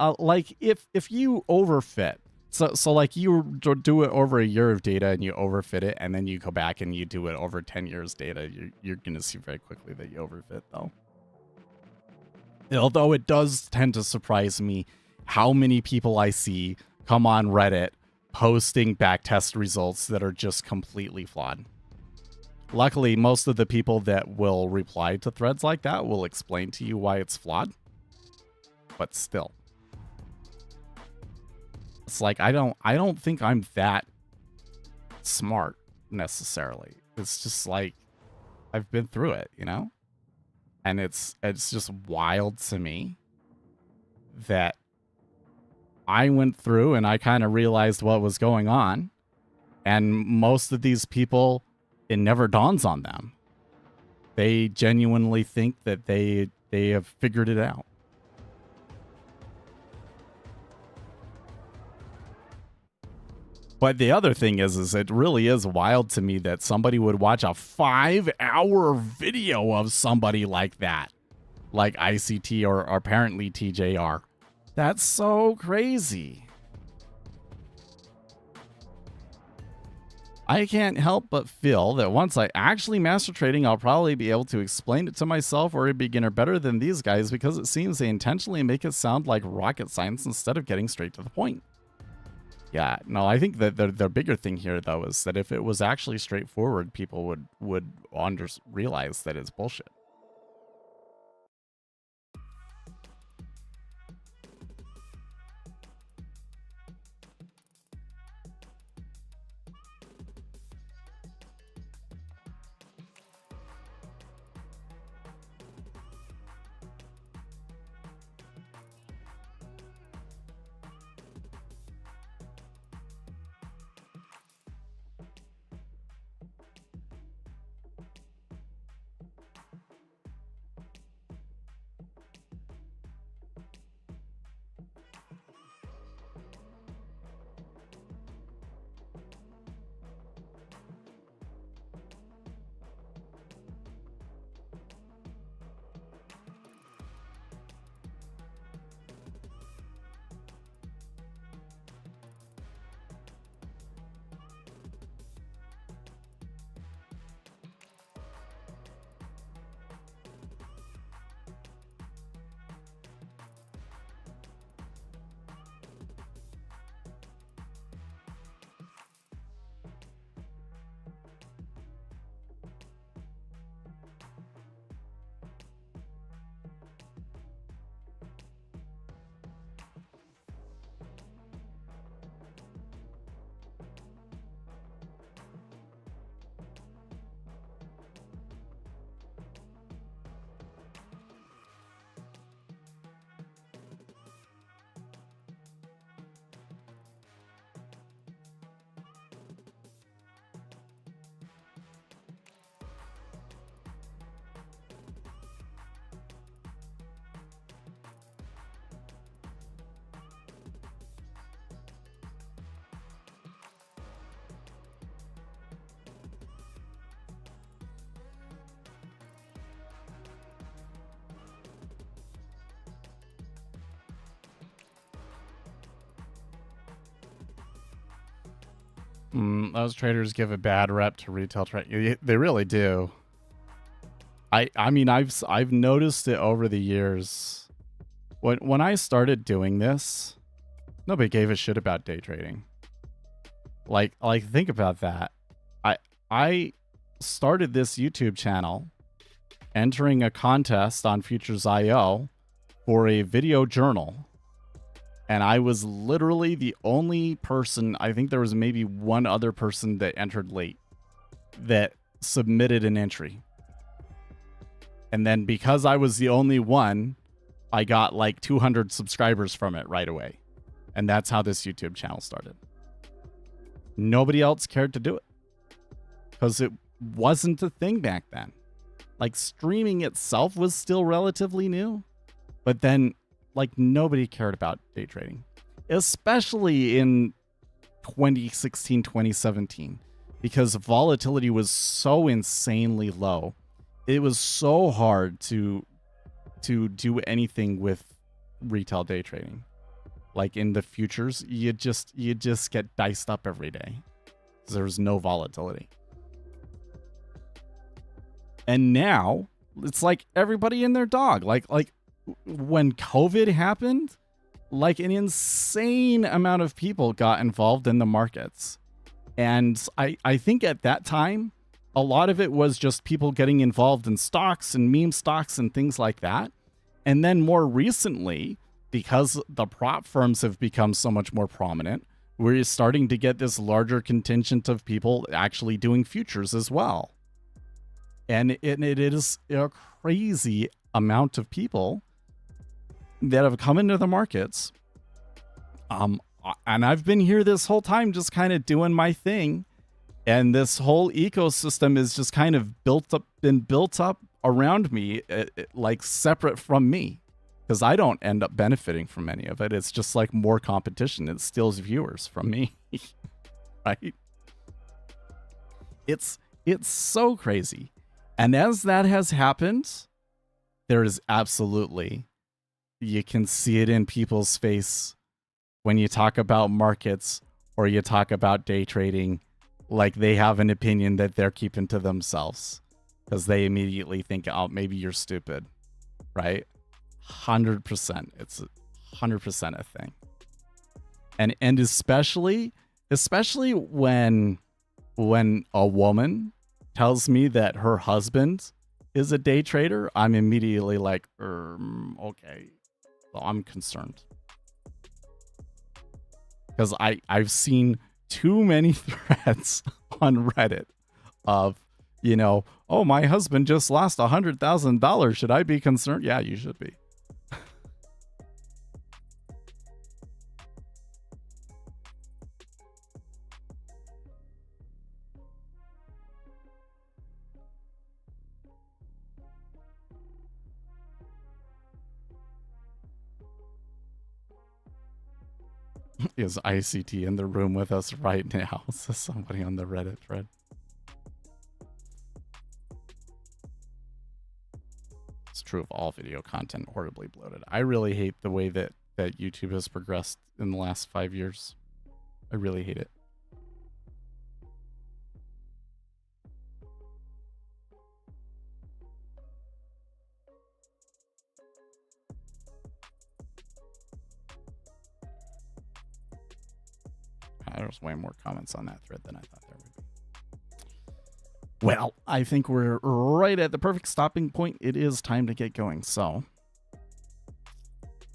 if you overfit, so like you do it over a year of data and you overfit it, and then you go back and you do it over 10 years data, you're gonna see very quickly that you overfit though. Although it does tend to surprise me how many people I see come on Reddit posting backtest results that are just completely flawed. Luckily, most of the people that will reply to threads like that will explain to you why it's flawed. But still. It's like I don't think I'm that smart necessarily. It's just like I've been through it, you know? And it's just wild to me that I went through and I kind of realized what was going on. And most of these people, it never dawns on them. They genuinely think that they have figured it out. But the other thing is it really is wild to me that somebody would watch a 5-hour video of somebody like that, like ICT or apparently TJR. That's so crazy. I can't help but feel that once I actually master trading, I'll probably be able to explain it to myself or a beginner better than these guys, because it seems they intentionally make it sound like rocket science instead of getting straight to the point. Yeah, no, I think that the bigger thing here, though, is that if it was actually straightforward, people would realize that it's bullshit. Those traders give a bad rep to retail trade. They really do. I mean, I've noticed it over the years. When I started doing this, nobody gave a shit about day trading. Like think about that. I started this YouTube channel entering a contest on Futures.io for a video journal. And I was literally the only person, I think there was maybe one other person that entered late that submitted an entry. And then because I was the only one, I got like 200 subscribers from it right away. And that's how this YouTube channel started. Nobody else cared to do it because it wasn't a thing back then. Like streaming itself was still relatively new, but then like nobody cared about day trading, especially in 2016, 2017, because volatility was so insanely low. It was so hard to do anything with retail day trading. Like in the futures, you just get diced up every day. There was no volatility. And now it's like everybody and their dog. Like when COVID happened, like an insane amount of people got involved in the markets. And I think at that time, a lot of it was just people getting involved in stocks and meme stocks and things like that. And then more recently, because the prop firms have become so much more prominent, we're starting to get this larger contingent of people actually doing futures as well. And it is a crazy amount of people that have come into the markets. And I've been here this whole time just kind of doing my thing. And this whole ecosystem is just kind of been built up around me, like separate from me. Because I don't end up benefiting from any of it. It's just like more competition. It steals viewers from me. Right? It's so crazy. And as that has happened, there is absolutely, you can see it in people's face when you talk about markets or you talk about day trading, like they have an opinion that they're keeping to themselves because they immediately think, oh, maybe you're stupid, right? 100%. It's 100% a thing. And especially when a woman tells me that her husband is a day trader, I'm immediately like, okay. So I'm concerned. Because I've seen too many threads on Reddit of, you know, oh, my husband just lost $100,000. Should I be concerned? Yeah, you should be. Is ICT in the room with us right now? Says somebody on the Reddit thread. It's true of all video content, horribly bloated. I really hate the way that YouTube has progressed in the last 5 years. I really hate it. There's way more comments on that thread than I thought there would be. Well, I think we're right at the perfect stopping point. It is time to get going. So,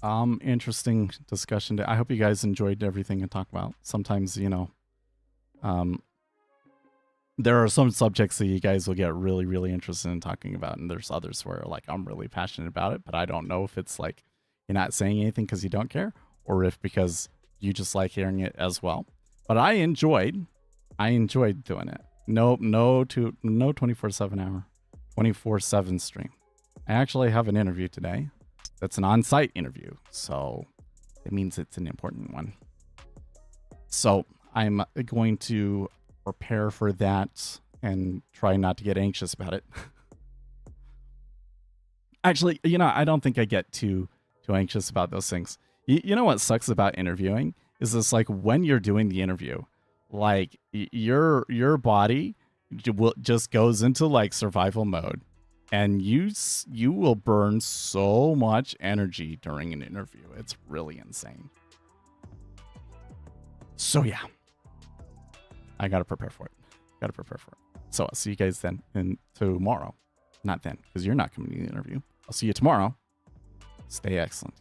interesting discussion. I hope you guys enjoyed everything I talked about. Sometimes, you know, there are some subjects that you guys will get really, really interested in talking about. And there's others where like, I'm really passionate about it, but I don't know if it's like, you're not saying anything because you don't care or if because you just like hearing it as well. But I enjoyed doing it. No 24/7 hour, 24/7 stream. I actually have an interview today. That's an on-site interview. So it means it's an important one. So I'm going to prepare for that and try not to get anxious about it. Actually, you know, I don't think I get too anxious about those things. You know what sucks about interviewing? Is this like when you're doing the interview, like your body just goes into like survival mode And you will burn so much energy during an interview. It's really insane. So yeah, I got to prepare for it. So I'll see you guys then and tomorrow. Not then, because you're not coming to the interview. I'll see you tomorrow. Stay excellent.